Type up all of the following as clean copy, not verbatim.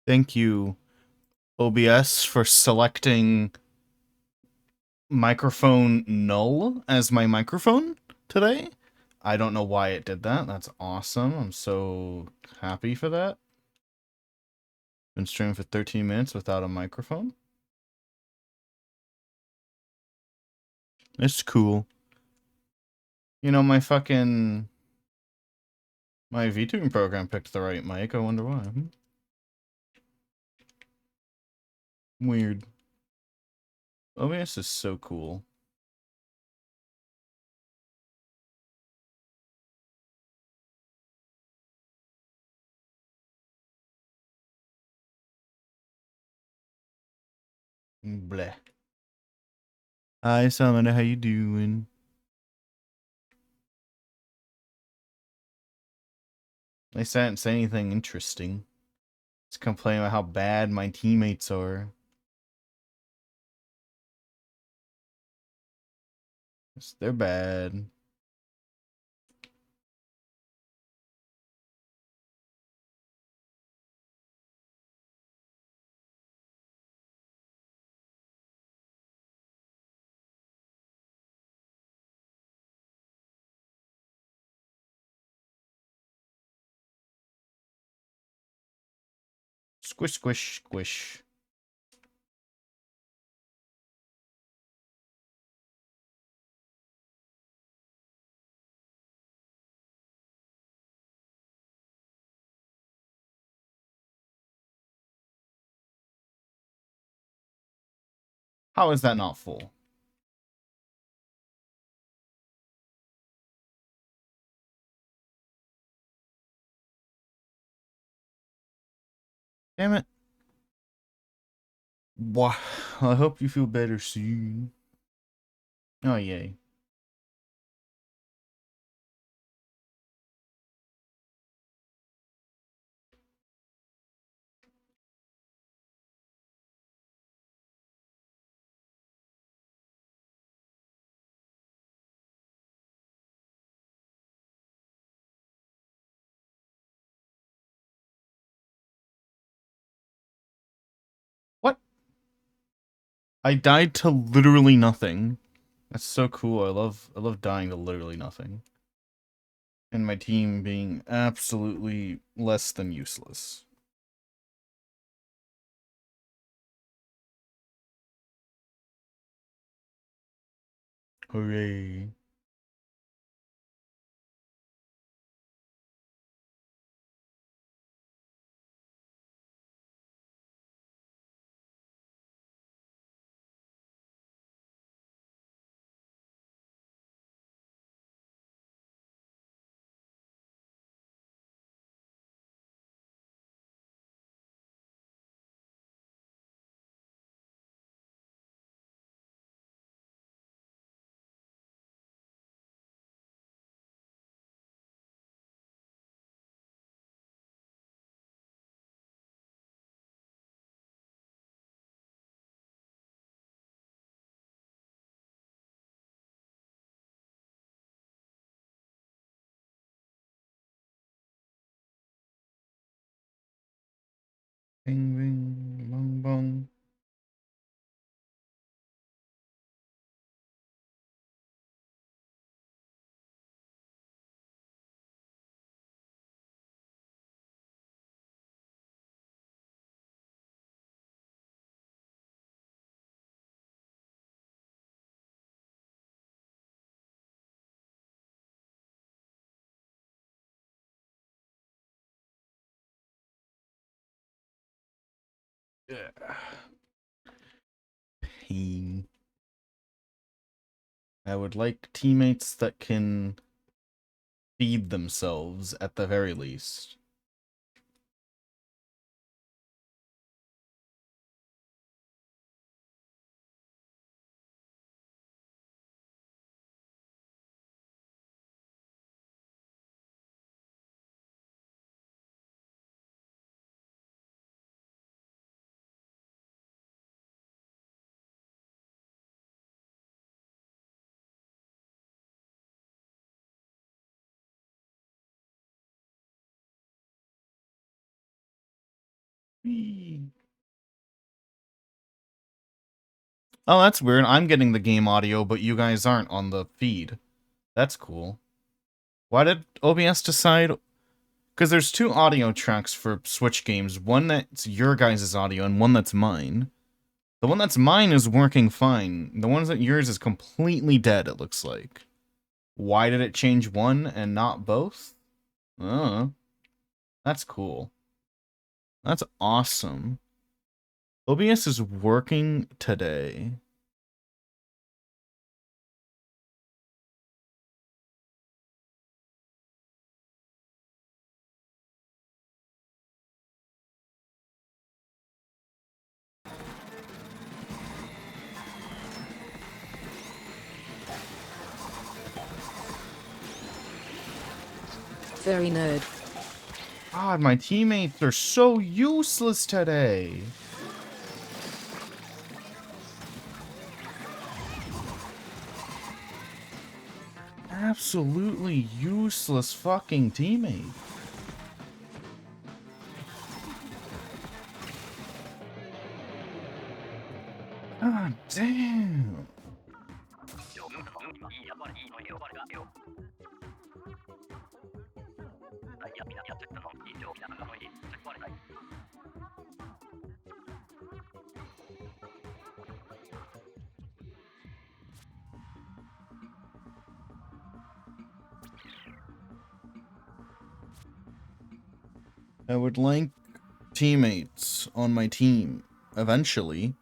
Thank you, OBS, for selecting microphone null as my microphone today. I don't know why it did that. That's awesome. I'm so happy for that. Been streaming for 13 minutes without a microphone. It's cool. You know, my VTubing program picked the right mic. I wonder why. Weird. OBS is so cool. Bleh. Hi, Summoner. How you doing? At least I didn't say anything interesting. Just complaining about how bad my teammates are. They're bad. Squish, squish, squish. How is that not full? Damn it. Wow. I hope you feel better soon. Oh, yay. What? I died to literally nothing. That's so cool. I love dying to literally nothing. And my team being absolutely less than useless. Hooray. Bing, bing, bong, bong. Yeah. Pain. I would like teammates that can feed themselves at the very least. Oh, that's weird. I'm getting the game audio, but you guys aren't on the feed. That's cool. Why did OBS decide? Because there's two audio tracks for Switch games. One that's your guys' audio and one that's mine. The one that's mine is working fine. The one that yours is completely dead, it looks like. Why did it change one and not both? That's cool. That's awesome. OBS is working today. Very nerd. God, my teammates are so useless today. Absolutely useless fucking teammate. God damn. I would like teammates on my team eventually.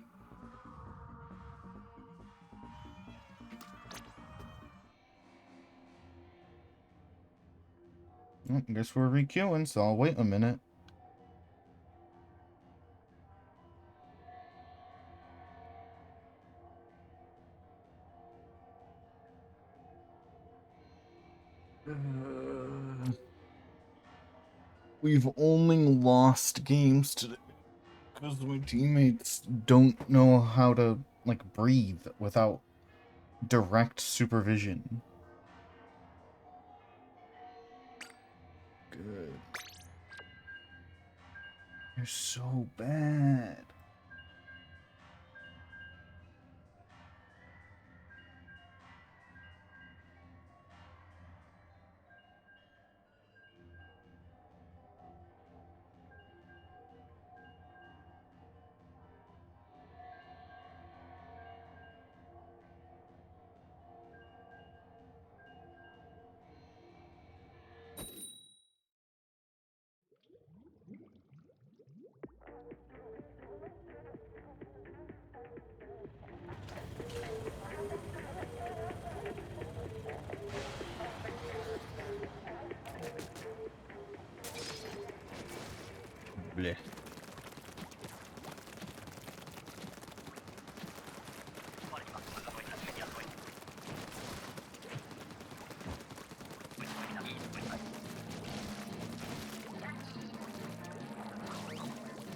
I guess we're requeuing, so I'll wait a minute. We've only lost games today because my teammates don't know how to, like, breathe without direct supervision. Good. They're so bad. Blech.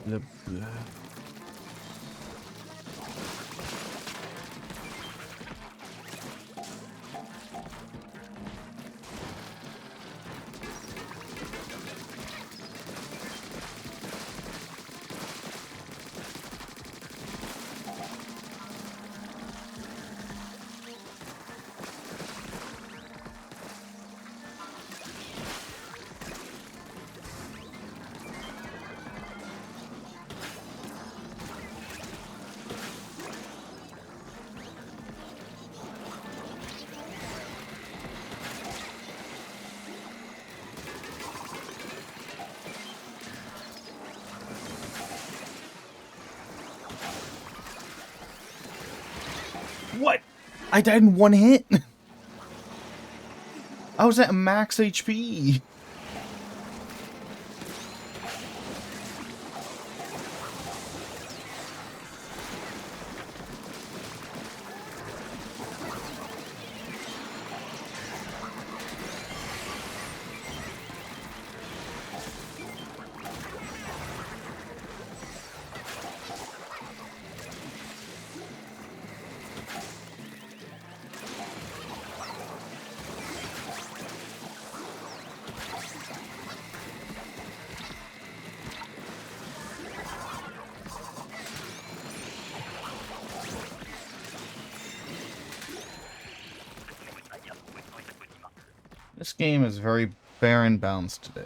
Bleh, bleh. What? I died in one hit? I was at max HP. This game is very barren balanced today.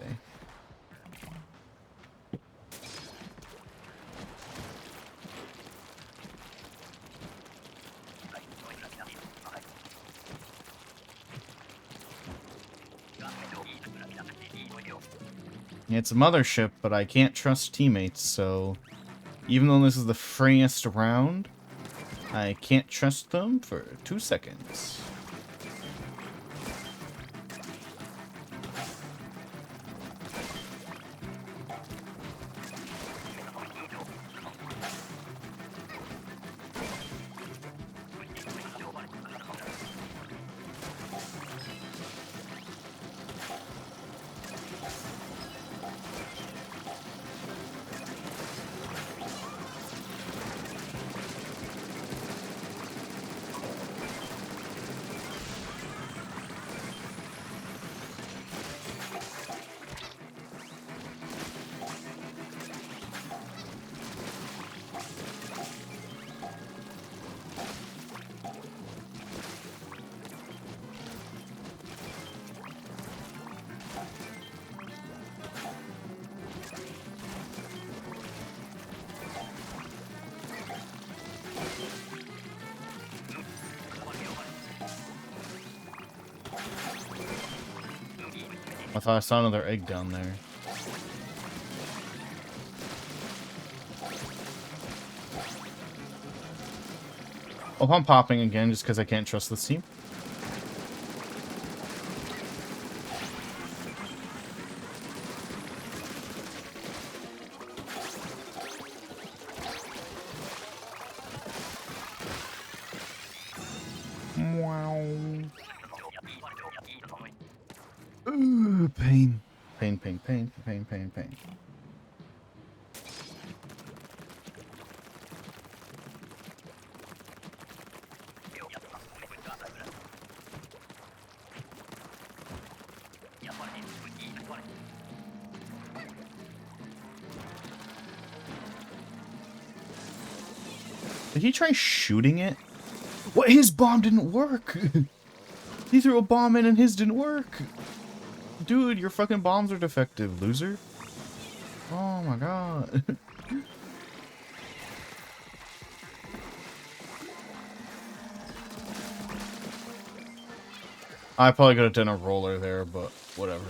It's a mothership, but I can't trust teammates, so even though this is the freest round, I can't trust them for 2 seconds. I thought I saw another egg down there. Oh, I'm popping again just because I can't trust this team. Wow. Ooh, pain. Pain, pain, pain, pain, pain, pain. Did he try shooting it? What? His bomb didn't work! He threw a bomb in and his didn't work! Dude, your fucking bombs are defective, loser. Oh my god. I probably could have done a roller there, but whatever.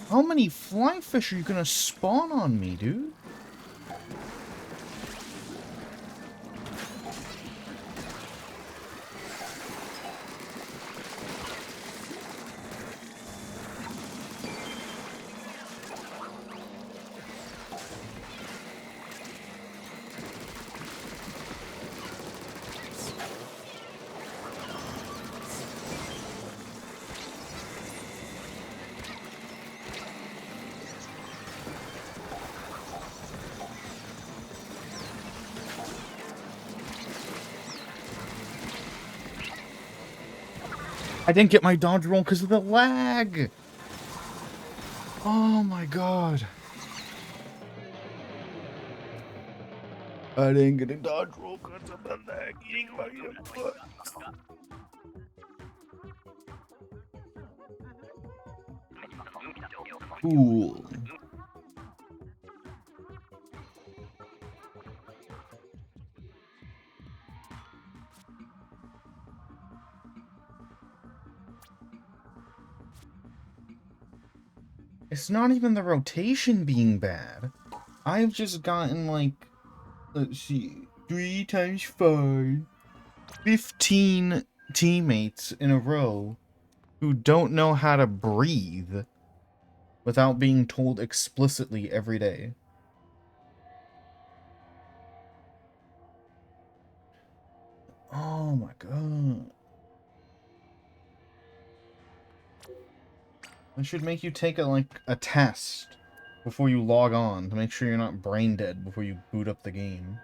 How many fly fish are you gonna spawn on me, dude? I didn't get my dodge roll because of the lag. Oh my god. I didn't get a dodge roll because of the lag eating my input. Cool. It's not even the rotation being bad. I've just gotten like, let's see, 3 times 5, 15 teammates in a row who don't know how to breathe without being told explicitly every day. Oh my god. It should make you take a test before you log on to make sure you're not brain dead before you boot up the game.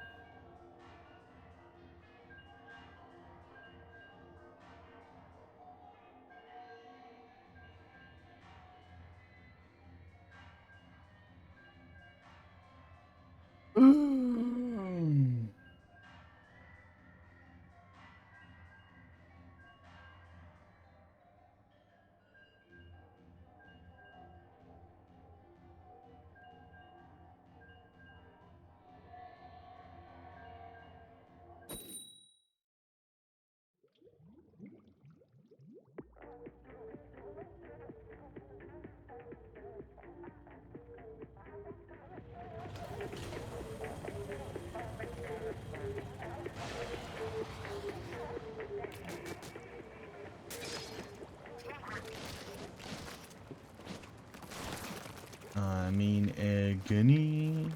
I mean, agony.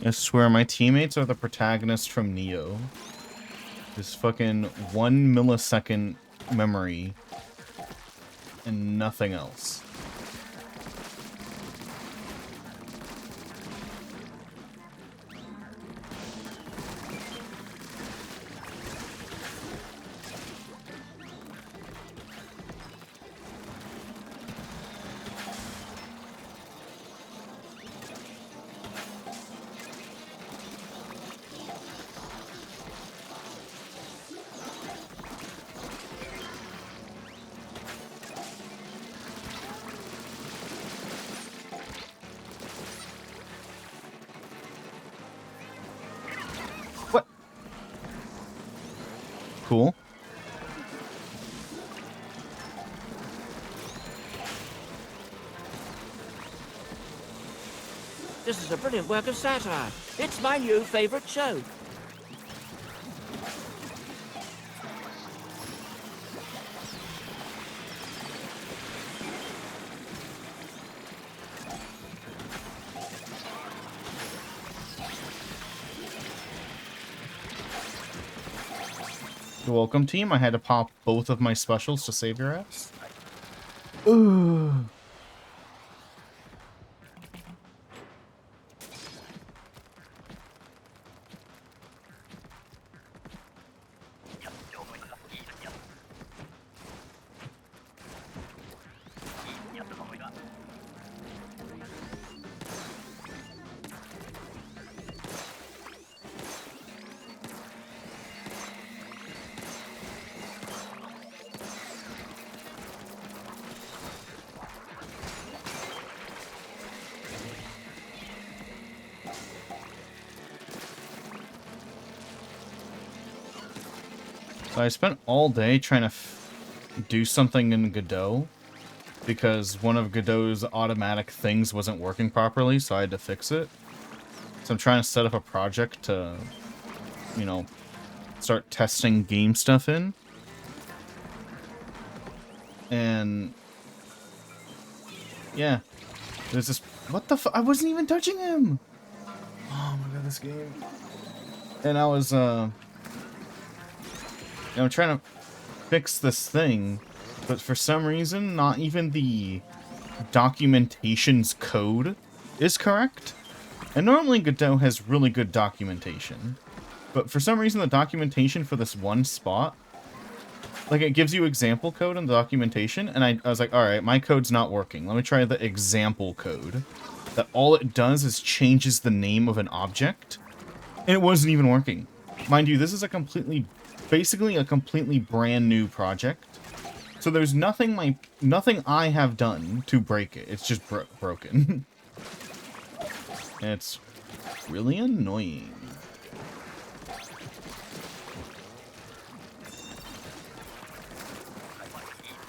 I swear, my teammates are the protagonists from Neo. This fucking 1 millisecond memory and nothing else. What? Cool. This is a brilliant work of satire. It's my new favorite show. You're welcome, team. I had to pop both of my specials to save your ass. Ooh. So I spent all day trying to do something in Godot because one of Godot's automatic things wasn't working properly, so I had to fix it. So I'm trying to set up a project to, you know, start testing game stuff in. And yeah, there's this. What the I wasn't even touching him. Oh my god, this game. And I was I'm trying to fix this thing, but for some reason, not even the documentation's code is correct. And normally Godot has really good documentation, but for some reason the documentation for this one spot, like it gives you example code in the documentation, and I was like, alright, my code's not working. Let me try the example code. That all it does is changes the name of an object, and it wasn't even working. Mind you, this is basically a completely brand new project. So there's nothing I have done to break it. It's just broken. It's really annoying.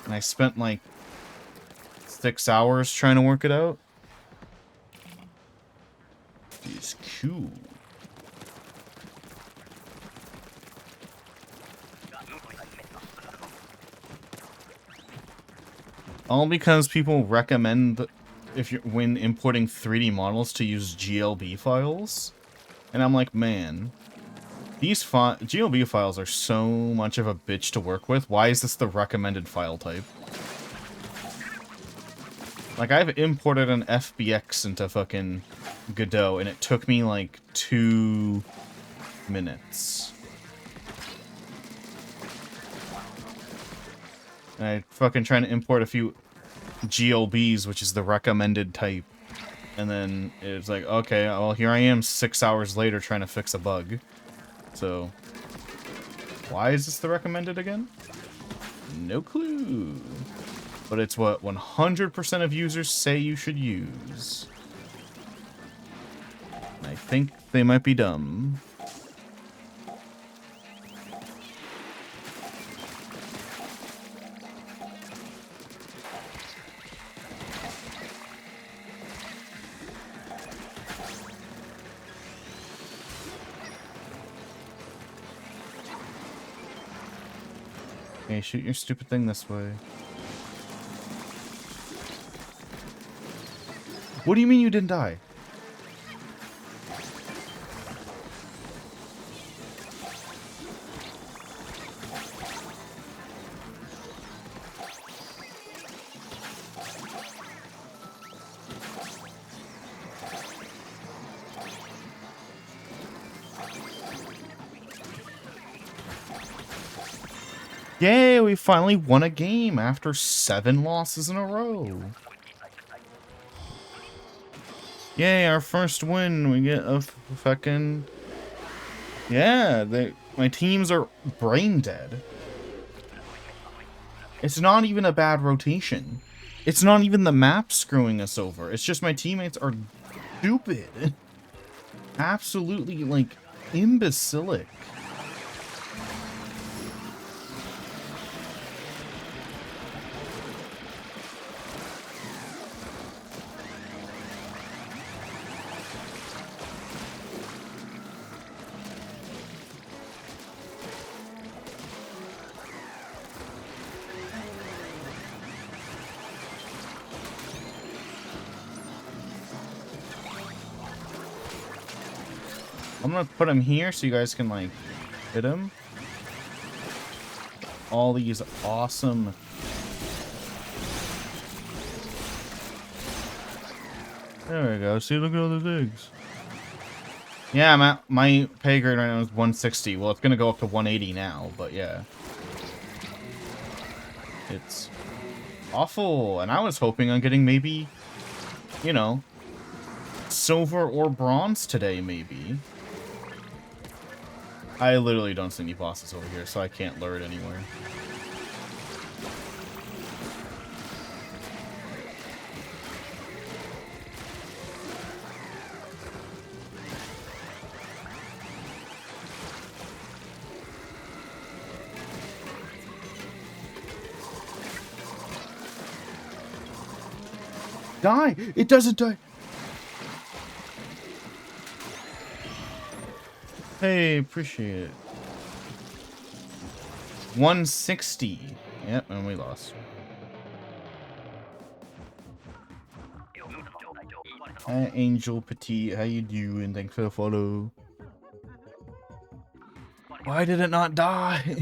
And I spent like 6 hours trying to work it out. It's cool. All because people recommend when importing 3D models to use GLB files. And I'm like, man, these GLB files are so much of a bitch to work with. Why is this the recommended file type? Like, I've imported an FBX into fucking Godot, and it took me like 2 minutes. And I fucking trying to import a few GLBs, which is the recommended type. And then it's like, okay, well, here I am 6 hours later trying to fix a bug. So, why is this the recommended again? No clue. But it's what 100% of users say you should use. And I think they might be dumb. Hey, shoot your stupid thing this way. What do you mean you didn't die? Yay, we finally won a game after 7 losses in a row. Yay, our first win. We get a fucking... Yeah, my teams are brain dead. It's not even a bad rotation. It's not even the map screwing us over. It's just my teammates are stupid. Absolutely, like, imbecilic. I'm gonna put him here so you guys can, like, hit him. All these awesome... There we go. See, look at all those eggs. Yeah, my pay grade right now is 160. Well, it's gonna go up to 180 now, but yeah. It's awful. And I was hoping on getting maybe, you know, silver or bronze today, maybe. I literally don't see any bosses over here, so I can't lure it anywhere. Die! It doesn't die! Hey, appreciate it. 160. Yep, and we lost. Hi, Angel Petit. How you doing? Thanks for the follow. Why did it not die?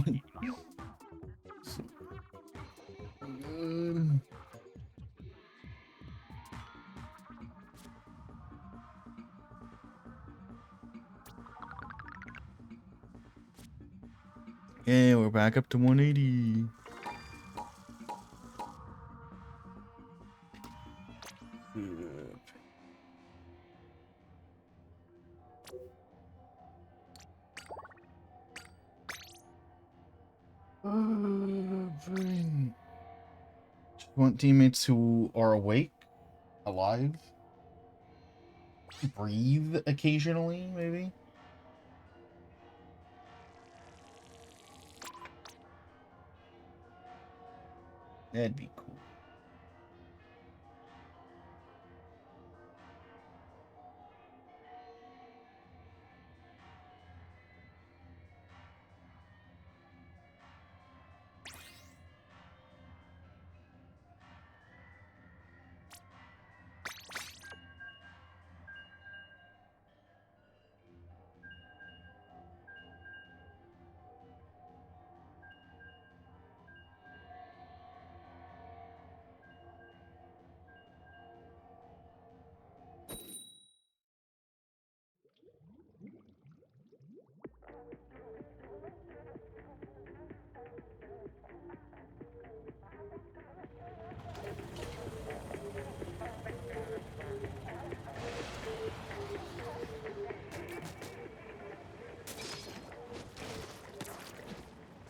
Yeah, we're back up to 180. Just want teammates who are awake, alive, breathe occasionally, maybe. That'd be cool.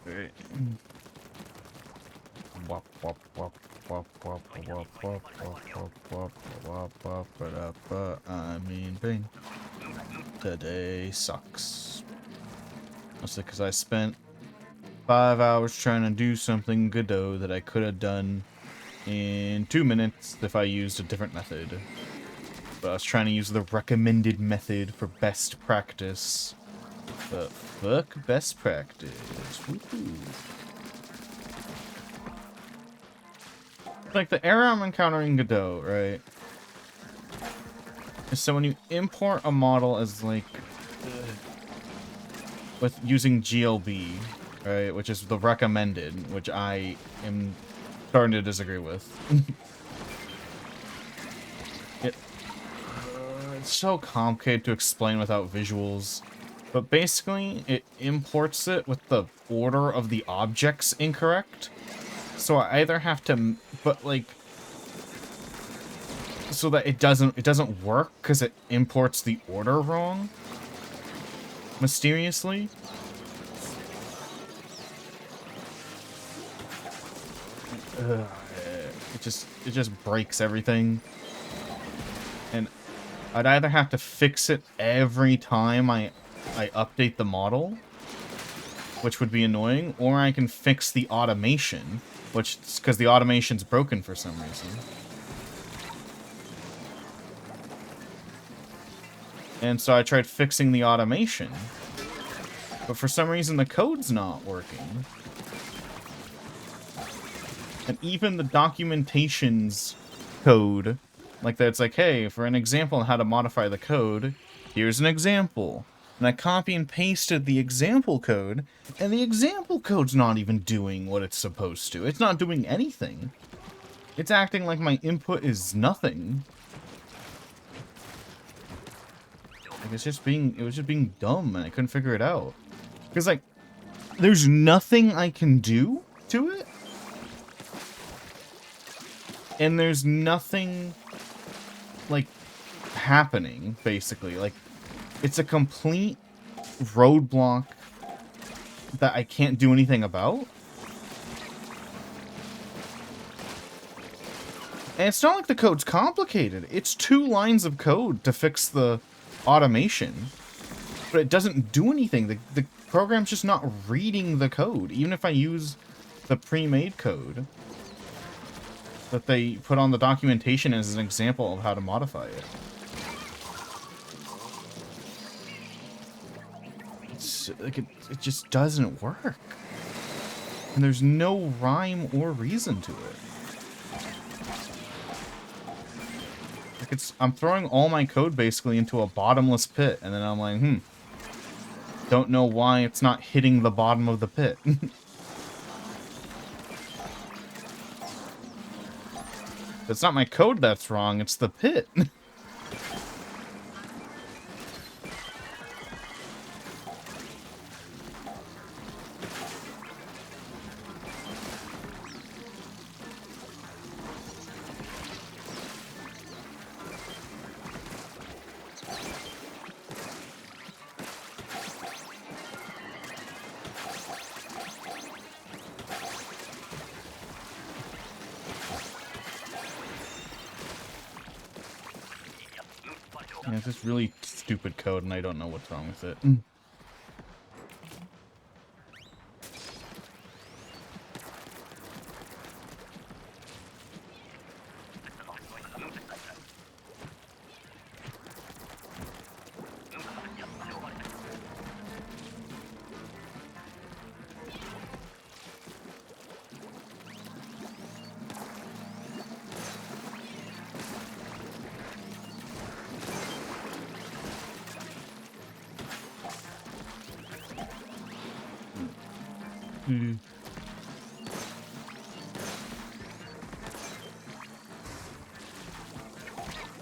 Alright. Wop wop wop wop wop wop wop wop wop wop wop wop. I mean, bing. Today sucks. Mostly because I spent 5 hours trying to do something good-o that I could have done in 2 minutes if I used a different method. But I was trying to use the recommended method for best practice. But fuck best practice. Woohoo. Like the error I'm encountering Godot, right? So when you import a model as like with using GLB, right, which is the recommended, which I am starting to disagree with. It's so complicated to explain without visuals. But basically, it imports it with the order of the objects incorrect. So I either have to, but like, so that it doesn't work because it imports the order wrong. Mysteriously. Ugh, it just breaks everything. And I'd either have to fix it every time I update the model, which would be annoying, or I can fix the automation, which, because the automation's broken for some reason. And so I tried fixing the automation, but for some reason the code's not working. And even the documentation's code, like that, it's like, hey, for an example on how to modify the code, here's an example. And I copy and pasted the example code, and the example code's not even doing what it's supposed to. It's not doing anything. It's acting like my input is nothing. Like, it was just being dumb, and I couldn't figure it out. Because, like, there's nothing I can do to it. And there's nothing, like, happening, basically. Like, it's a complete roadblock that I can't do anything about. And it's not like the code's complicated. It's 2 lines of code to fix the automation. But it doesn't do anything. The program's just not reading the code. Even if I use the pre-made code that they put on the documentation as an example of how to modify it. It's like it just doesn't work. And there's no rhyme or reason to it. Like I'm throwing all my code basically into a bottomless pit, and then I'm like, don't know why it's not hitting the bottom of the pit. It's not my code that's wrong, it's the pit. Yeah, it's just really stupid code, and I don't know what's wrong with it.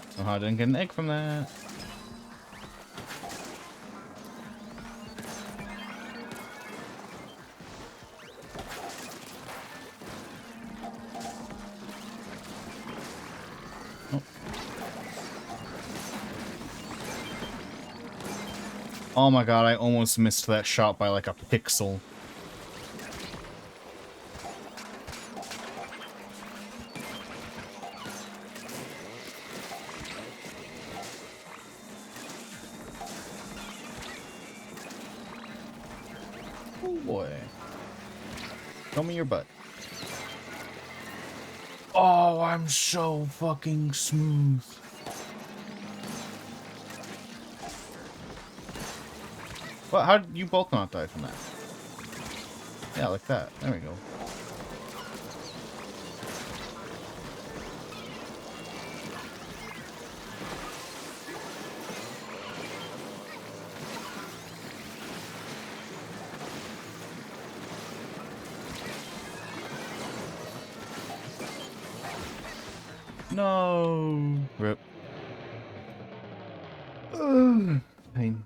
Somehow I didn't get an egg from that. Oh. Oh my god, I almost missed that shot by like a pixel. Show me your butt. Oh, I'm so fucking smooth. Well, how did you both not die from that? Yeah, like that. There we go. No. Rip. Ugh. Pain.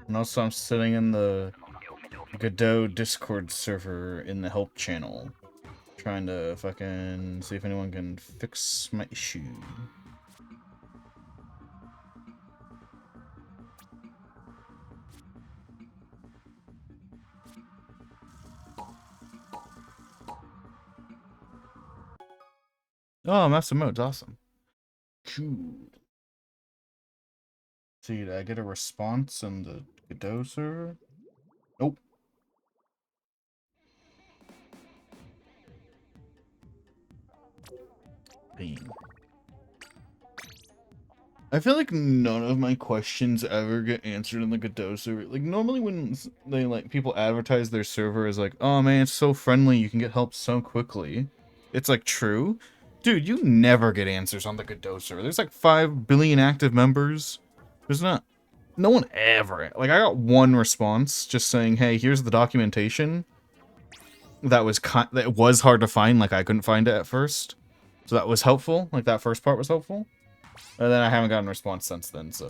And also I'm sitting in the Godot Discord server in the help channel, trying to fucking see if anyone can fix my issue. Oh, master mode's awesome. Cool. See, did I get a response in the Godot server? Nope. Pain. I feel like none of my questions ever get answered in the Godot server. Like, normally when they, like, people advertise their server as like, oh man, it's so friendly, you can get help so quickly. It's like, true. Dude, you never get answers on the Godot server. There's like 5 billion active members. There's not... No one ever... Like, I got one response just saying, hey, here's the documentation. That was hard to find, like, I couldn't find it at first. So that was helpful. Like, that first part was helpful. And then I haven't gotten a response since then, so...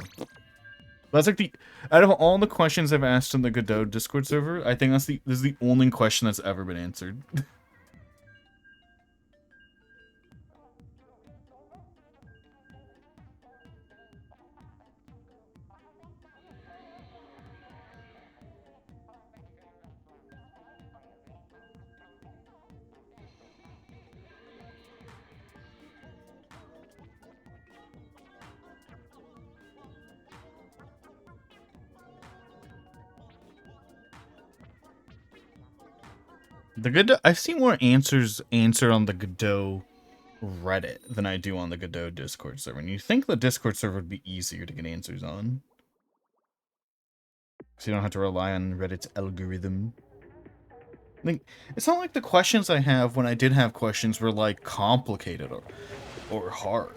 That's like the... Out of all the questions I've asked in the Godot Discord server, I think this is the only question that's ever been answered. The Godot... I've seen more answered on the Godot Reddit than I do on the Godot Discord server. And you think the Discord server would be easier to get answers on. So you don't have to rely on Reddit's algorithm. Like, it's not like the questions I have when I did have questions were, like, complicated or hard.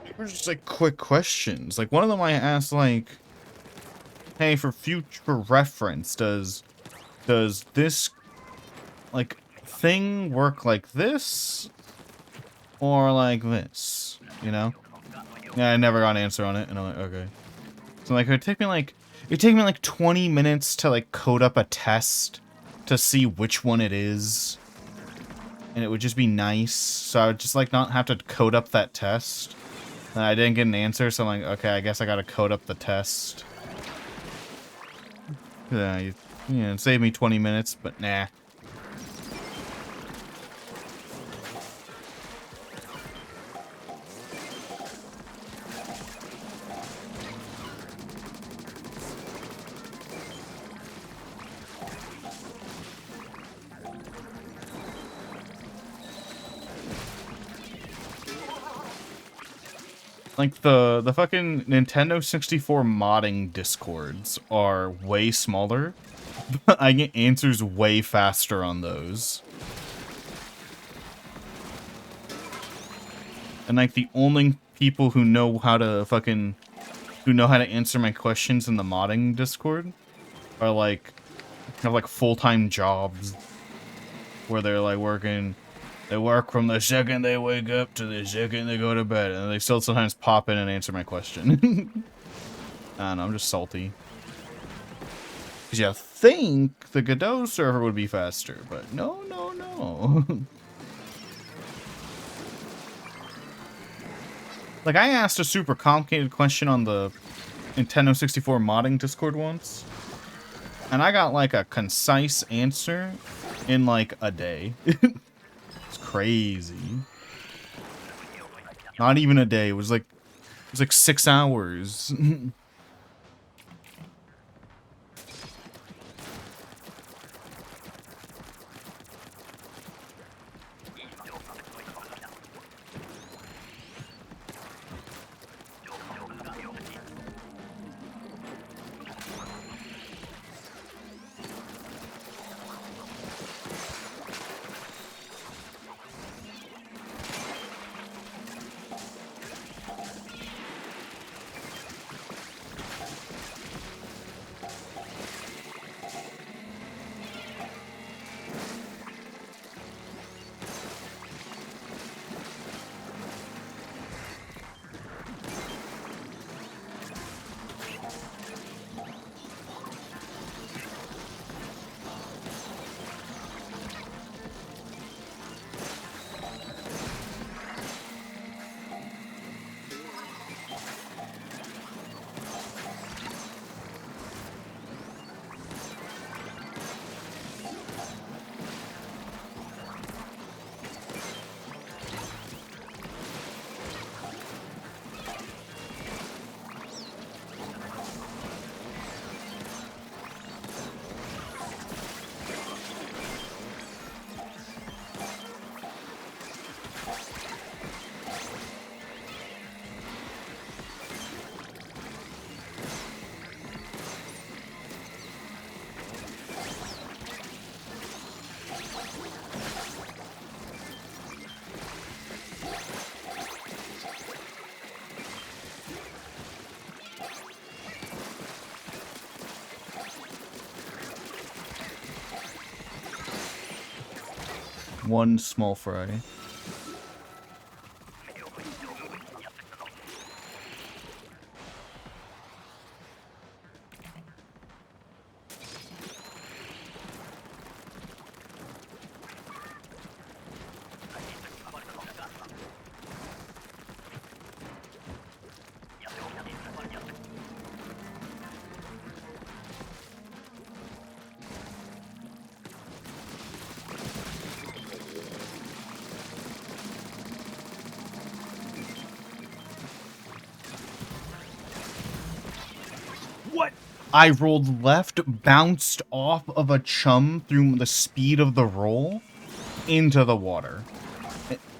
They were just, like, quick questions. Like, one of them I asked, like, hey, for future reference, does this, like, thing work like this? Or like this? You know? Yeah, I never got an answer on it, and I'm like, okay. So, like, it'd take me, like, 20 minutes to, like, code up a test to see which one it is. And it would just be nice. So I would just, like, not have to code up that test. And I didn't get an answer, so I'm like, okay, I guess I gotta code up the test. Yeah, it saved me 20 minutes, but nah. Like, the fucking Nintendo 64 modding discords are way smaller, but I get answers way faster on those. And, like, the only people who know how to answer my questions in the modding discord are, like, have, like, full-time jobs where they're, like, they work from the second they wake up to the second they go to bed, and they still sometimes pop in and answer my question. I don't know, I'm just salty. Because you think the Godot server would be faster, but no, no, no. Like, I asked a super complicated question on the Nintendo 64 modding Discord once, and I got, like, a concise answer in, like, a day. It's crazy. Not even a day. It was like 6 hours. One small fry. What? I rolled left, bounced off of a chum through the speed of the roll into the water.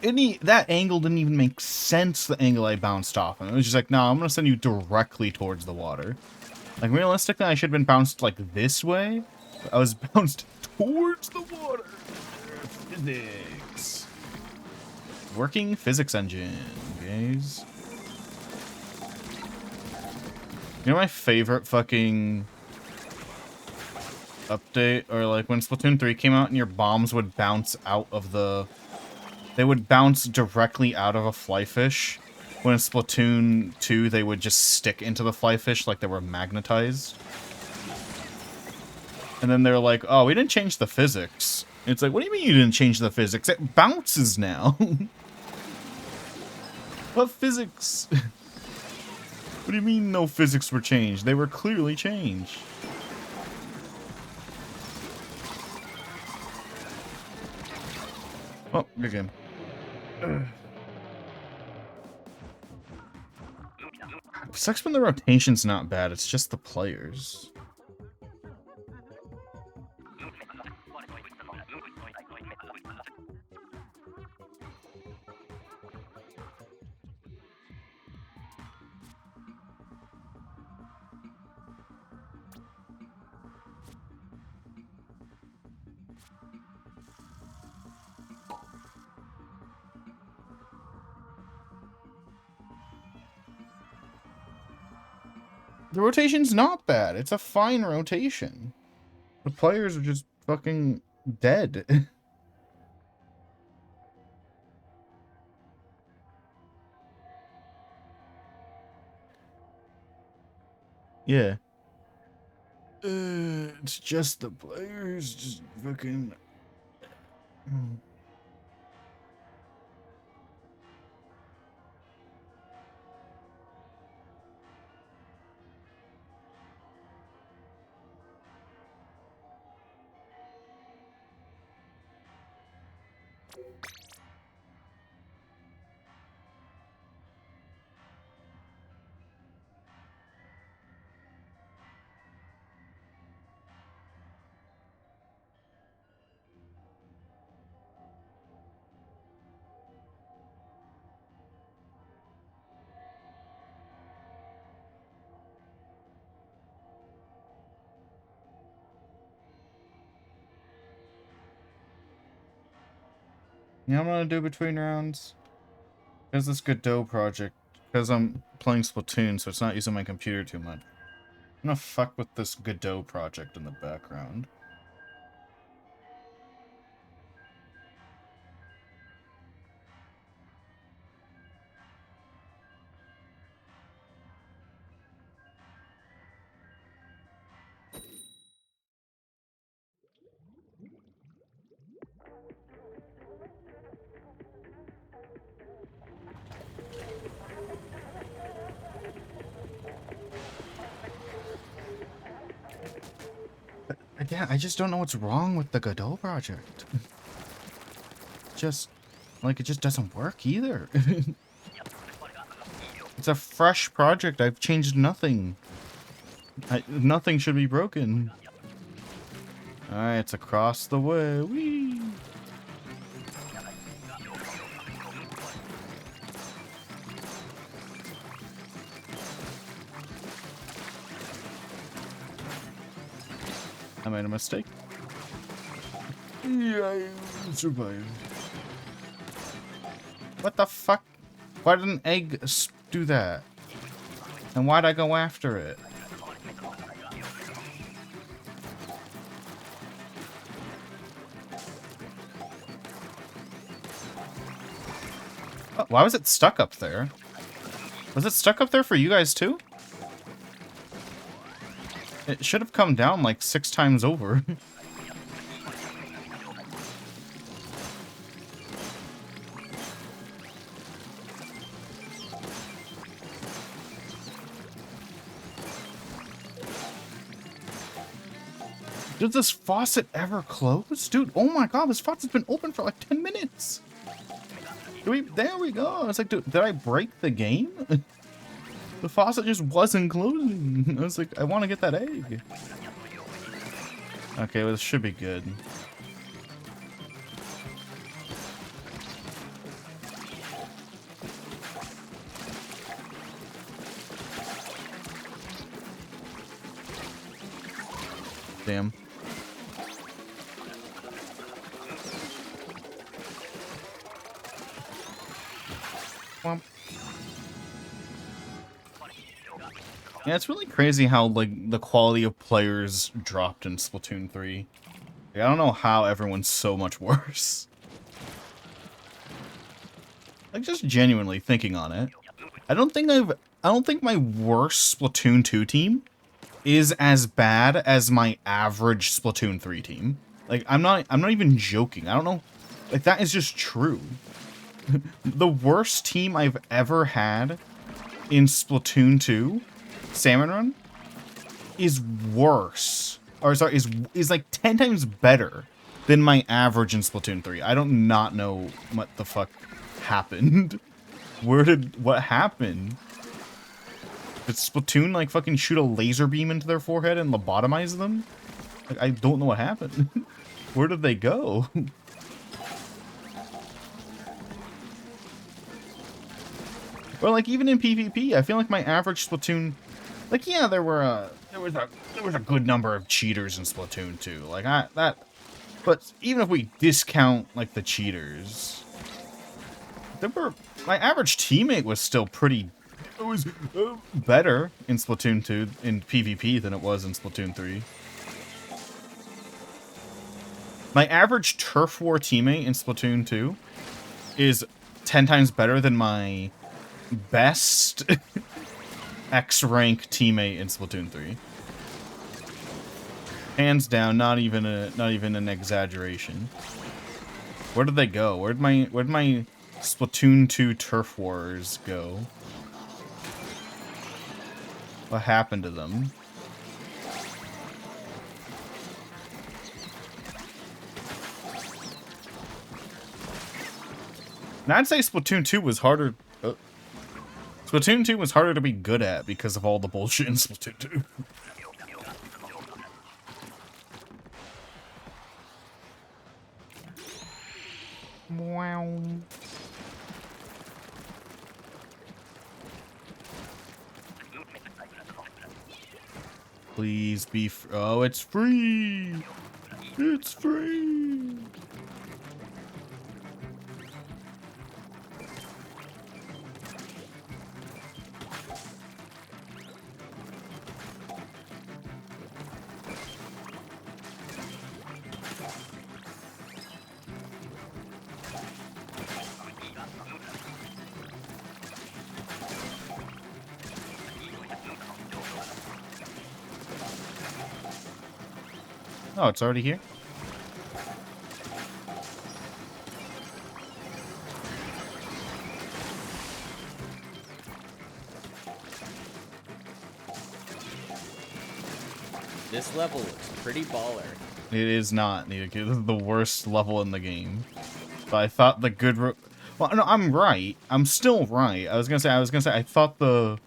That angle didn't even make sense, the angle I bounced off. And it was just like, no, I'm going to send you directly towards the water. Like, realistically, I should have been bounced, like, this way. But I was bounced towards the water. Physics. Working physics engine, guys. You know my favorite fucking update? Or, like, when Splatoon 3 came out and your bombs would bounce out of the... They would bounce directly out of a flyfish. When in Splatoon 2, they would just stick into the flyfish like they were magnetized. And then they're like, oh, we didn't change the physics. And it's like, what do you mean you didn't change the physics? It bounces now. What physics? What do you mean no physics were changed? They were clearly changed. Oh, good game. Sucks when the rotation's not bad, it's just the players. The rotation's not bad. It's a fine rotation. The players are just fucking dead. Yeah. It's just the players just fucking... You know what I'm gonna do between rounds? There's this Godot project. Because I'm playing Splatoon, so it's not using my computer too much. I'm gonna fuck with this Godot project in the background. Again, I just don't know what's wrong with the Godot project. Just, like, it just doesn't work either. It's a fresh project. I've changed nothing. Nothing should be broken. Alright, it's across the way. Whee! I made a mistake. Yeah, I survived. What the fuck? Why did an egg do that? And why'd I go after it? Why was it stuck up there? Was it stuck up there for you guys too? It should have come down like 6 times over. Did this faucet ever close? Dude, oh my god, this faucet's been open for like 10 minutes. There we go. It's like, dude, did I break the game? The faucet just wasn't closing. I was like, I want to get that egg. Okay, well, this should be good. Damn. Yeah, it's really crazy how, like, the quality of players dropped in Splatoon 3. Like, I don't know how everyone's so much worse. Like, just genuinely thinking on it. I don't think my worst Splatoon 2 team is as bad as my average Splatoon 3 team. Like, I'm not even joking. I don't know. Like, that is just true. The worst team I've ever had in Splatoon 2, Salmon Run, is worse. Or sorry, is like 10 times better than my average in Splatoon 3. I don't not know what the fuck happened. What happened? Did Splatoon like fucking shoot a laser beam into their forehead and lobotomize them? Like, I don't know what happened. Where did they go? Or like even in PvP, I feel like my average Splatoon, like yeah, there was a good number of cheaters in Splatoon 2. Like but even if we discount like the cheaters, my average teammate was still pretty. It was better in Splatoon 2 in PvP than it was in Splatoon 3. My average turf war teammate in Splatoon 2 is 10 times better than my best X rank teammate in Splatoon 3. Hands down, not even an exaggeration. Where did they go? Where'd my Splatoon 2 turf wars go? What happened to them? And I'd say Splatoon 2 was harder. Splatoon 2 was harder to be good at because of all the bullshit in Splatoon 2. Wow. Please be oh, it's free! It's free! Oh, it's already here? This level looks pretty baller. It is not, Nick. This is the worst level in the game. But I thought the good well, no, I'm right. I'm still right. I was gonna say, I thought the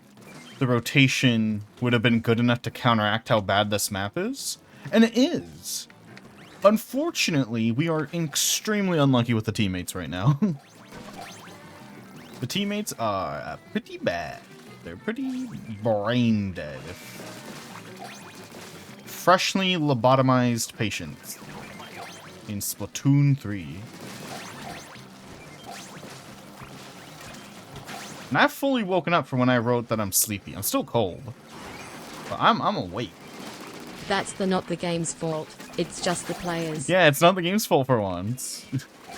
rotation would have been good enough to counteract how bad this map is. And it is. Unfortunately, we are extremely unlucky with the teammates right now. The teammates are pretty bad. They're pretty brain dead. Freshly lobotomized patients in Splatoon 3. And I've fully woken up from when I wrote that I'm sleepy. I'm still cold, but I'm awake. That's not the game's fault. It's just the players. Yeah, it's not the game's fault for once.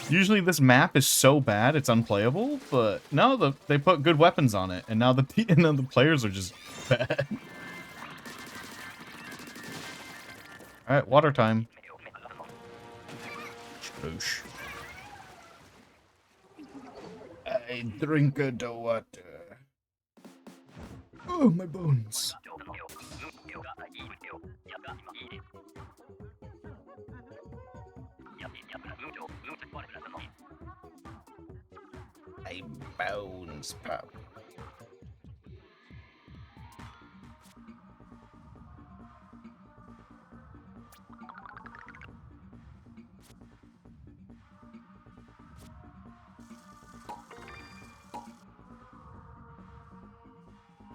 Usually this map is so bad it's unplayable, but no, they put good weapons on it, and now the players are just bad. All right, water time. Swoosh. I drink the water. Oh, my bones. My bones pop.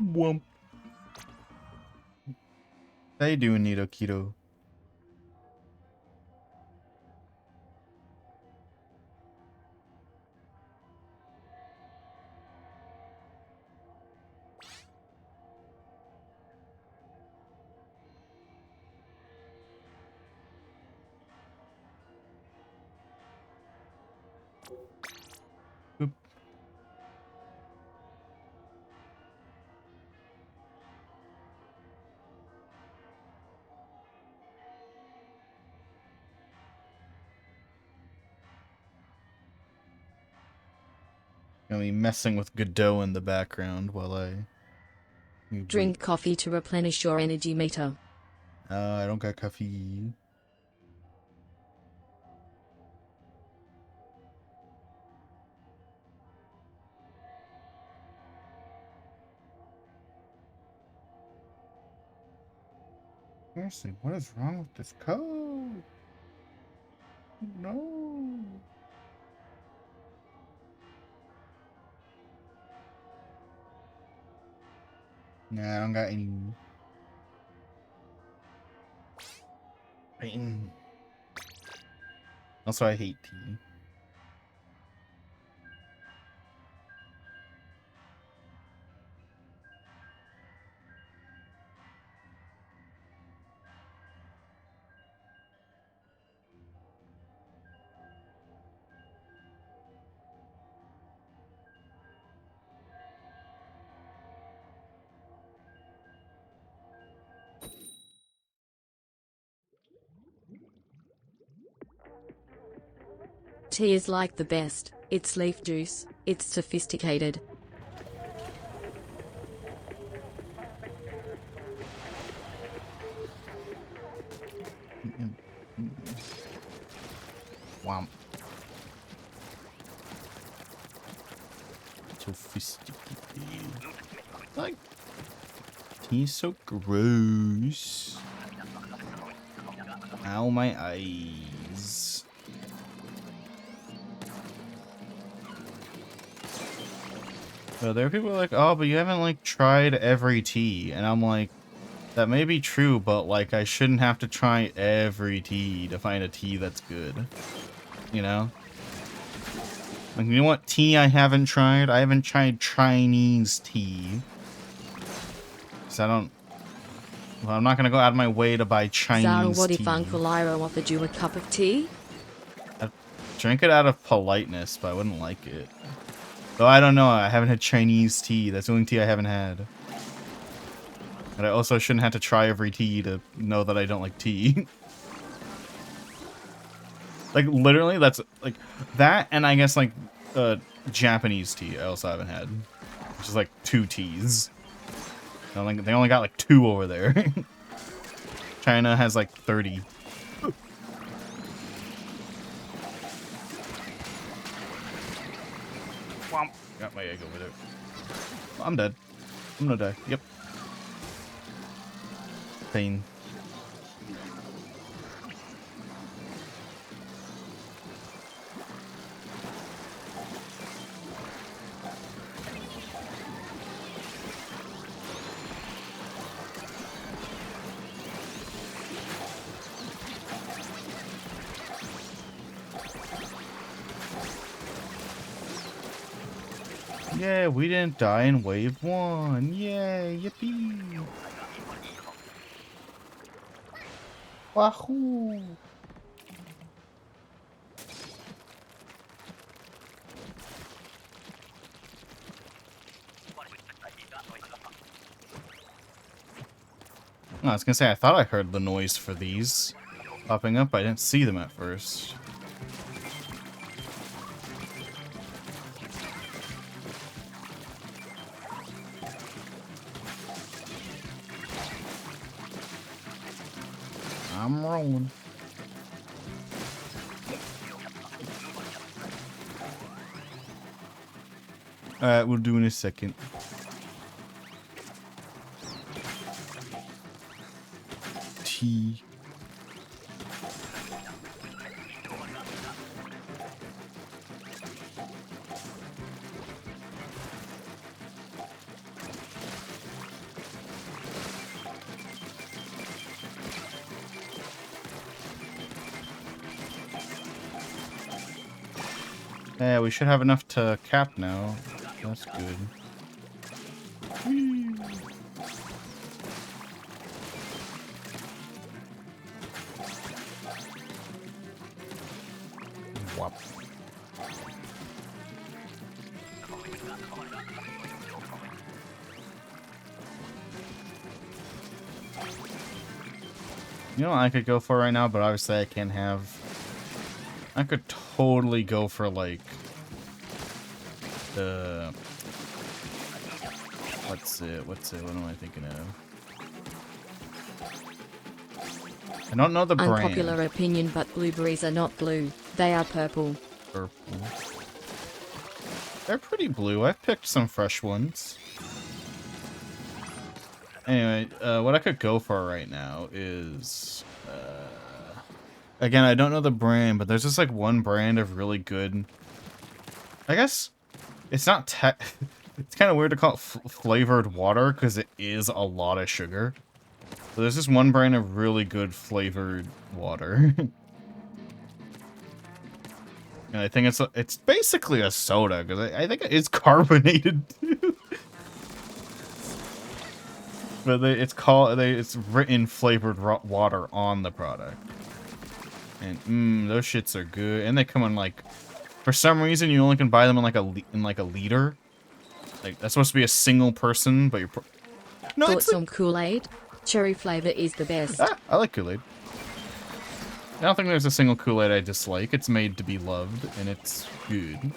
Wump. How you doing, Nito Keto? Oop. Gonna be messing with Godot in the background while I Drink coffee to replenish your energy meter. I don't got coffee. Seriously, what is wrong with this code? No. Nah, I don't got any. Pain. Also, I hate tea. Tea is like the best. It's leaf juice. It's sophisticated. Womp. Sophisticated. Like, tea's so gross. Ow, my eyes. So there are people like, oh, but you haven't like tried every tea, and I'm like, that may be true, but like I shouldn't have to try every tea to find a tea that's good. You know? Like, you know what tea I haven't tried? I haven't tried Chinese tea. Cause I don't. Well, I'm not gonna go out of my way to buy Chinese Zara, what tea. if Uncle Iro offered you a cup of tea? I'd drink it out of politeness, but I wouldn't like it. Though I don't know, I haven't had Chinese tea. That's the only tea I haven't had. And I also shouldn't have to try every tea to know that I don't like tea. Like, literally, that's, like, that, and I guess, like, Japanese tea I also haven't had. Which is, like, 2 teas. They only got, like, 2 over there. China has, like, 30. Got my egg over there. I'm dead. I'm gonna die. Yep. Pain. Yeah, we didn't die in wave 1. Yay, yippee. Wahoo. I was gonna say, I thought I heard the noise for these popping up. I didn't see them at first. I'm rolling. Alright, we'll do in a second. Tea. Yeah, we should have enough to cap now. That's good. Wop. You know what I could go for right now, but obviously I can't have... I could totally go for, like, the... What's it? What am I thinking of? I don't know the brand. Unpopular opinion, but blueberries are not blue. They are purple. Purple. They're pretty blue. I've picked some fresh ones. Anyway, what I could go for right now is... again, I don't know the brand, but there's just like one brand of really good... I guess it's not it's kind of weird to call it flavored water because it is a lot of sugar. But there's just one brand of really good flavored water. And I think it's basically a soda because I think it's carbonated too. But it's written flavored water on the product. And those shits are good. And they come in like, for some reason you only can buy them in like a liter. Like that's supposed to be a single person, but you're no. Thoughts on Kool-Aid? Cherry flavor is the best. I like Kool-Aid. I don't think there's a single Kool-Aid I dislike. It's made to be loved, and it's good.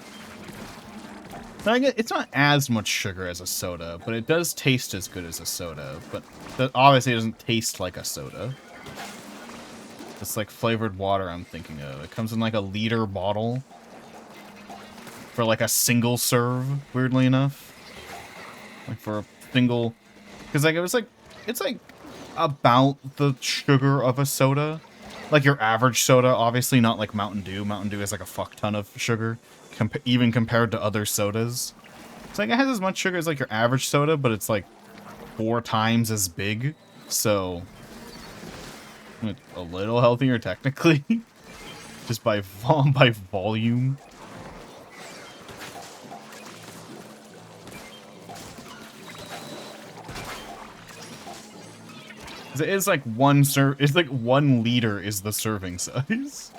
It's not as much sugar as a soda, but it does taste as good as a soda. But obviously it doesn't taste like a soda. It's like flavored water I'm thinking of. It comes in like a liter bottle. For like a single serve, weirdly enough. Like for a single... Because like it's like about the sugar of a soda. Like your average soda, obviously, not like Mountain Dew. Mountain Dew has like a fuck ton of sugar, even compared to other sodas. It's like it has as much sugar as like your average soda, but it's like 4 times as big. So it's a little healthier technically, just by volume. It is like it's like 1 liter is the serving size.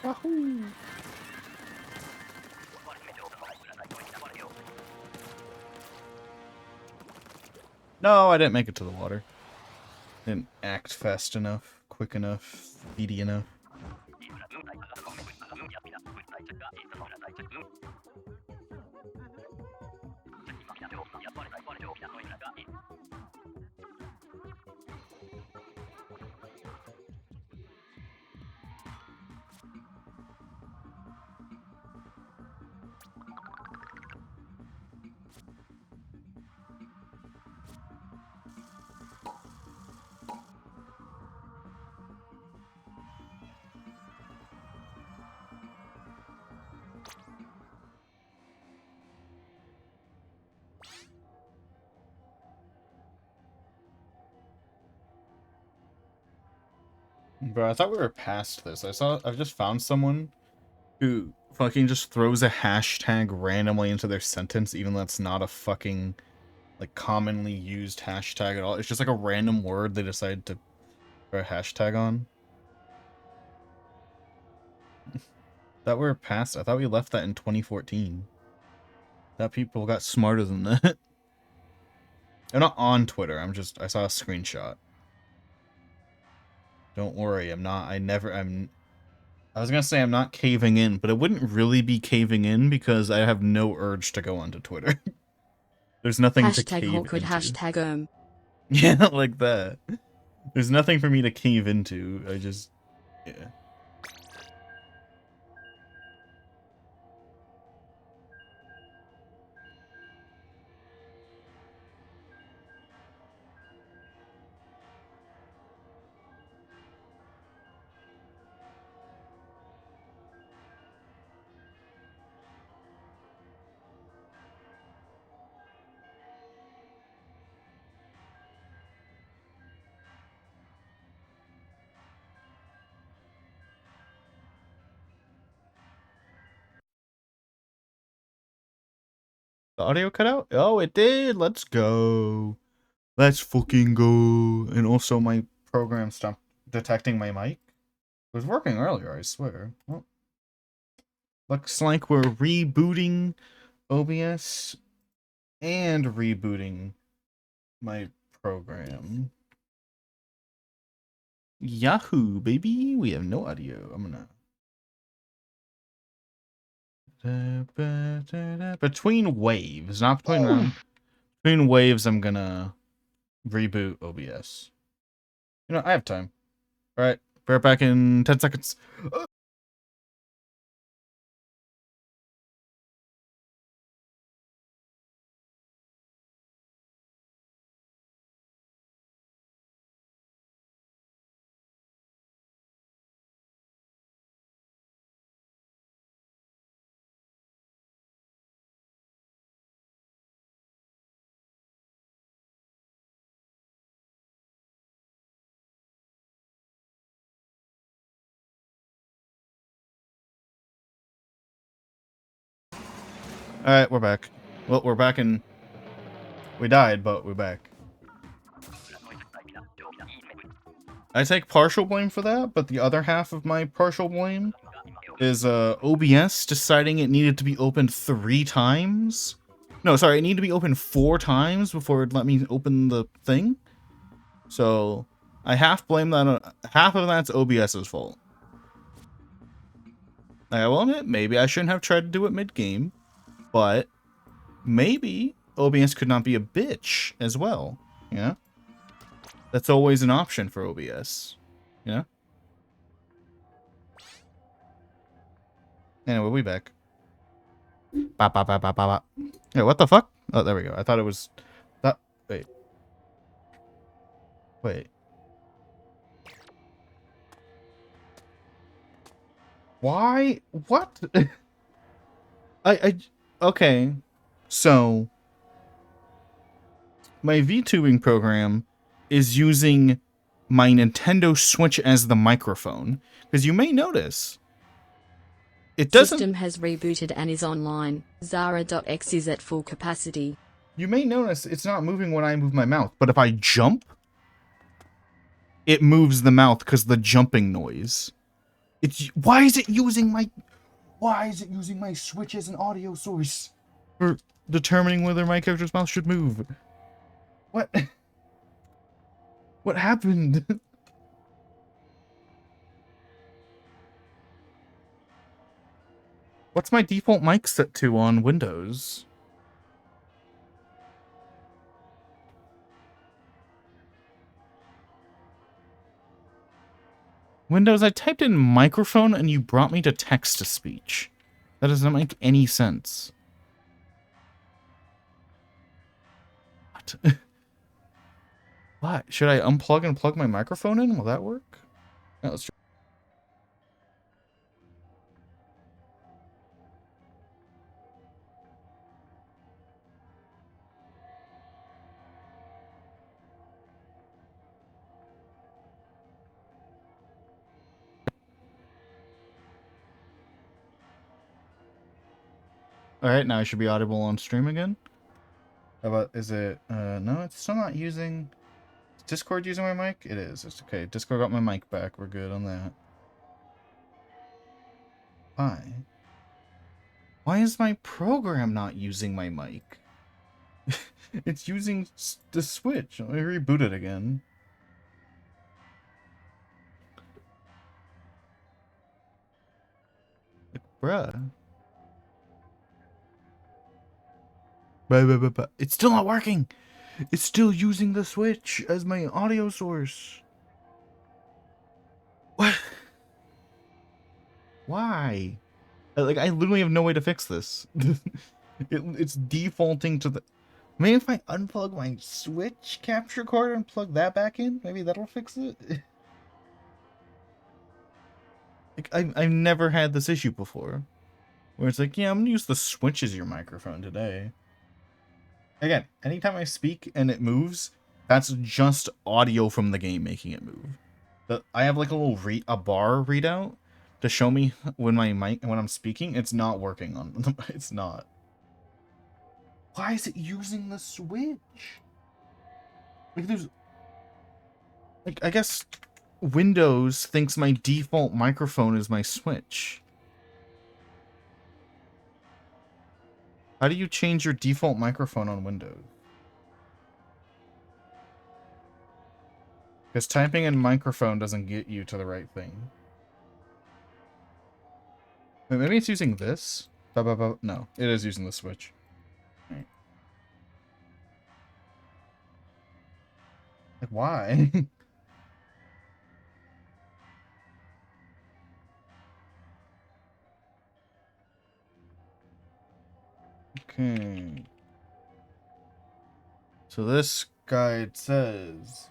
Wahoo! No, I didn't make it to the water. Didn't act fast enough, quick enough, speedy enough. Bro, I thought we were past this. I've just found someone who fucking just throws a hashtag randomly into their sentence, even though that's not a fucking, like, commonly used hashtag at all. It's just like a random word they decided to throw a hashtag on. That we're past. I thought we left that in 2014. That people got smarter than that. I'm not on Twitter. I saw a screenshot. Don't worry. I was gonna say I'm not caving in, but it wouldn't really be caving in because I have no urge to go onto Twitter. There's nothing to Hashtag cave awkward, into. hashtag Yeah, like that. There's nothing for me to cave into. Yeah. The audio cut out? Oh, it did. Let's go. Let's fucking go. And also my program stopped detecting my mic. It was working earlier, I swear. Well, looks like we're rebooting OBS and rebooting my program. Yahoo, baby. We have no audio. I'm gonna... Between waves, not between round. Between waves, I'm gonna reboot OBS. You know, I have time. Alright, be right back in 10 seconds. Alright, we're back. Well, we're back in... We died, but we're back. I take partial blame for that, but the other half of my partial blame is OBS deciding it needed to be opened 3 times. No, sorry, it needed to be opened 4 times before it let me open the thing. So, I half blame that on... Half of that's OBS's fault. I will admit, maybe I shouldn't have tried to do it mid-game, but maybe OBS could not be a bitch as well, yeah? That's always an option for OBS, yeah? Anyway, we'll be back. Bop, bop, bop, bop, bop. Yeah, what the fuck? Oh, there we go. I thought it was... That... Wait. Wait. Why? What? Okay. So... My VTubing program is using my Nintendo Switch as the microphone. Because you may notice... It doesn't... System has rebooted and is online. Zara.x is at full capacity. You may notice it's not moving when I move my mouth, but if I jump, it moves the mouth because the jumping noise. Why is it using my Switch as an audio source for determining whether my character's mouth should move? What? What happened? What's my default mic set to on Windows? Windows, I typed in microphone and you brought me to text-to-speech. That does not make any sense. What? What? Should I unplug and plug my microphone in? Will that work? Yeah, let's try. Alright, now I should be audible on stream again. How about, is it, no, it's still not using... Is Discord using my mic? It is. It's okay. Discord got my mic back. We're good on that. Why? Why is my program not using my mic? It's using the Switch. Let me reboot it again. Like, bruh. It's still not working. It's still using the Switch as my audio source. What? Why? Like, I literally have no way to fix this. It's defaulting to the... Maybe if I unplug my Switch capture card and plug that back in, maybe that'll fix it? Like, I've never had this issue before. Where it's like, yeah, I'm gonna use the Switch as your microphone today. Again, anytime I speak and it moves, that's just audio from the game making it move. I have like a little a bar readout to show me when when I'm speaking. It's not working on. It's not. Why is it using the Switch? Like there's, like I guess Windows thinks my default microphone is my Switch. How do you change your default microphone on Windows? Because typing in microphone doesn't get you to the right thing. Wait, maybe it's using this? No, it is using the Switch. Right. Like, why? Okay. So this guide says...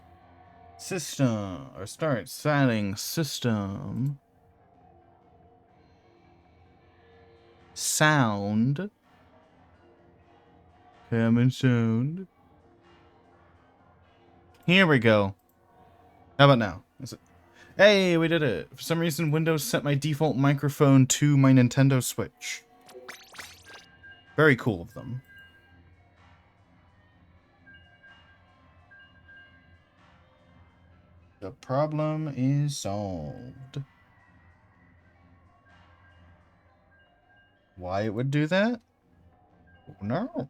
System, or start setting system. Sound. Okay, I'm in sound. Here we go. How about now? Is it? Hey, we did it. For some reason, Windows set my default microphone to my Nintendo Switch. Very cool of them. The problem is solved. Why it would do that? No.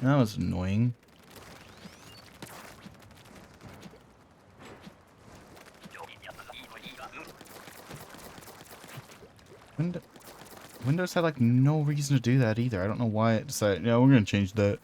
That was annoying. Windows had like no reason to do that either. I don't know why it decided, yeah, we're gonna change that.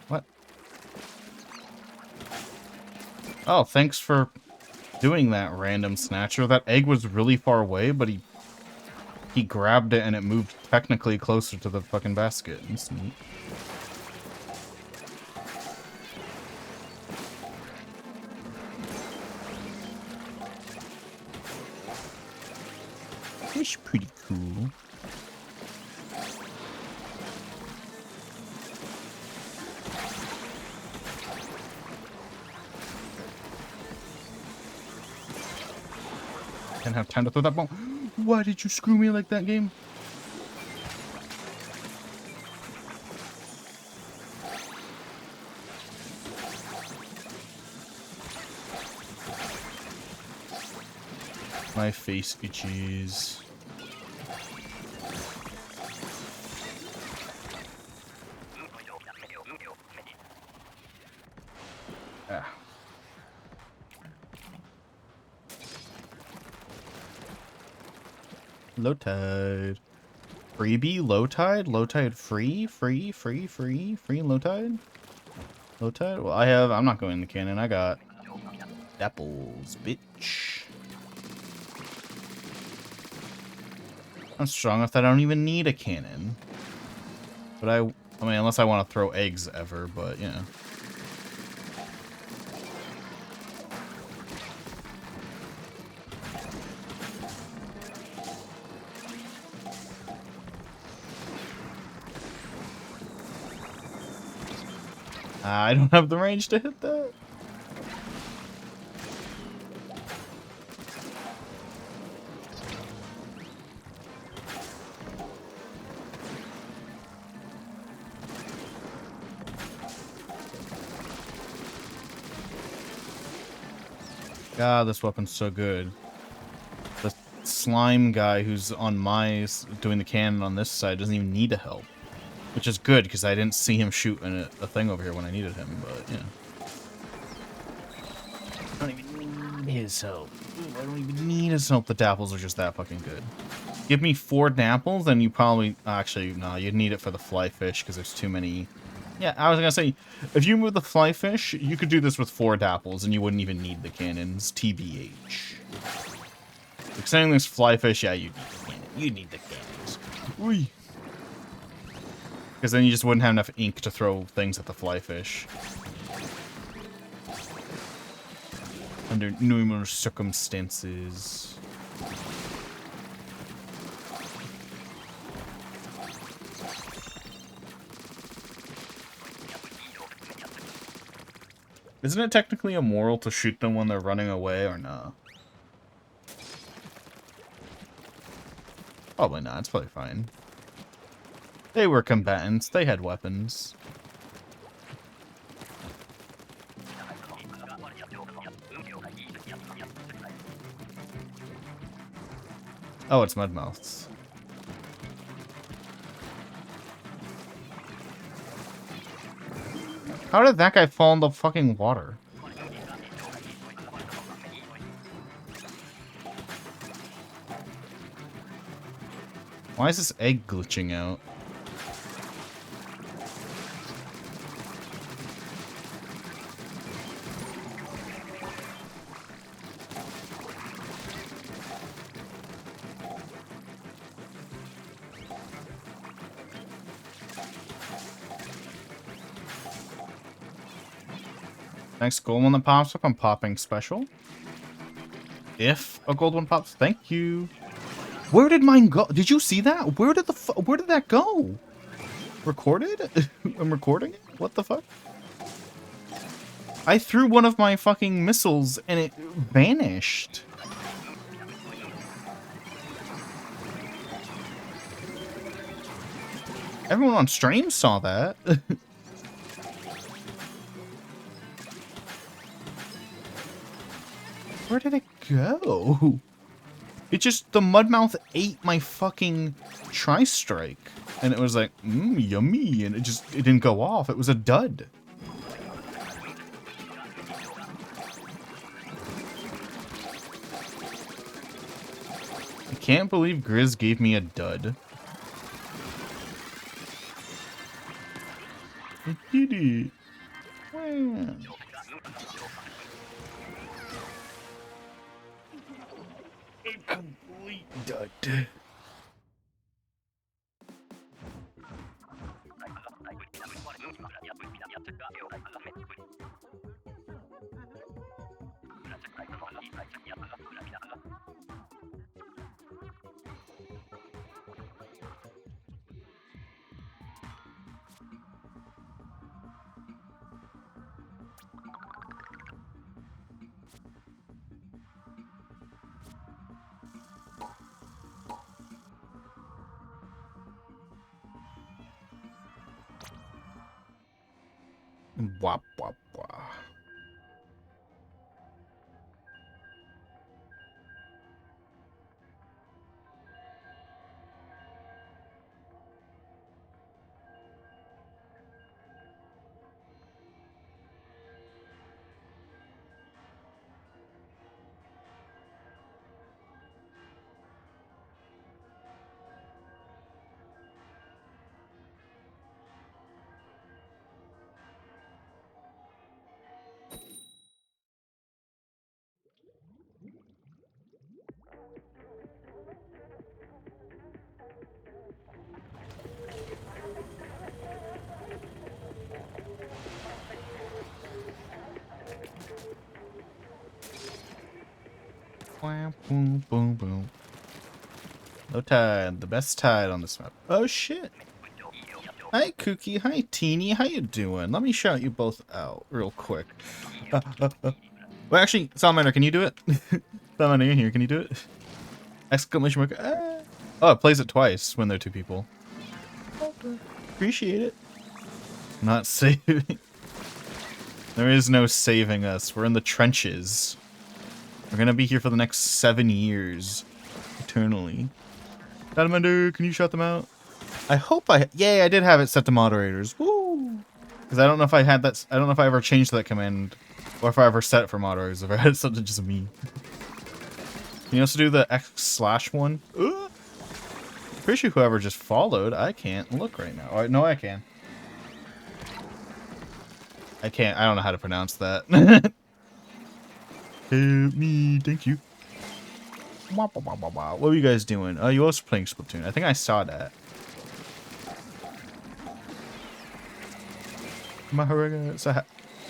What? Oh, thanks for doing that, random snatcher. That egg was really far away, but he grabbed it and it moved technically closer to the fucking basket. That's neat. It's pretty cool. Didn't have time to throw that ball. Why did you screw me like that, game? My face itches. Low tide. Freebie, low tide? Low tide free? Free, free, free, free low tide? Low tide? Well, I'm not going in the cannon. I got apples, bitch. I'm strong enough that I don't even need a cannon. But I mean, unless I want to throw eggs ever, but, you know. I don't have the range to hit that. God, this weapon's so good. The slime guy who's on doing the cannon on this side doesn't even need to help. Which is good, because I didn't see him shoot a thing over here when I needed him, but, you know. I don't even need his help. I don't even need his help. The dapples are just that fucking good. Give me 4 dapples, and you probably... Actually, no, you'd need it for the fly fish, because there's too many... Yeah, I was gonna say, if you move the fly fish, you could do this with 4 dapples, and you wouldn't even need the cannons. TBH. Extending this fly fish, yeah, you need the cannon. You need the cannons. Whee! Because then you just wouldn't have enough ink to throw things at the fly fish. Under numerous circumstances. Isn't it technically immoral to shoot them when they're running away, or no? Probably not. It's probably fine. They were combatants. They had weapons. Oh, it's mudmouths. How did that guy fall in the fucking water? Why is this egg glitching out? Next gold one that pops up, I'm popping special. If a gold one pops, thank you. Where did mine go? Did you see that? Where did that go? Recorded? I'm recording it? What the fuck? I threw one of my fucking missiles and it vanished. Everyone on stream saw that. Where did it go? It just, the mudmouth ate my fucking tri-strike. And it was like, yummy. And it didn't go off. It was a dud. I can't believe Grizz gave me a dud. I did it. Wow. A complete dud. Wah, wah, wah. Boom, boom, boom. Low tide, the best tide on this map. Oh shit. Hi Kookie, hi Teeny, how you doing? Let me shout you both out real quick. Well, actually, Salamander, can you do it? Salamander, in here, can you do it? Exclamation mark. Ah. Oh, it plays it twice when there are two people. Appreciate it. Not saving. There is no saving us. We're in the trenches. We're gonna be here for the next 7 years. Eternally. Salamander, can you shout them out? I hope yay, I did have it set to moderators. Woo! Because I don't know if I had that, I don't know if I ever changed that command, or if I ever set it for moderators, if I had it set to just me. Can you also do the / one? Pretty sure whoever just followed, I can't look right now. Oh, no, I can. I can't, I don't know how to pronounce that. Help me, thank you. What are you guys doing? Oh, you also playing Splatoon. I think I saw that.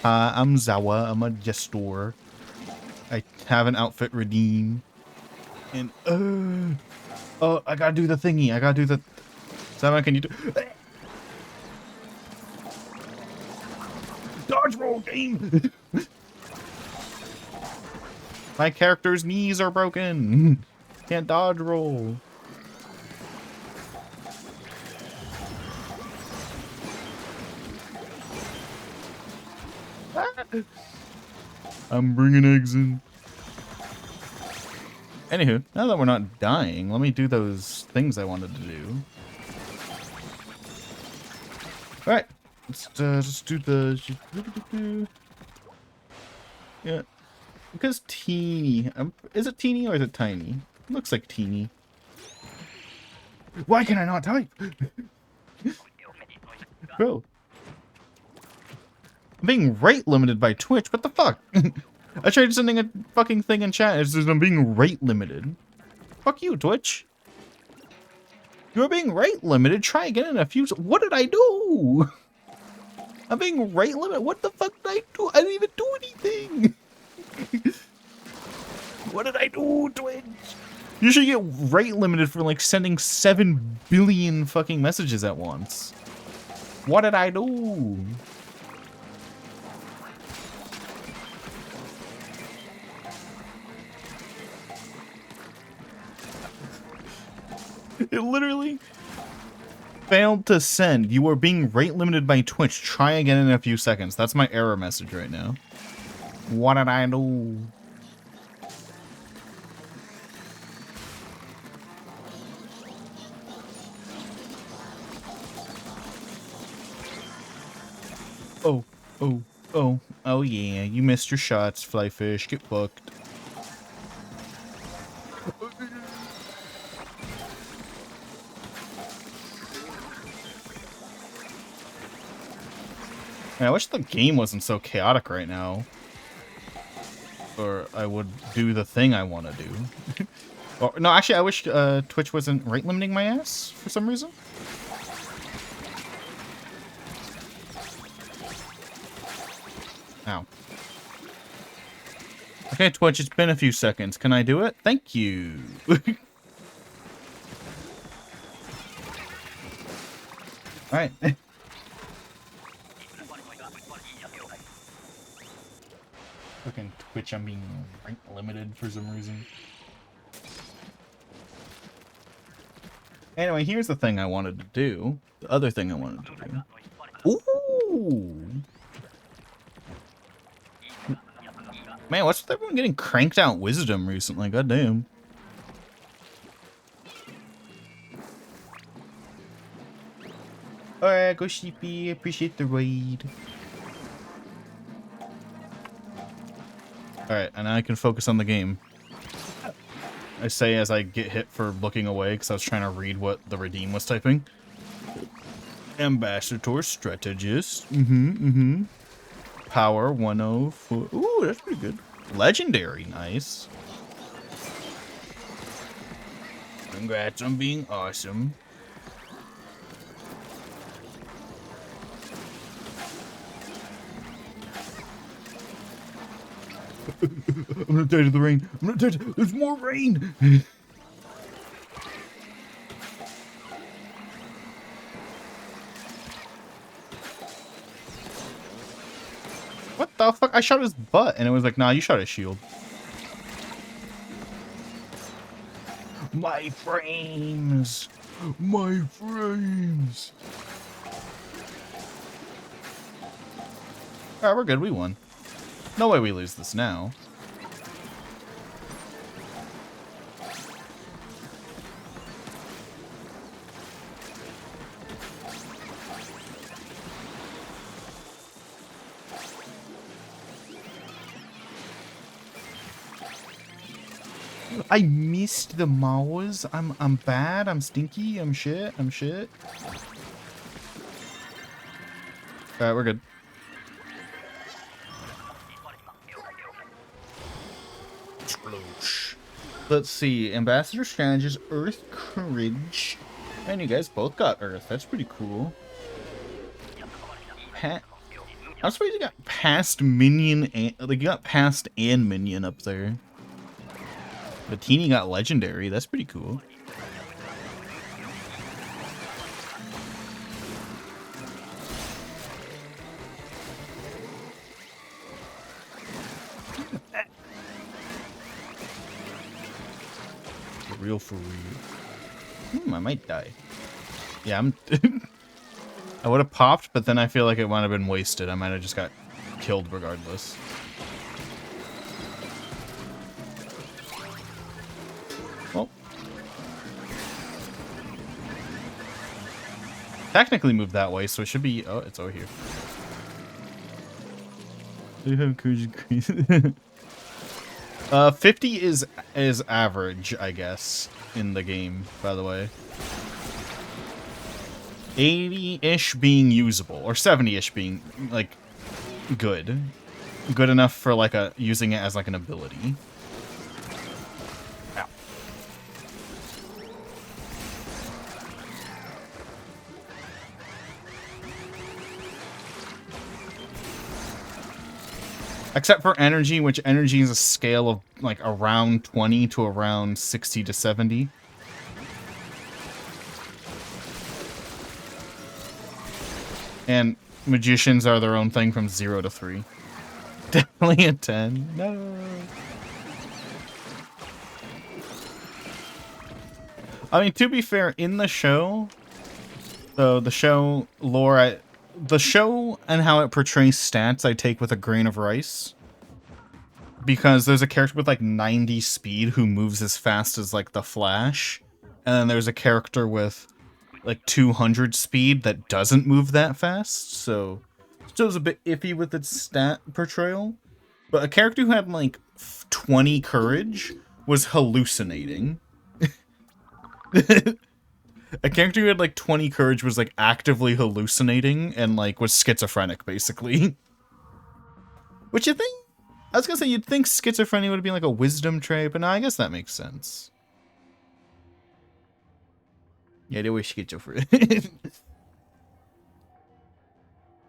I'm Zawa. I'm a Gestor. I have an outfit redeem. And oh, I gotta do the thingy. I gotta do the. Zawa, can you do? Dodge roll game. My character's knees are broken. Can't dodge roll. I'm bringing eggs in. Anywho, now that we're not dying, let me do those things I wanted to do. Alright, let's just do the... Yeah, because teeny. Is it teeny or is it tiny? It looks like teeny. Why can I not type? Bro. I'm being rate limited by Twitch. What the fuck? I tried sending a fucking thing in chat. It says I'm being rate limited. Fuck you, Twitch. You're being rate limited. Try again in a few. What did I do? I'm being rate limited. What the fuck did I do? I didn't even do anything. What did I do, Twitch? You should get rate limited for like sending 7 billion fucking messages at once. What did I do? It literally failed to send. You are being rate limited by Twitch. Try again in a few seconds. That's my error message right now. What did I do? Oh, oh, oh, oh yeah. You missed your shots, Flyfish. Get fucked. Man, I wish the game wasn't so chaotic right now. Or I would do the thing I want to do. Or, no, actually, I wish Twitch wasn't rate limiting my ass for some reason. Ow. Okay, Twitch, it's been a few seconds. Can I do it? Thank you. Alright. Fucking Twitch, I'm being rank limited for some reason. Anyway, here's the thing I wanted to do. The other thing I wanted to do. Ooh! Man, what's with everyone getting cranked out wisdom recently? Goddamn. Alright, go sheepy. Appreciate the raid. Alright, and now I can focus on the game. I say as I get hit for looking away because I was trying to read what the redeem was typing. Ambassador Strategist. Power 104. Ooh, that's pretty good. Legendary, nice. Congrats on being awesome. I'm gonna die to the rain. I'm gonna die to... There's more rain! What the fuck? I shot his butt and it was like, nah, you shot his shield. My frames! My frames! Alright, we're good. We won. No way we lose this now. I missed the mouse. I'm bad. I'm stinky. I'm shit. I'm shit. Alright, we're good. Let's see. Ambassador strategist, Earth Courage. And you guys both got Earth. That's pretty cool. I'm surprised you got past minion and like you got past and minion up there. But Teeny got legendary. That's pretty cool. For real, for real. I might die. Yeah, I'm... I would have popped, but then I feel like it might have been wasted. I might have just got killed regardless. Well. Technically moved that way, so it should be... Oh, it's over here. They have courage increase. 50 is average, I guess, in the game, by the way. 80-ish being usable, or 70-ish being, like, good. Good enough for, like, using it as, like, an ability. Ow. Except for energy, which energy is a scale of, like, around 20 to around 60 to 70. And magicians are their own thing from 0 to 3. Definitely a 10. No. I mean, to be fair, in the show, so the show lore, the show and how it portrays stats, I take with a grain of rice. Because there's a character with like 90 speed who moves as fast as like the Flash. And then there's a character with like 200 speed that doesn't move that fast, so it's a bit iffy with its stat portrayal. But a character who had like 20 courage was hallucinating. A character who had like 20 courage was like actively hallucinating and like was schizophrenic, basically. Which you think? I was gonna say you'd think schizophrenia would be like a wisdom trait, but no, I guess that makes sense. Yeah, they were schizophrenic.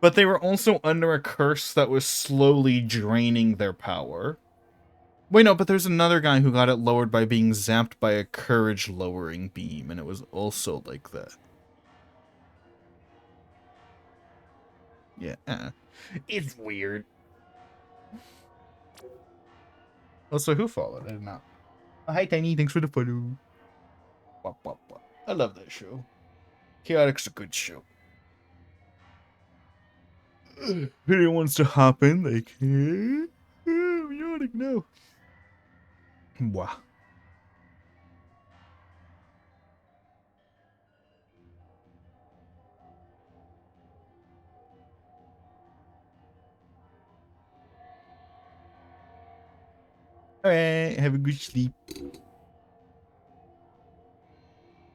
But they were also under a curse that was slowly draining their power. Wait, no, but there's another guy who got it lowered by being zapped by a courage-lowering beam, and it was also like that. Yeah, it's weird. Also, who followed? I did not. Oh, hi, Tiny. Thanks for the follow. Wop, wop, wop. I love that show. Chaotic's a good show. If anyone wants to hop in, they can. Chaotic, no. Wow. Alright, have a good sleep.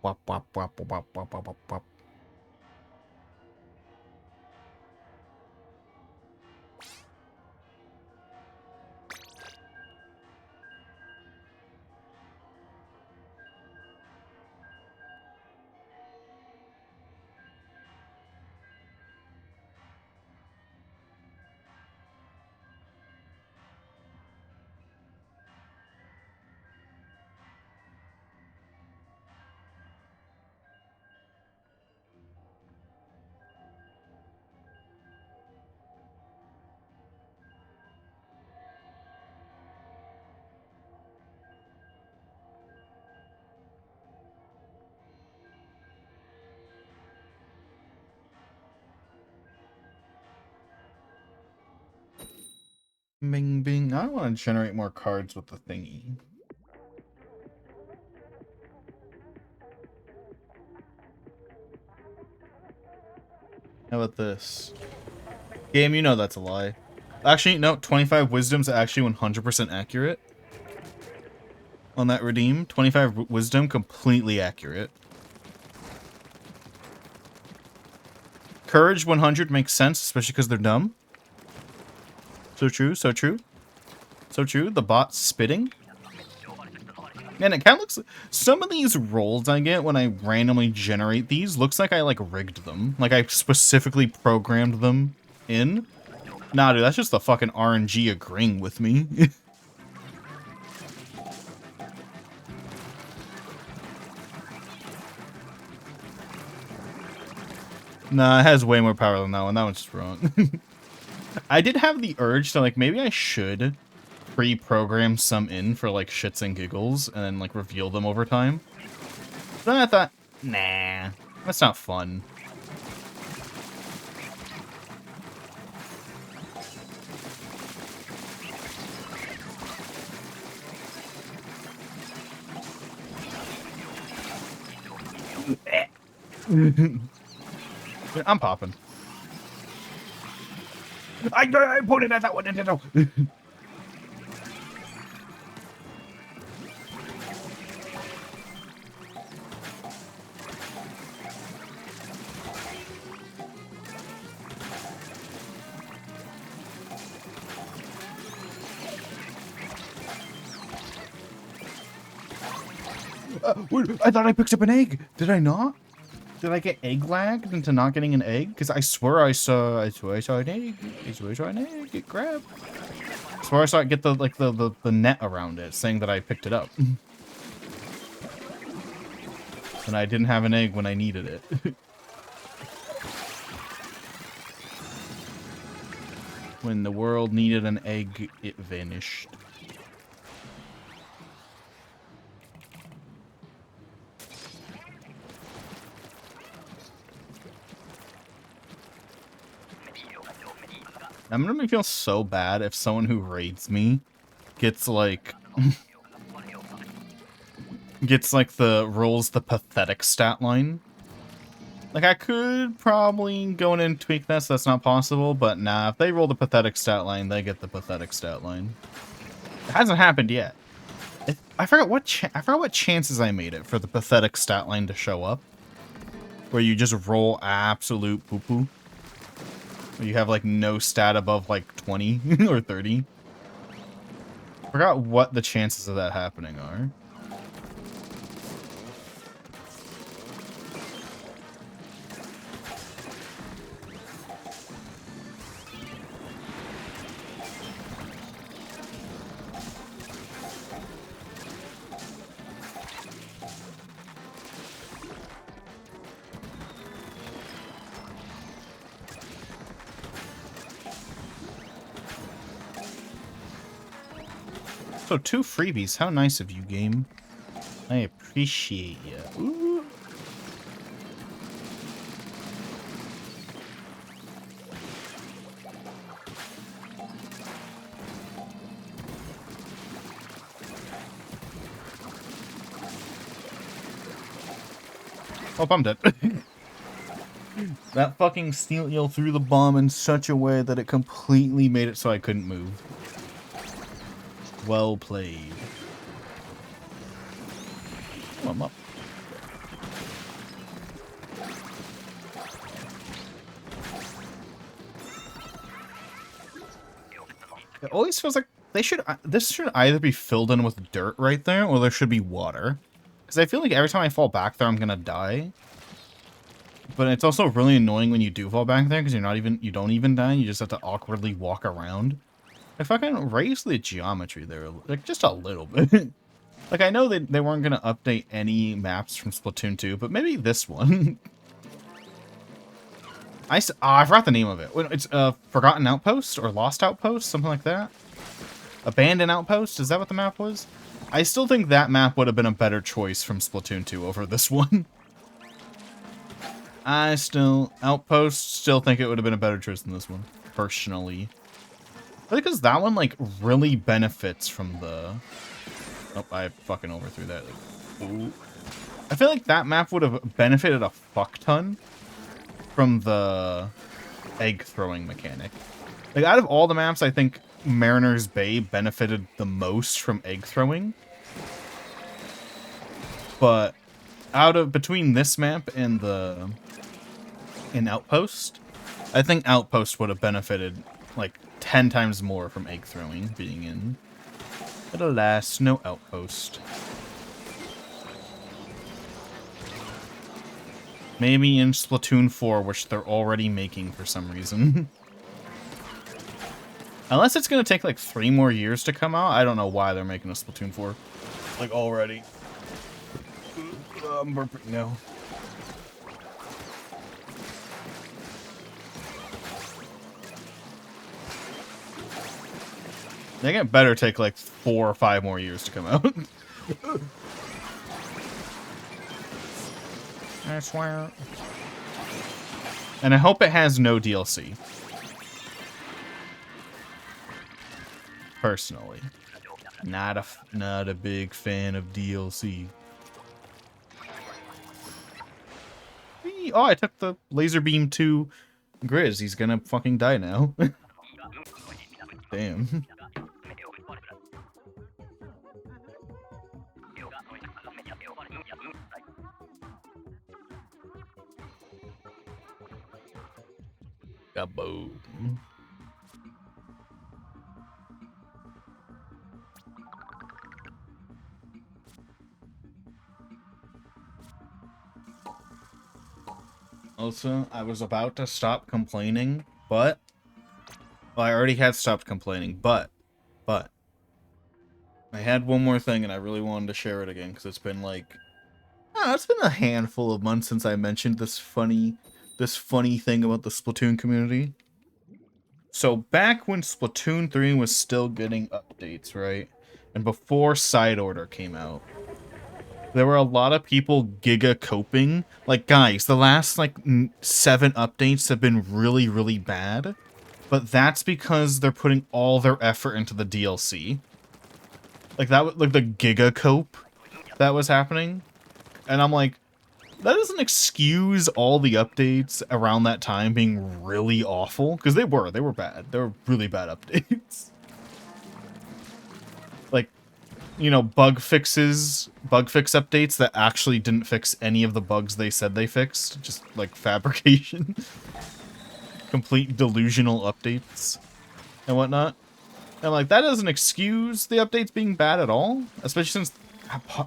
Wop, wop, wop, wop, wop, wop, wop, wop. Bing bing. I want to generate more cards with the thingy. How about this? Game, you know that's a lie. Actually, no, 25 wisdom's actually 100% accurate. On that redeem, 25 wisdom, completely accurate. Courage 100 makes sense, especially because they're dumb. So true, so true. So true. The bot spitting. Man, it kind of looks... Some of these rolls I get when I randomly generate these looks like I, like, rigged them. Like, I specifically programmed them in. Nah, dude, that's just the fucking RNG agreeing with me. Nah, it has way more power than that one. That one's just wrong. I did have the urge to, like, maybe I should pre-program some in for, like, shits and giggles and then, like, reveal them over time. But then I thought, nah, that's not fun. I'm popping. I pointed at that one, Nintendo. I thought I picked up an egg. Did I not? Did I get egg lagged into not getting an egg? Because I swear I saw an egg. I swear I saw an egg get grabbed. I swear I saw it get the like the net around it, saying that I picked it up. And I didn't have an egg when I needed it. When the world needed an egg, it vanished. I'm gonna make me feel so bad if someone who raids me gets like rolls the pathetic stat line. Like I could probably go in and tweak this, that's not possible, but nah, if they roll the pathetic stat line, they get the pathetic stat line. It hasn't happened yet. I forgot what chances I made it for the pathetic stat line to show up. Where you just roll absolute poo-poo. You have like no stat above like 20 or 30. Forgot what the chances of that happening are. So 2 freebies. How nice of you, game. I appreciate you. Ooh. Oh, I'm dead. That fucking steel eel threw the bomb in such a way that it completely made it so I couldn't move. Well played. Oh, I'm up. It always feels like this should either be filled in with dirt right there, or there should be water. Because I feel like every time I fall back there, I'm gonna die. But it's also really annoying when you do fall back there, because you don't even die, you just have to awkwardly walk around. If I can raise the geometry there, like, just a little bit. Like, I know they weren't going to update any maps from Splatoon 2, but maybe this one. I forgot the name of it. It's Forgotten Outpost or Lost Outpost, something like that. Abandoned Outpost, is that what the map was? I still think that map would have been a better choice from Splatoon 2 over this one. Outpost, still think it would have been a better choice than this one, personally. Because that one, like, really benefits from the... Oh, I fucking overthrew that. Like, ooh. I feel like that map would have benefited a fuck ton from the egg throwing mechanic. Like, out of all the maps, I think Mariner's Bay benefited the most from egg throwing. But between this map and Outpost, I think Outpost would have benefited like 10 times more from egg throwing being in. But alas, no Outpost. Maybe in Splatoon 4, which they're already making for some reason. Unless it's going to take like 3 more years to come out. I don't know why they're making a Splatoon 4. Like already. I'm burping now. I think it better take like 4 or 5 more years to come out. I swear. And I hope it has no DLC. Personally. Not a big fan of DLC. Oh, I took the laser beam to Grizz. He's gonna fucking die now. Damn. Kaboom. Also, I was about to stop complaining, but... Well, I already had stopped complaining, but... I had one more thing, and I really wanted to share it again, because it's been like... it's been a handful of months since I mentioned this funny thing about the Splatoon community. So, back when Splatoon 3 was still getting updates, right? And before Side Order came out, there were a lot of people giga coping. Like, guys, the last, like, 7 updates have been really, really bad. But that's because they're putting all their effort into the DLC. Like, that was, like, the giga cope that was happening. And I'm like, that doesn't excuse all the updates around that time being really awful. Because they were bad. They were really bad updates. Like, you know, bug fix updates that actually didn't fix any of the bugs they said they fixed. Just, like, fabrication. Complete delusional updates and whatnot. And I'm like, that doesn't excuse the updates being bad at all. Especially since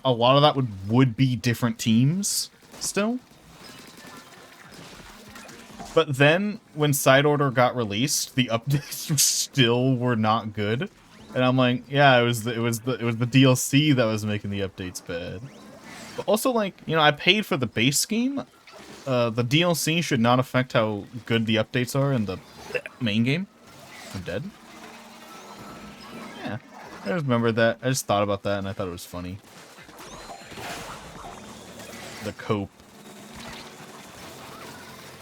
a lot of that would be different teams still. But then, when Side Order got released, the updates still were not good. And I'm like, yeah, it was the DLC that was making the updates bad. But also, like, you know, I paid for the base game. The DLC should not affect how good the updates are in the main game. I'm dead. Yeah, I just remember that. I just thought about that and I thought it was funny. The cope.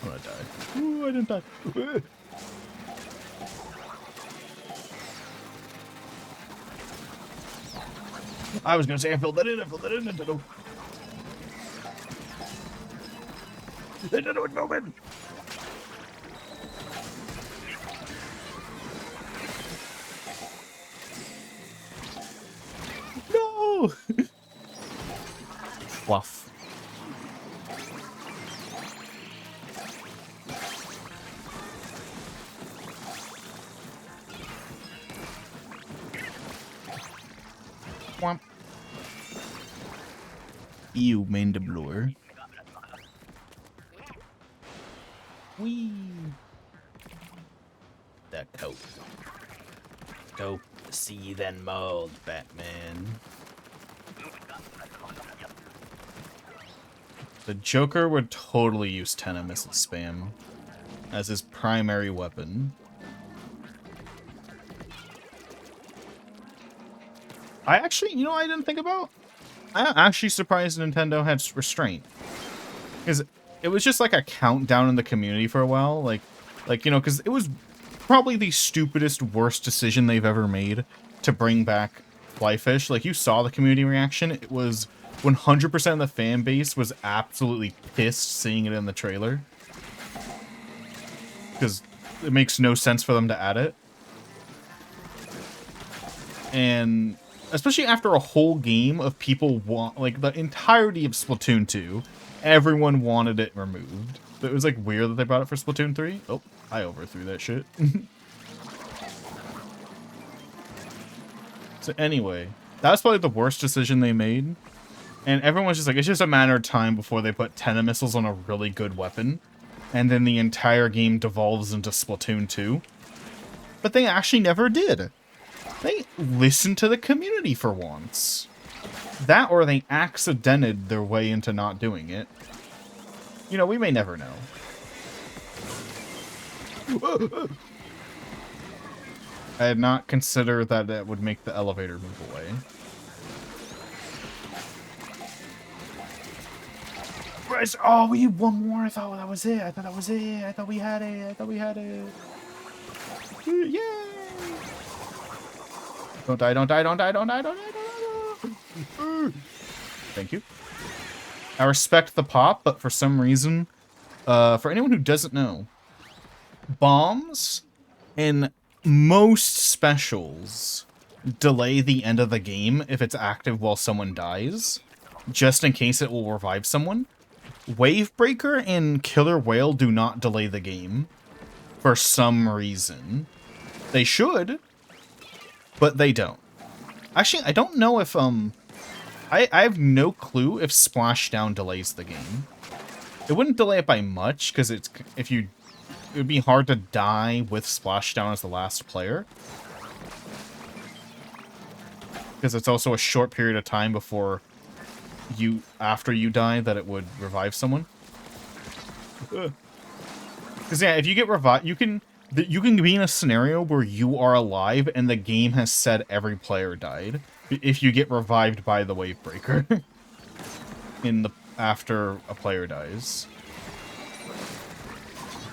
I'm gonna die. Ooh, I didn't die. I was gonna say I filled that in, Nintendo. Nintendo moment! No! Fluff. Womp. Ew, main deblur. Whee! That coat. Go see then mold, Batman. The Joker would totally use 10 missile spam as his primary weapon. I actually, you know what I didn't think about? I'm actually surprised Nintendo had restraint. Because it was just like a countdown in the community for a while. Like, you know, because it was probably the stupidest, worst decision they've ever made to bring back Flyfish. Like, you saw the community reaction. It was 100% of the fan base was absolutely pissed seeing it in the trailer. Because it makes no sense for them to add it. And especially after a whole game of people want, like, the entirety of Splatoon 2, everyone wanted it removed. So it was, like, weird that they brought it for Splatoon 3. Oh, I overthrew that shit. So anyway, that's probably the worst decision they made. And everyone's just like, it's just a matter of time before they put 10 missiles on a really good weapon. And then the entire game devolves into Splatoon 2. But they actually never did. They listened to the community for once. That or they accidented their way into not doing it. You know, we may never know. I had not considered that it would make the elevator move away. Oh, we need one more. I thought that was it. I thought that was it. I thought we had it. I thought we had it. Yay! Don't die, don't die, don't die, don't die, don't die, don't die. Thank you. I respect the pop, but for some reason, for anyone who doesn't know, bombs in most specials delay the end of the game if it's active while someone dies, just in case it will revive someone. Wavebreaker and Killer Whale do not delay the game for some reason. They should, but they don't. Actually, I don't know if, I have no clue if Splashdown delays the game. It wouldn't delay it by much, because it would be hard to die with Splashdown as the last player. Because it's also a short period of time before after you die, that it would revive someone. Because yeah, if you get revived, you can be in a scenario where you are alive and the game has said every player died. If you get revived by the Wavebreaker after a player dies.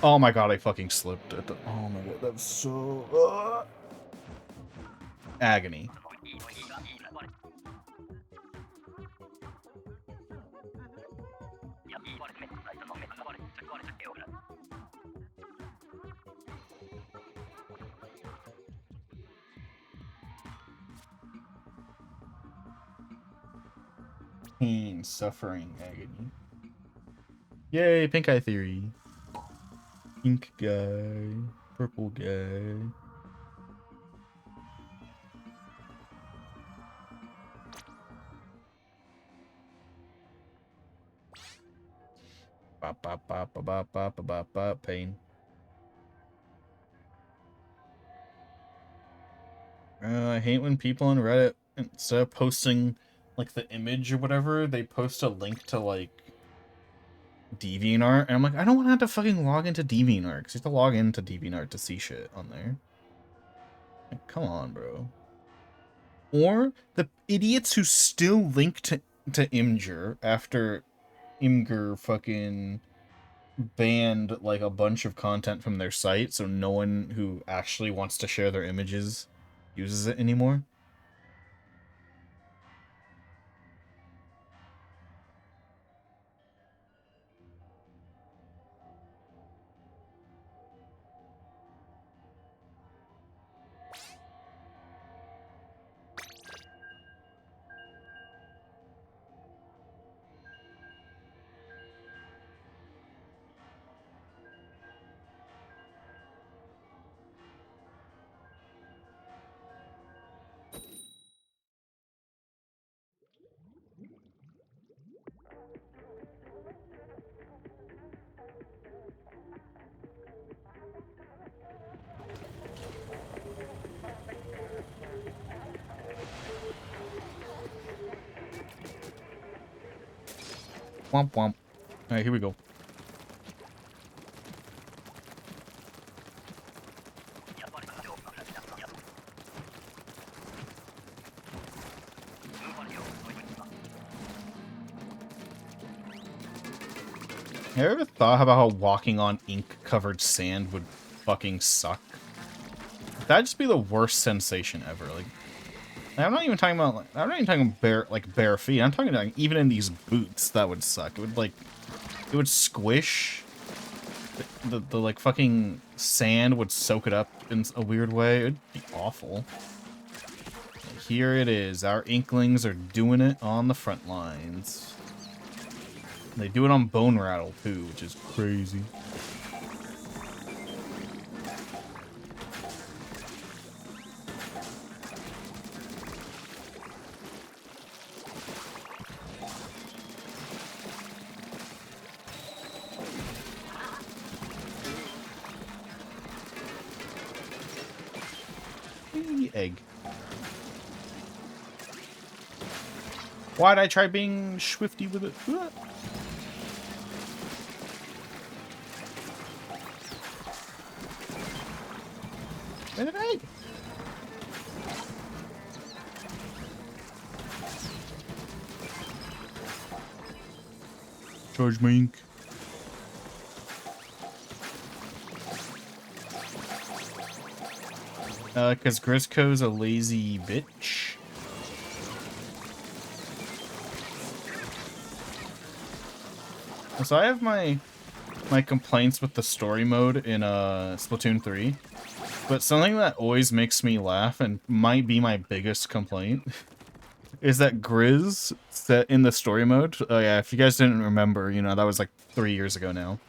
Oh my god, I fucking slipped at the. Oh my god, that's so agony. Pain, suffering, agony. Yay, pink eye theory. Pink guy, purple guy. Bop, bop, bop, bop, bop, bop, bop, bop, pain. I hate when people on Reddit, instead of posting like the image or whatever, they post a link to like DeviantArt, and I'm like, I don't want to have to fucking log into DeviantArt, because you have to log into DeviantArt to see shit on there. Like, come on, bro. Or the idiots who still link to Imgur after Imgur fucking banned like a bunch of content from their site, so no one who actually wants to share their images uses it anymore. Womp womp. Alright, here we go. Have you ever thought about how walking on ink-covered sand would fucking suck? that'd just be the worst sensation ever. Like, I'm not even talking about, like, I'm not even talking bare feet. I'm talking like even in these boots, that would suck. It would like, it would squish. The like fucking sand would soak it up in a weird way. It'd be awful. Here it is. Our Inklings are doing it on the front lines. They do it on Bone Rattle too, which is crazy. Egg. Why'd I try being swifty with it? And an egg. Charge my ink. Cause Grisco's a lazy bitch. So I have my complaints with the story mode in Splatoon 3, but something that always makes me laugh and might be my biggest complaint is that Grizz set in the story mode. Oh yeah, if you guys didn't remember, you know, that was like 3 years ago now.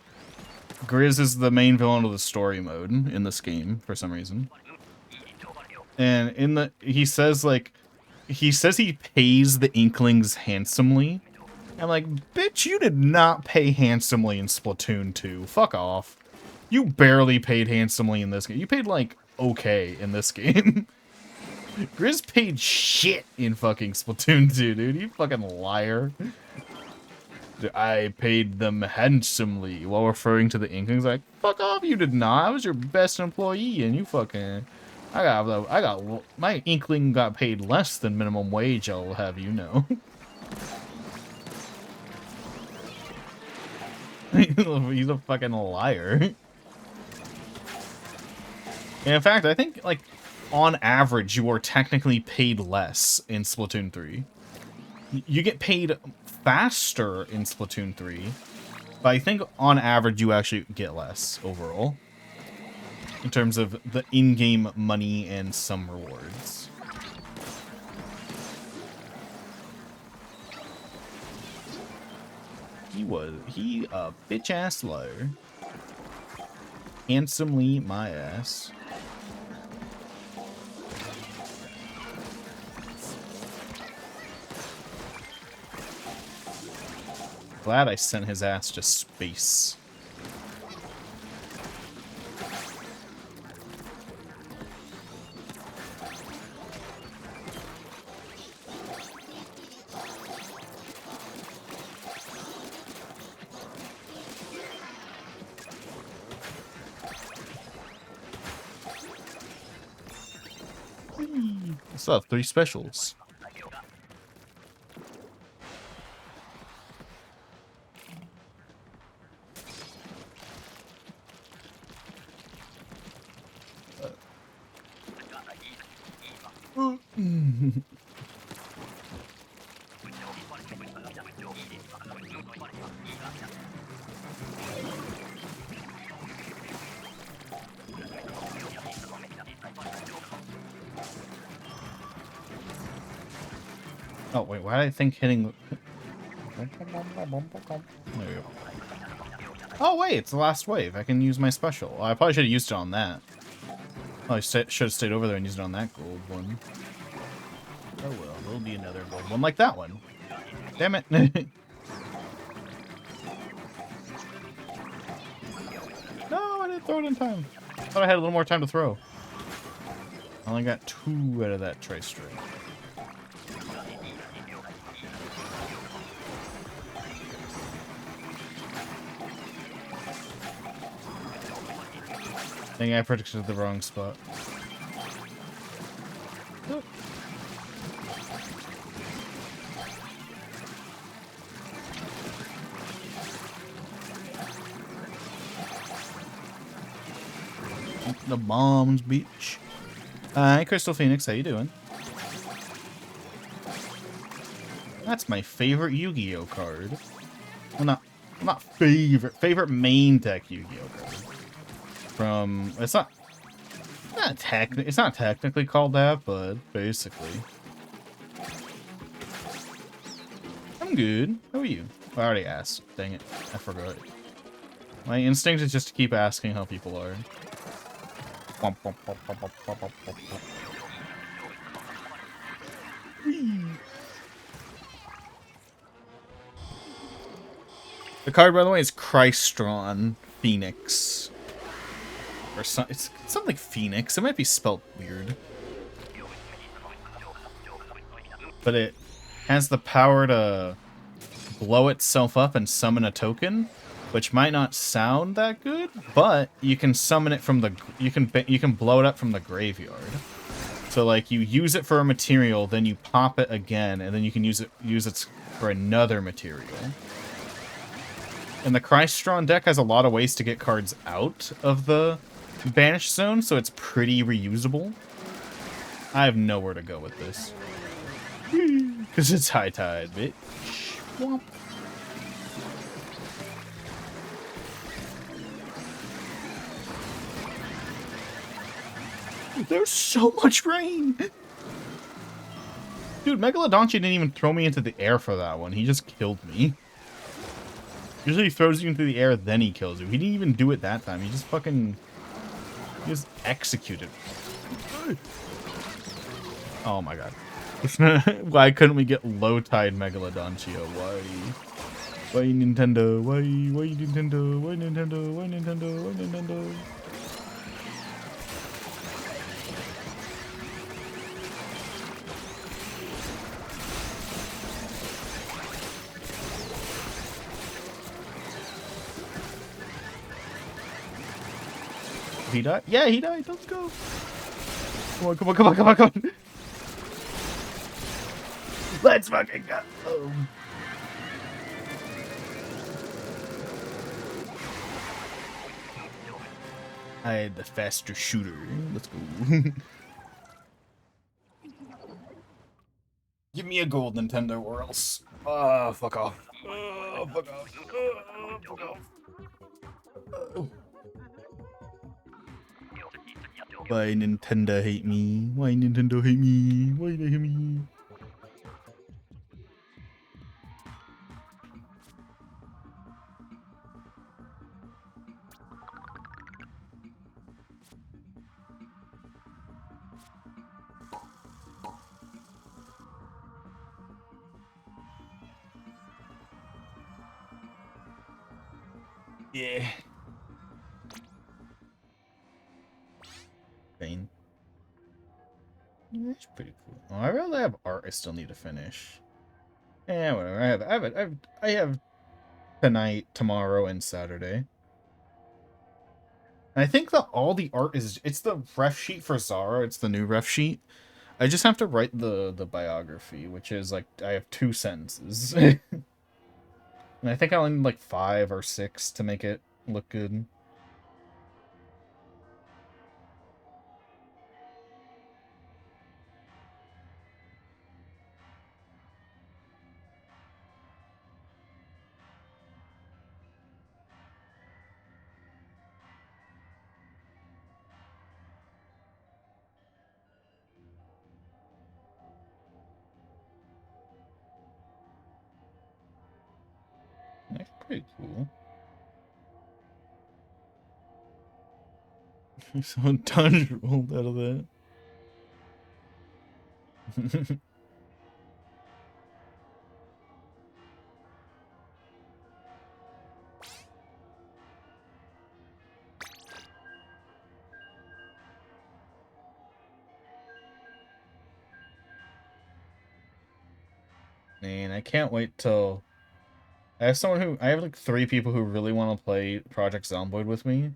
Grizz is the main villain of the story mode in this game for some reason. And in the he says he pays the Inklings handsomely. I'm like, bitch, you did not pay handsomely in Splatoon 2. Fuck off. You barely paid handsomely in this game. You paid, like, okay in this game. Grizz paid shit in fucking Splatoon 2, dude. You fucking liar. I paid them handsomely while referring to the Inklings. Like, fuck off, you did not. I was your best employee, and you fucking... my Inkling got paid less than minimum wage, I'll have you know. He's a fucking liar. And in fact, I think, like, on average, you are technically paid less in Splatoon 3. You get paid faster in Splatoon 3, but I think on average you actually get less overall. In terms of the in-game money and some rewards. He a bitch-ass liar. Handsomely my ass. Glad I sent his ass to space. I still have 3 specials. Oh, wait, why did I think hitting... There we go. Oh, wait, it's the last wave. I can use my special. I probably should have used it on that. Oh, I should have stayed over there and used it on that gold one. Oh, well, there'll be another gold one like that one. Damn it. No, I didn't throw it in time. I thought I had a little more time to throw. I only got 2 out of that tri-strike. Dang, I predicted the wrong spot. Oh. The bombs, bitch. Hi, Crystal Phoenix. How you doing? That's my favorite Yu-Gi-Oh card. Well, not favorite. Favorite main deck Yu-Gi-Oh card. From it's not technically called that, but basically. I'm good. How are you? I already asked. Dang it. I forgot. My instinct is just to keep asking how people are. The card, by the way, is Crystron Phoenix. Or it's something like Phoenix. It might be spelled weird. But it has the power to blow itself up and summon a token, which might not sound that good, but you can summon it from the you can blow it up from the graveyard. So like you use it for a material, then you pop it again, and then you can use it for another material. And the Crystron deck has a lot of ways to get cards out of the banished zone, so it's pretty reusable. I have nowhere to go with this. Because it's high tide, bitch. Womp. There's so much rain! Dude, Megalodonchi didn't even throw me into the air for that one. He just killed me. Usually he throws you into the air, then he kills you. He didn't even do it that time. He just fucking... He just executed. Oh my god. Why couldn't we get low tide Megalodontia? Why? Why Nintendo? Why Nintendo? Why Nintendo? Why Nintendo? Why Nintendo? He died? Yeah, he died. Let's go. Come on, come on, come on, come on, come on. Let's fucking go. I had the faster shooter. Let's go. Give me a gold, Nintendo, or else. Fuck off. Fuck off. Fuck off. Why Nintendo hate me? Why Nintendo hate me? Why they hate me? Yeah. Fine. That's pretty cool. Oh, I really have art I still need to finish. Yeah, whatever. I have tonight, tomorrow, and Saturday. And I think that all the art it's the ref sheet for Zara. It's the new ref sheet. I just have to write the biography, which is like I have 2 sentences. And I think I only need like 5 or 6 to make it look good. That's pretty cool. So a tons rolled out of that. Man, I can't wait till I have like 3 people who really want to play Project Zomboid with me,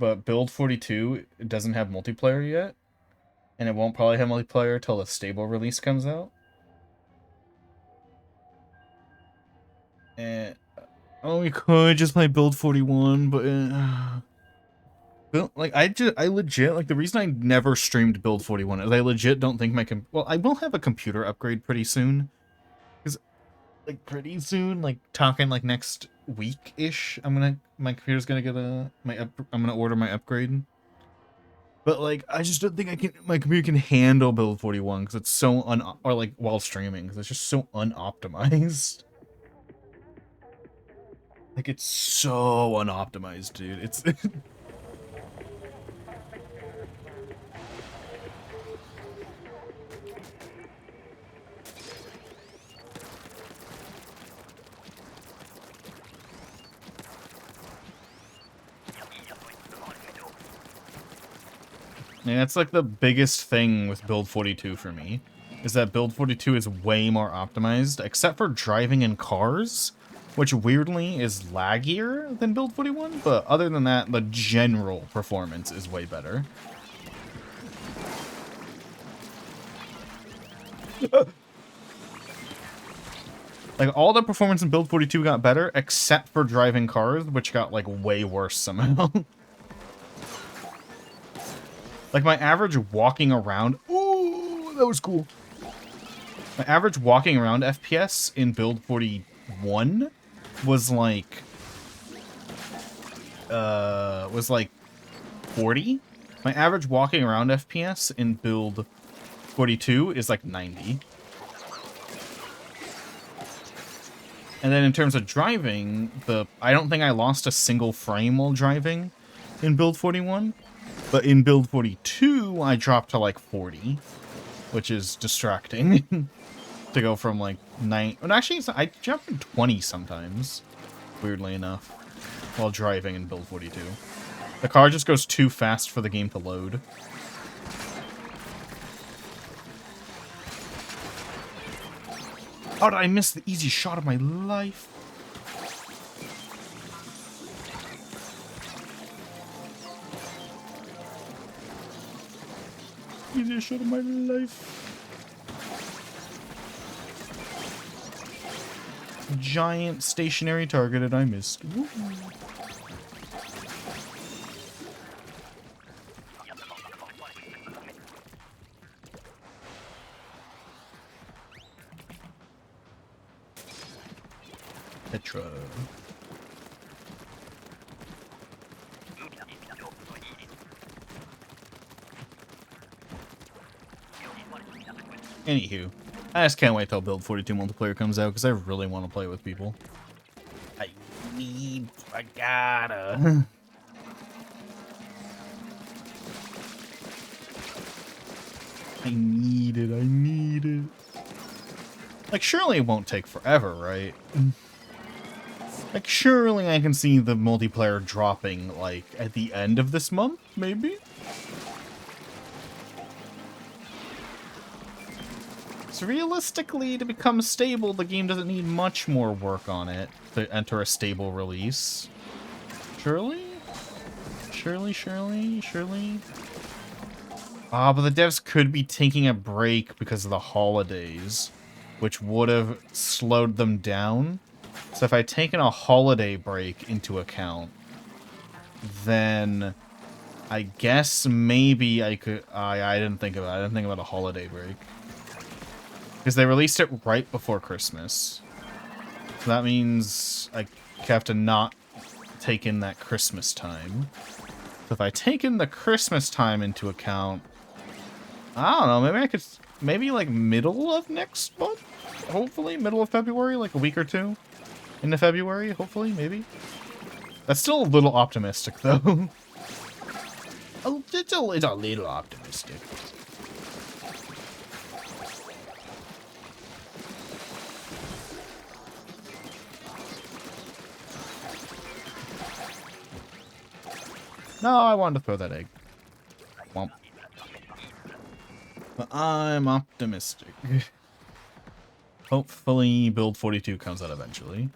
but Build 42 doesn't have multiplayer yet, and it won't probably have multiplayer till the stable release comes out. And oh, we could just play Build 41, but Like I legit like the reason I never streamed Build 41 is I legit don't think my well, I will have a computer upgrade pretty soon. Cuz like pretty soon, like talking like next week-ish, my computer's going to get I'm going to order my upgrade. But like I just don't think my computer can handle Build 41 cuz it's so or like while streaming cuz it's just so unoptimized. Like it's so unoptimized, dude. It's yeah, that's like the biggest thing with Build 42 for me, is that Build 42 is way more optimized, except for driving in cars, which weirdly is laggier than Build 41, but other than that, the general performance is way better. Like, all the performance in Build 42 got better, except for driving cars, which got, like, way worse somehow. Like, my average walking around... Ooh, that was cool. My average walking around FPS in Build 41 was like 40. My average walking around FPS in Build 42 is like 90. And then in terms of driving, I don't think I lost a single frame while driving in Build 41. But in Build 42, I dropped to like 40, which is distracting. To go from like 9... And actually, I jump to 20 sometimes, weirdly enough, while driving in Build 42. The car just goes too fast for the game to load. How did I miss the easy shot of my life? Easiest shot of my life. Giant stationary target and I missed. Woo. Petra. Anywho, I just can't wait till Build 42 multiplayer comes out because I really want to play with people. I gotta. I need it. Like, surely it won't take forever, right? Like, surely I can see the multiplayer dropping, like, at the end of this month, maybe? So realistically, to become stable, the game doesn't need much more work on it to enter a stable release. Surely? Surely? Ah, but the devs could be taking a break because of the holidays, which would have slowed them down. So if I'd taken a holiday break into account, then I guess maybe I could... I didn't think about it. I didn't think about a holiday break. Because they released it right before Christmas. So that means I have to not take in that Christmas time. So if I take in the Christmas time into account, I don't know, maybe I could... Maybe like middle of next month? Hopefully, middle of February, like a week or two into February, hopefully, maybe. That's still a little optimistic, though. It's a little optimistic. No, I wanted to throw that egg. Womp. But I'm optimistic. Hopefully Build 42 comes out eventually.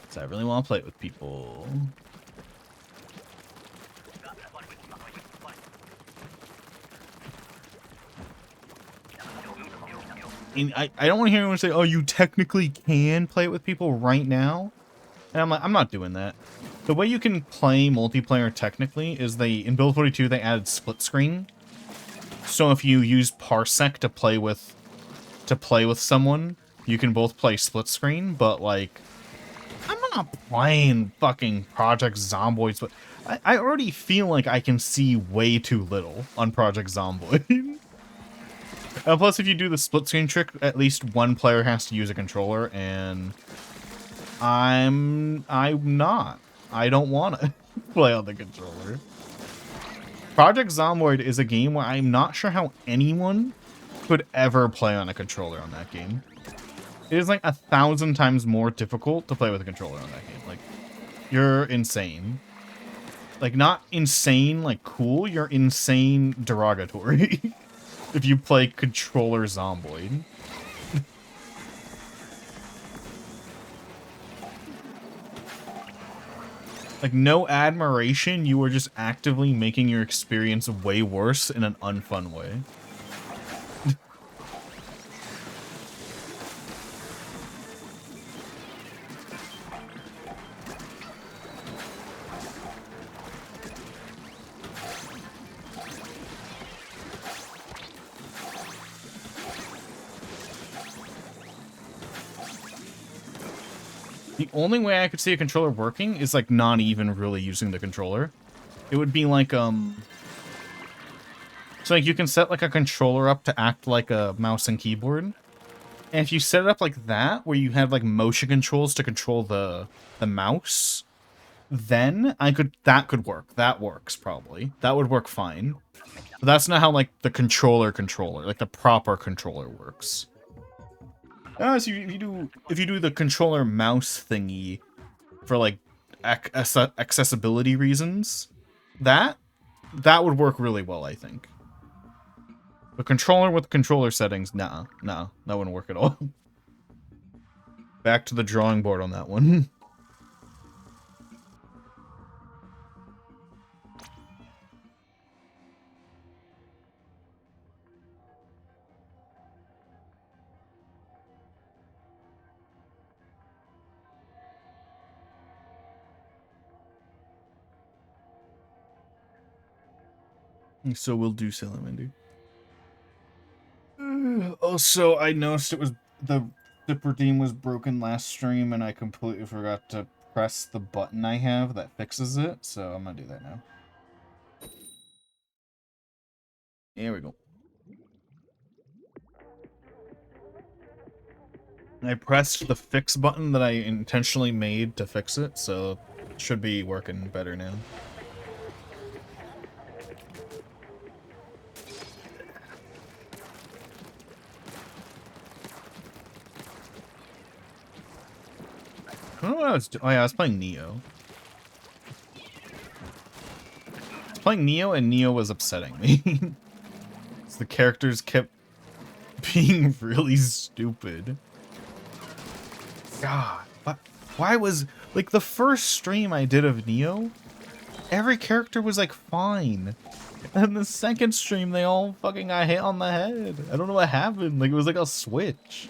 Because I really want to play it with people. And I don't want to hear anyone say, oh, you technically can play it with people right now. And I'm like, I'm not doing that. the way you can play multiplayer technically is in Build 42 they added split screen. So if you use Parsec to play with someone, you can both play split screen, but like I'm not playing fucking Project Zomboid, but I already feel like I can see way too little on Project Zomboid. Plus, if you do the split screen trick, at least one player has to use a controller, and I'm not. I don't want to play on the controller. Project Zomboid is a game where I'm not sure how anyone could ever play on a controller on that game. It is like 1,000 times more difficult to play with a controller on that game. Like, you're insane. Like, not insane, like, cool. You're insane derogatory. If you play controller Zomboid. Like, no admiration, you are just actively making your experience way worse in an unfun way. The only way I could see a controller working is, like, not even really using the controller. It would be like, so, like, you can set, like, a controller up to act like a mouse and keyboard. And if you set it up like that, where you have, like, motion controls to control the mouse, then that could work. That works, probably. That would work fine. But that's not how, like, the controller, like, the proper controller works. So if you do the controller mouse thingy for like accessibility reasons, that would work really well, I think. The controller with controller settings, nah, that wouldn't work at all. Back to the drawing board on that one. So we'll do Salamander. Also, I noticed the redeem was broken last stream, and I completely forgot to press the button I have that fixes it, so I'm gonna do that now. Here we go. I pressed the fix button that I intentionally made to fix it, so it should be working better now. I don't know what I was doing. Oh yeah, I was playing Neo. I was playing Neo, and Neo was upsetting me. So the characters kept being really stupid. God, why was, like, the first stream I did of Neo, every character was, like, fine. And the second stream, they all fucking got hit on the head. I don't know what happened. Like, it was like a switch.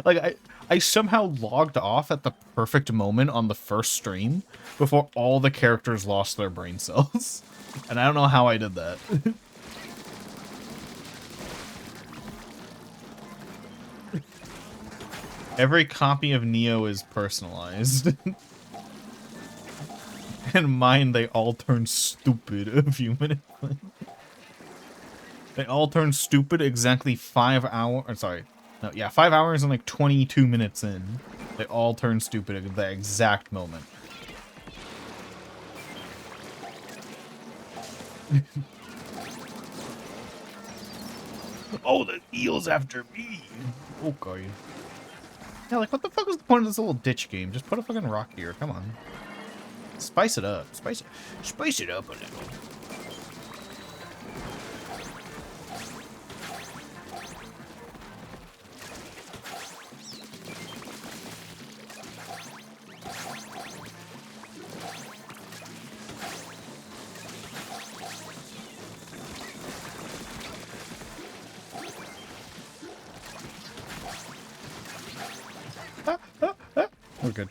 Like, I somehow logged off at the perfect moment on the first stream before all the characters lost their brain cells. And I don't know how I did that. Every copy of Neo is personalized. And mine, they all turn stupid a few minutes later. They all turn stupid exactly 5 hours. Sorry. No, yeah, 5 hours and like 22 minutes in. They all turn stupid at the exact moment. Oh, the eel's after me. Okay. Yeah, like, what the fuck is the point of this little ditch game? Just put a fucking rock here. Come on. Spice it up. Spice it up a little. We're good.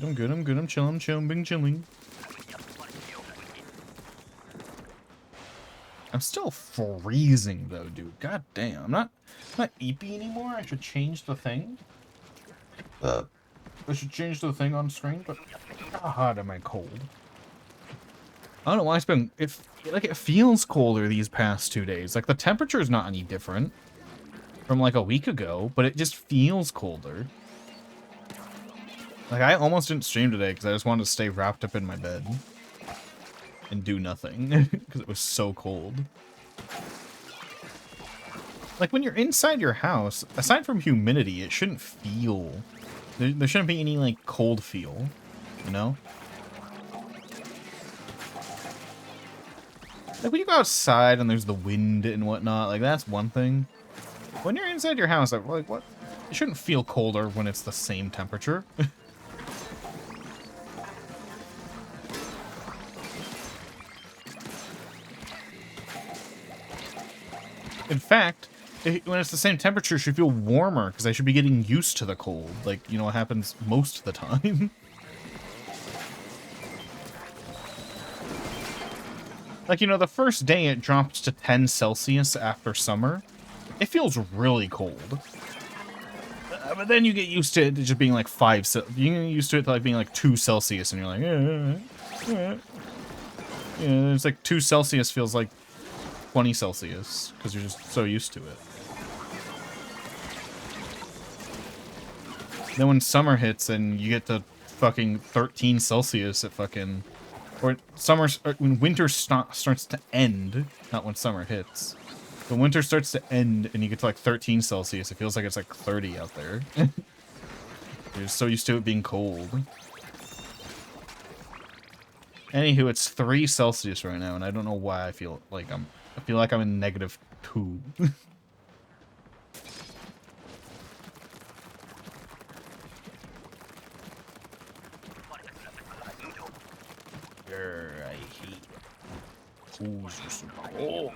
I'm good. I'm chilling, being chilling. I'm still freezing though, dude. God damn. I'm not eepy anymore. I should change the thing. I should change the thing on screen, but God, am I cold. I don't know why it's been, it feels colder these past 2 days. Like, the temperature is not any different from, like, a week ago, but it just feels colder. Like, I almost didn't stream today because I just wanted to stay wrapped up in my bed and do nothing because it was so cold. Like, when you're inside your house, aside from humidity, it shouldn't feel... There shouldn't be any, like, cold feel, you know? Like, when you go outside and there's the wind and whatnot, like, that's one thing. When you're inside your house, like, what? It shouldn't feel colder when it's the same temperature. In fact, when it's the same temperature, it should feel warmer, because I should be getting used to the cold. Like, you know, what happens most of the time. Like, you know, the first day it drops to 10 Celsius after summer. It feels really cold. But then you get used to it just being like 5 Celsius. You get used to it like being like 2 Celsius, and you're like, yeah, it's like 2 Celsius feels like 20 Celsius, because you're just so used to it. Then when summer hits and you get to fucking 13 Celsius at fucking... Or when winter starts to end, not when summer hits. When winter starts to end and you get to like 13 Celsius, it feels like it's like 30 out there. You're so used to it being cold. Anywho, it's 3 Celsius right now, and I don't know why I feel like I'm in -2. I hate pools are so cold.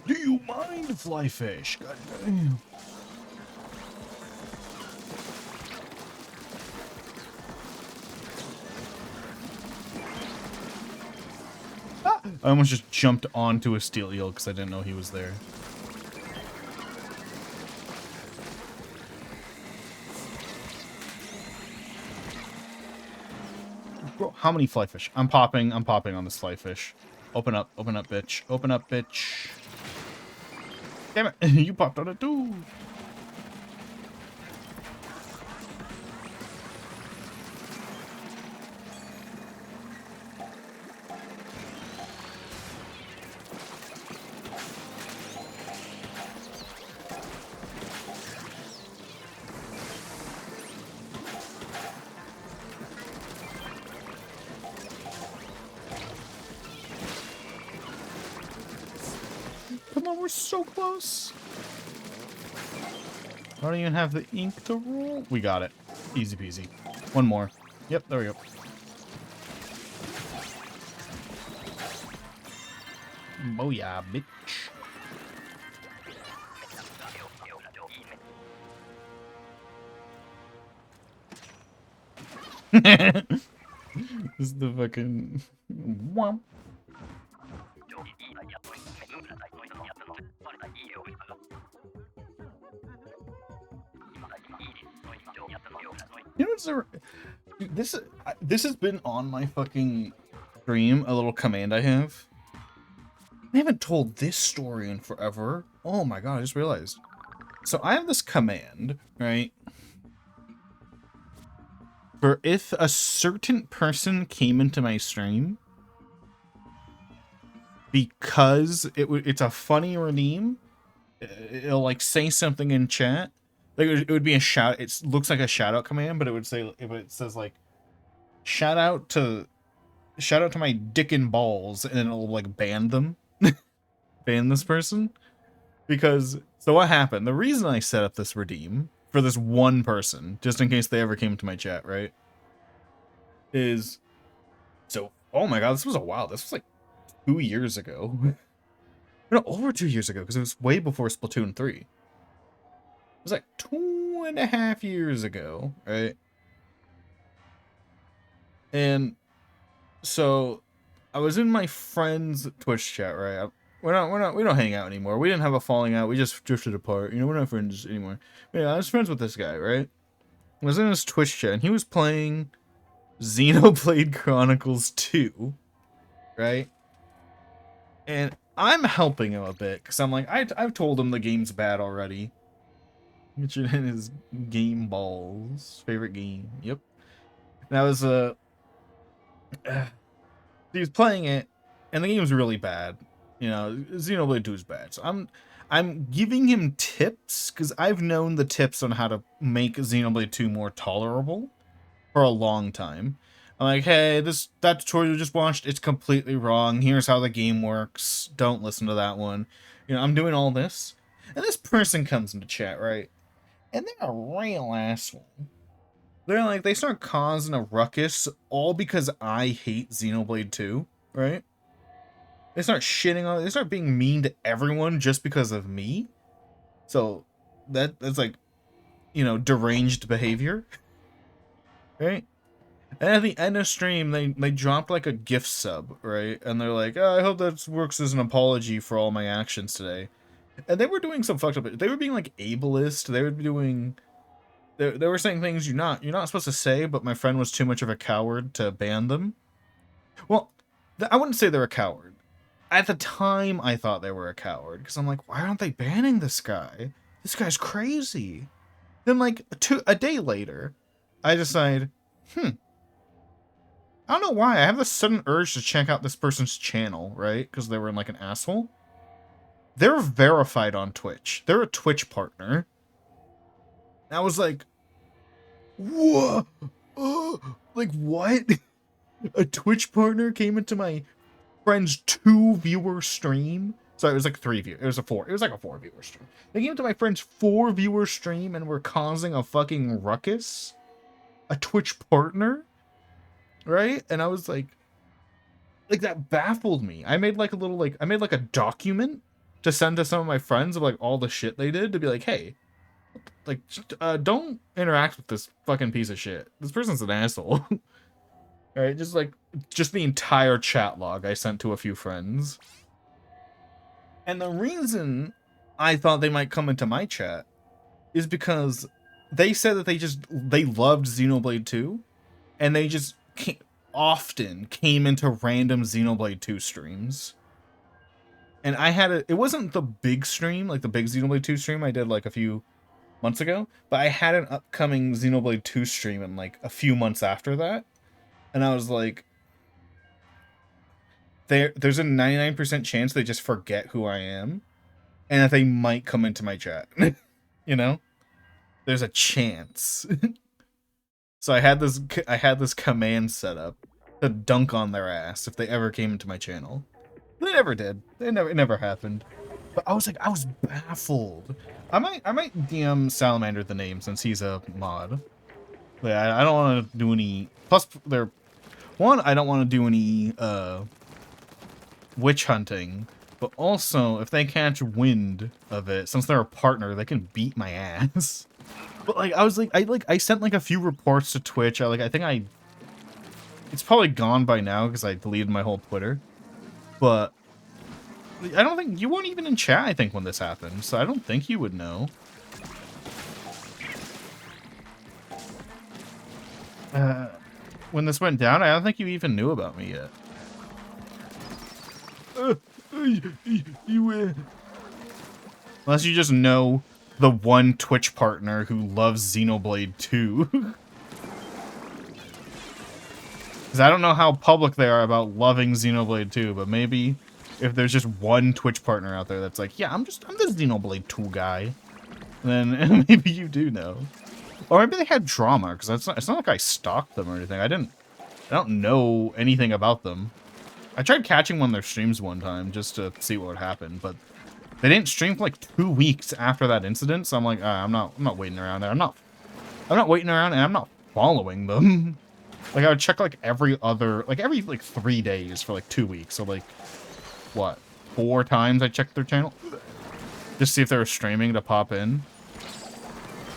Do you mind, flyfish? God damn. Ah! I almost just jumped onto a steel eel because I didn't know he was there. Bro, how many flyfish? I'm popping on this flyfish. Open up, bitch. Open up, bitch. Damn it, you popped on it too. Come on, we're so close. I don't even have the ink to roll. We got it. Easy peasy. One more. Yep, there we go. Oh yeah, bitch. This is the fucking... Womp. You know what's this has been on my fucking stream, a little command I have. I haven't told this story in forever. Oh my god, I just realized. So I have this command, right? For if a certain person came into my stream, because it's a funny redeem, it'll like say something in chat. Like it would be a shout. It looks like a shout out command, but it would say, if it says like shout out to my dick and balls, and then it'll like ban them, ban this person. Because, so what happened? The reason I set up this redeem for this one person, just in case they ever came to my chat, right? Is, so, oh my god, this was a while. This was like 2 years ago. No, over 2 years ago, because it was way before Splatoon 3. It was like 2.5 years ago, right? And so I was in my friend's Twitch chat, right? We don't hang out anymore. We didn't have a falling out. We just drifted apart. You know, we're not friends anymore. But yeah, I was friends with this guy, right? I was in his Twitch chat, and he was playing Xenoblade Chronicles 2, right? And I'm helping him a bit, because I'm like, I've told him the game's bad already. Which in his game balls. Favorite game. Yep. That was, he was playing it, and the game was really bad. You know, Xenoblade 2 is bad. So I'm giving him tips, because I've known the tips on how to make Xenoblade 2 more tolerable for a long time. I'm like, hey, that tutorial you just watched, it's completely wrong. Here's how the game works. Don't listen to that one. You know, I'm doing all this. And this person comes into chat, right? And they're a real asshole. They're like, they start causing a ruckus all because I hate Xenoblade 2, right? They start shitting on it. They start being mean to everyone just because of me. So that's like, you know, deranged behavior, right? And at the end of stream, they dropped like a gift sub, right? And they're like, oh, I hope that works as an apology for all my actions today. And they were doing some fucked up. They were being like ableist. They were doing. They were saying things you're not supposed to say, but my friend was too much of a coward to ban them. Well, I wouldn't say they're a coward. At the time, I thought they were a coward, because I'm like, why aren't they banning this guy? This guy's crazy. Then, like, a day later, I decide, I don't know why. I have this sudden urge to check out this person's channel, right? Because they were like an asshole. They're verified on Twitch. They're a Twitch partner. And I was like, what? Like, what? A Twitch partner came into my friend's 2-viewer stream. So it was like 3 view. It was a 4. It was like a 4-viewer stream. They came into my friend's 4-viewer stream and were causing a fucking ruckus. A Twitch partner, right? And I was like that baffled me. I made like a little I made like a document to send to some of my friends of like all the shit they did to be like, hey, like don't interact with this fucking piece of shit. This person's an asshole. All right, just the entire chat log I sent to a few friends. And the reason I thought they might come into my chat is because they said that they loved Xenoblade 2, and they just often came into random Xenoblade 2 streams. And I had it wasn't the big stream, like the big Xenoblade 2 stream I did like a few months ago, but I had an upcoming Xenoblade 2 stream in like a few months after that. And I was like, there's a 99% chance they just forget who I am, and that they might come into my chat. You know? There's a chance. So I had this command set up to dunk on their ass if they ever came into my channel. They never did. It never happened. But I was baffled. I might DM Salamander the name since he's a mod. Yeah, I don't want to do any. Plus, I don't want to do any witch hunting. But also, if they catch wind of it, since they're a partner, they can beat my ass. But like, I sent like a few reports to Twitch. It's probably gone by now because I deleted my whole Twitter. But I don't think you weren't even in chat. I think when this happened, so I don't think you would know. When this went down, I don't think you even knew about me yet. Unless you just know the one Twitch partner who loves Xenoblade 2. Because I don't know how public they are about loving Xenoblade 2, but maybe if there's just one Twitch partner out there that's like, yeah, I'm the Xenoblade 2 guy, then maybe you do know. Or maybe they had drama, because it's not like I stalked them or anything. I don't know anything about them. I tried catching one of their streams one time just to see what would happen, but They didn't stream for like 2 weeks after that incident, so I'm like, I'm not waiting around there. I'm not waiting around, and I'm not following them. Like, I would check like every 3 days for like 2 weeks. So like, what, 4 times I checked their channel just to see if they were streaming to pop in.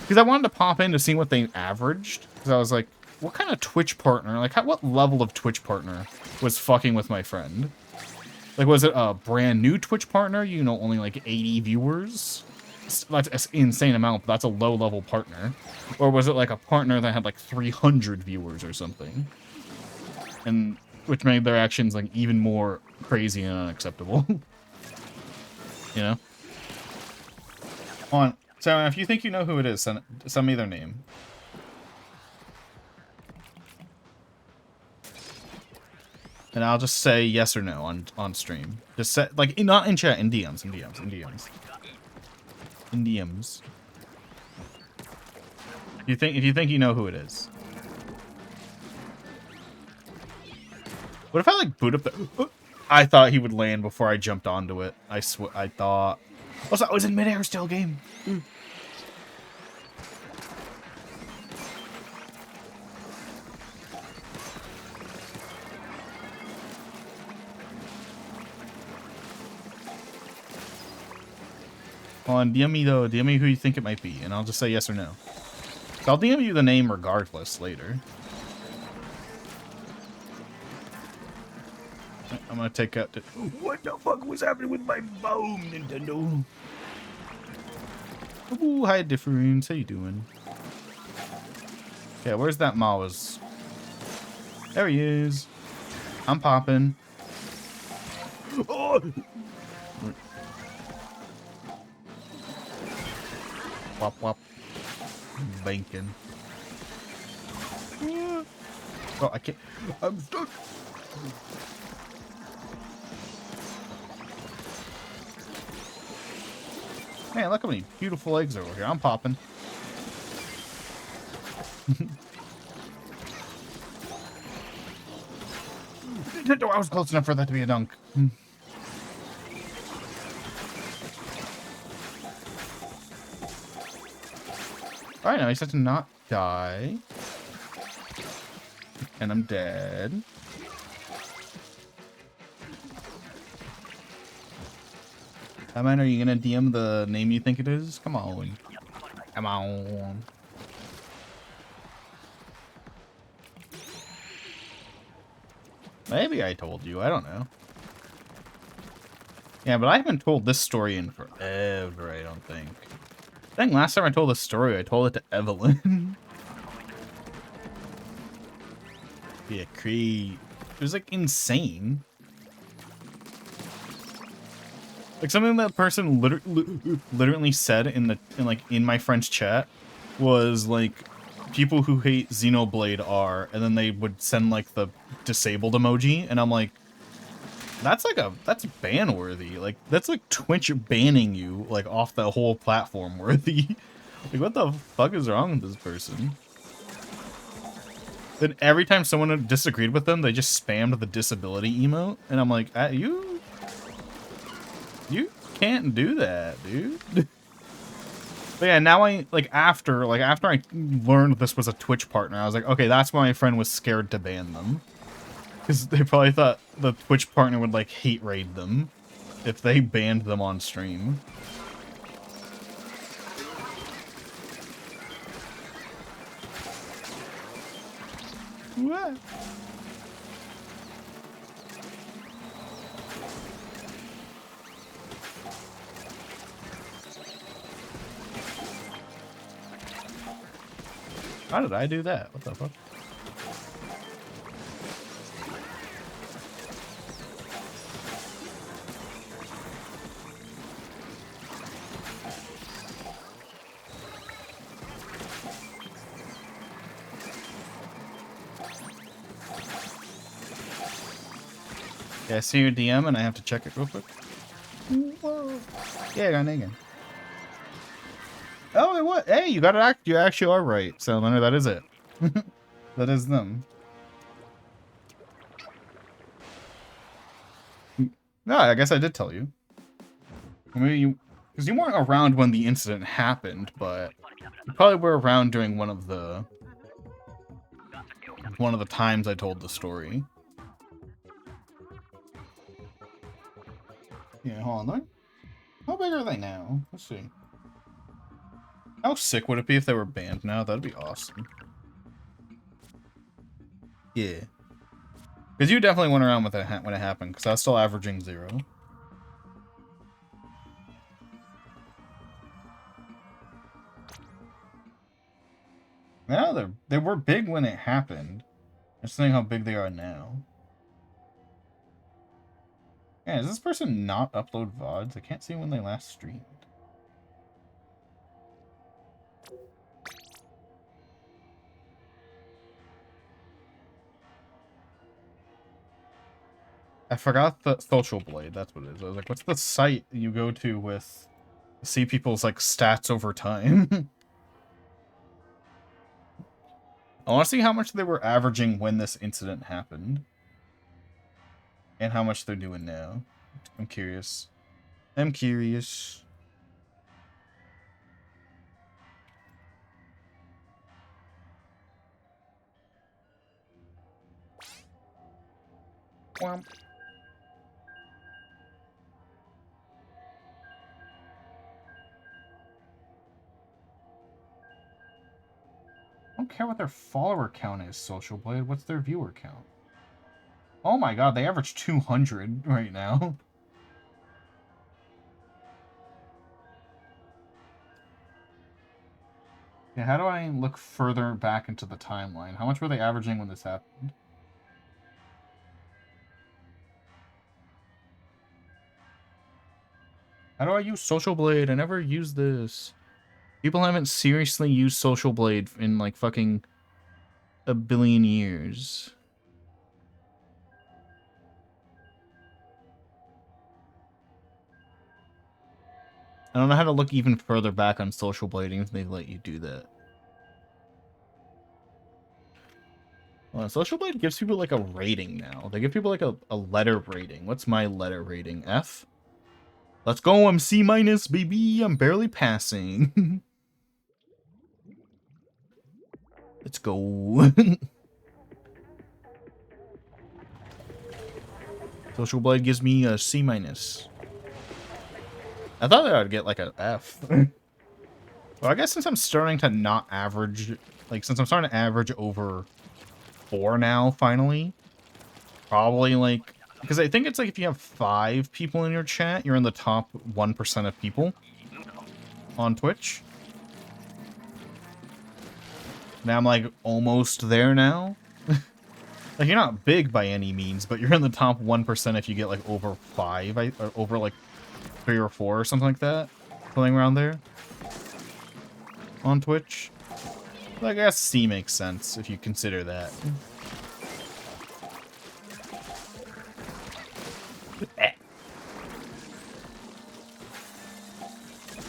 Because I wanted to pop in to see what they averaged. Because I was like, what kind of Twitch partner, like what level of Twitch partner was fucking with my friend? Like, was it a brand new Twitch partner, you know, only like 80 viewers? That's an insane amount, but that's a low-level partner. Or was it like a partner that had like 300 viewers or something? And which made their actions like even more crazy and unacceptable. You know? On. So if you think you know who it is, send me their name. And I'll just say yes or no on stream. Just say, like, not in chat, in DMs, in DMs, in DMs. In DMs. If you think you know who it is. What if I like boot up the... I thought he would land before I jumped onto it. I thought... Also, I was in midair still, game. Come on, DM me though. DM me who you think it might be, and I'll just say yes or no. So I'll DM you the name regardless later. I'm gonna take out the... What the fuck was happening with my phone, Nintendo? Ooh, hi, Difference. How you doing? Okay, where's that Mawas? There he is. I'm popping. Oh! Wop wop. Banking. Oh, I can't. I'm stuck. Man, look how many beautiful eggs over here. I'm popping. I was close enough for that to be a dunk. Alright, now he said to not die. And I'm dead. Hi, man, are you gonna DM the name you think it is? Come on. Come on. Maybe I told you. I don't know. Yeah, but I haven't told this story in forever, I don't think. I think last time I told this story, I told it to Evelyn. Yeah, Creed. It was, like, insane. Like, something that person literally said in my friend's chat was, like, people who hate Xenoblade are, and then they would send, like, the disabled emoji, and I'm like, that's ban worthy. Like, that's like Twitch banning you, like, off the whole platform worthy. Like, what the fuck is wrong with this person? Then every time someone disagreed with them, they just spammed the disability emote, and I'm like, you can't do that, dude. But yeah, now after I learned this was a Twitch partner, I was like, okay, that's why my friend was scared to ban them. Because they probably thought the Twitch partner would, like, hate raid them if they banned them on stream. What? How did I do that? What the fuck? Yeah, I see your DM and I have to check it real quick. Whoa. Yeah, I got an again. Oh, what? Hey, you got it. You actually are right. So, Leonard, that is it. That is them. No, I guess I did tell you. Maybe you, because you weren't around when the incident happened, but you probably were around during one of the times I told the story. Yeah, hold on. How big are they now? Let's see. How sick would it be if they were banned now? That'd be awesome. Yeah. Because you definitely went around with it when it happened, because I was still averaging 0. No, they were big when it happened. Just saying how big they are now. Yeah, does this person not upload VODs? I can't see when they last streamed. I forgot the Social Blade, that's what it is. I was like, what's the site you go to with see people's like stats over time? I want to see how much they were averaging when this incident happened. And how much they're doing now. I'm curious. I'm curious. Womp. I don't care what their follower count is, Social Blade. What's their viewer count? Oh my god, they average 200 right now. Yeah, how do I look further back into the timeline? How much were they averaging when this happened? How do I use Social Blade? I never used this. People haven't seriously used Social Blade in like fucking a billion years. I don't know how to look even further back on Social Blading if they let you do that. Well, Social Blade gives people like a rating now. They give people like a letter rating. What's my letter rating? F? Let's go, I'm C-, baby. I'm barely passing. Let's go. Social Blade gives me a C-. I thought that I'd get like an F. Well, I guess since I'm starting to not average, like since I'm starting to average over 4 now, finally, probably like, because I think it's like if you have 5 people in your chat, you're in the top 1% of people on Twitch. Now I'm like almost there now. Like you're not big by any means, but you're in the top 1% if you get like over 5, or over like 3 or 4 or something like that, playing around there on Twitch. But I guess C makes sense if you consider that.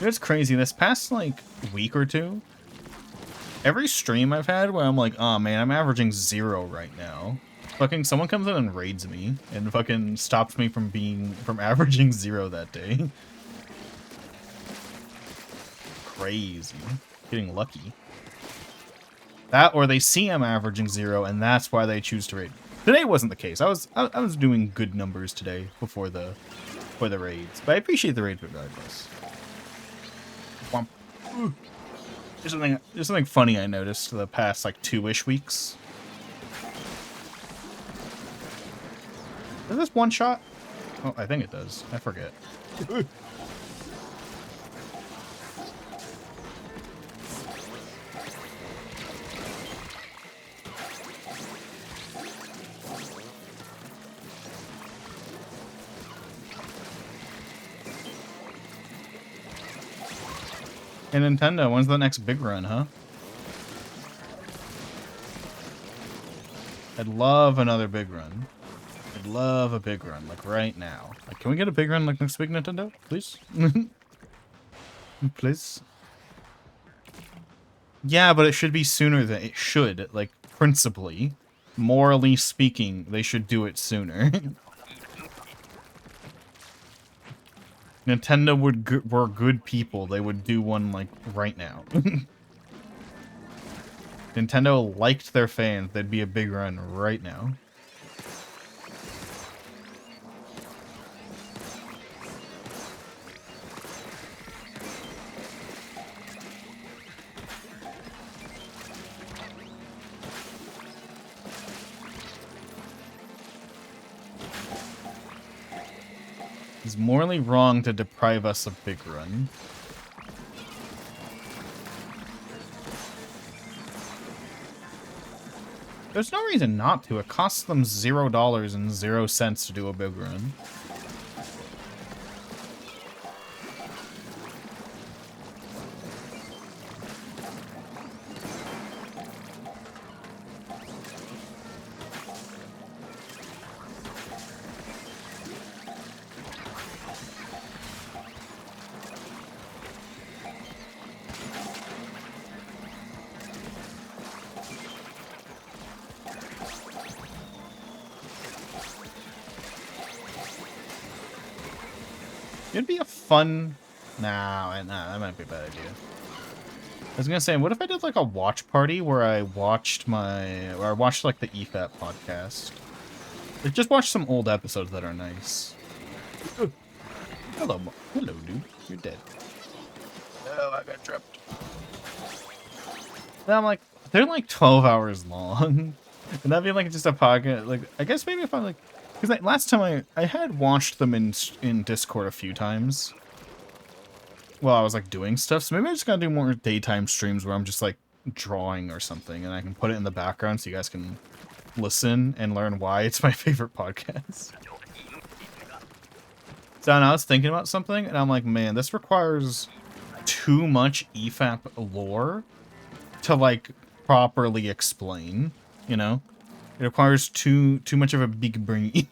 It's crazy. This past like week or two, every stream I've had where I'm like, oh man, I'm averaging 0 right now. Fucking someone comes in and raids me and fucking stops me from averaging 0 that day. Crazy. Getting lucky. That, or they see I'm averaging 0 and that's why they choose to raid. Today wasn't the case. I was doing good numbers today before the raids, but I appreciate the raids regardless. There's something funny I noticed the past like 2-ish weeks. Does this one shot? Oh, I think it does. I forget. Hey Nintendo, when's the next big run, huh? I'd love another big run. I'd love a big run, like right now. Like, can we get a big run like next week, Nintendo? Please? Please? Yeah, but it should be sooner than it should. Like, principally. Morally speaking, they should do it sooner. Nintendo were good people. They would do one, like, right now. Nintendo liked their fans. They'd be a big run right now. It's morally wrong to deprive us of big run. There's no reason not to. It costs them $0 and 0 cents to do a big run. It'd be a fun... Nah, that might be a bad idea. I was gonna say, what if I did like a watch party where I watched like the EFAP podcast? Like, just watch some old episodes that are nice. Hello, dude. You're dead. Oh, I got trapped. Then I'm like, they're like 12 hours long. And that'd be like just a podcast. Like, I guess maybe if I like... Because like, last time I had watched them in Discord a few times while I was like doing stuff. So maybe I just gotta do more daytime streams where I'm just like drawing or something, and I can put it in the background so you guys can listen and learn why it's my favorite podcast. So now I was thinking about something, and I'm like, man, this requires too much EFAP lore to like properly explain. You know? It requires too much of a big brain.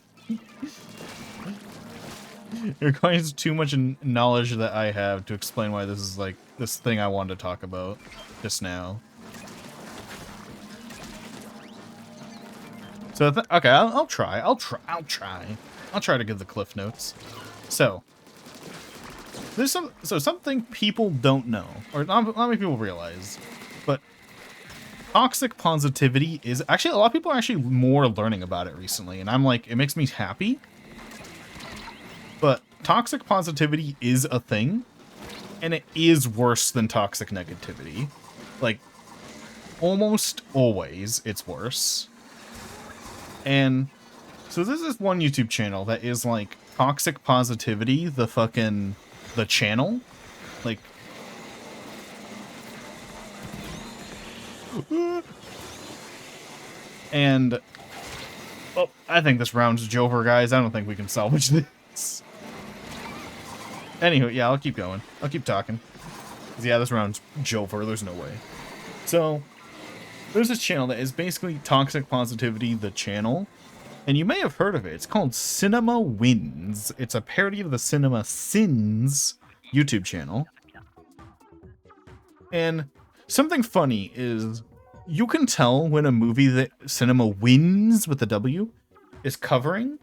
It requires too much knowledge that I have to explain why this is like this thing I wanted to talk about just now. So okay, I'll try to give the cliff notes. So there's something people don't know, or not many people realize, but toxic positivity is actually, a lot of people are actually more learning about it recently, and I'm like, it makes me happy. But toxic positivity is a thing, and it is worse than toxic negativity. Like, almost always it's worse. And so this is one YouTube channel that is like toxic positivity, the channel. Like, and oh, I think this round's over, guys. I don't think we can salvage this. Anywho, yeah, I'll keep going. I'll keep talking. 'Cause yeah, this round's over. There's no way. So there's this channel that is basically toxic positivity, the channel, and you may have heard of it. It's called Cinema Wins. It's a parody of the Cinema Sins YouTube channel. And something funny is, you can tell when a movie that Cinema Wins with the W is covering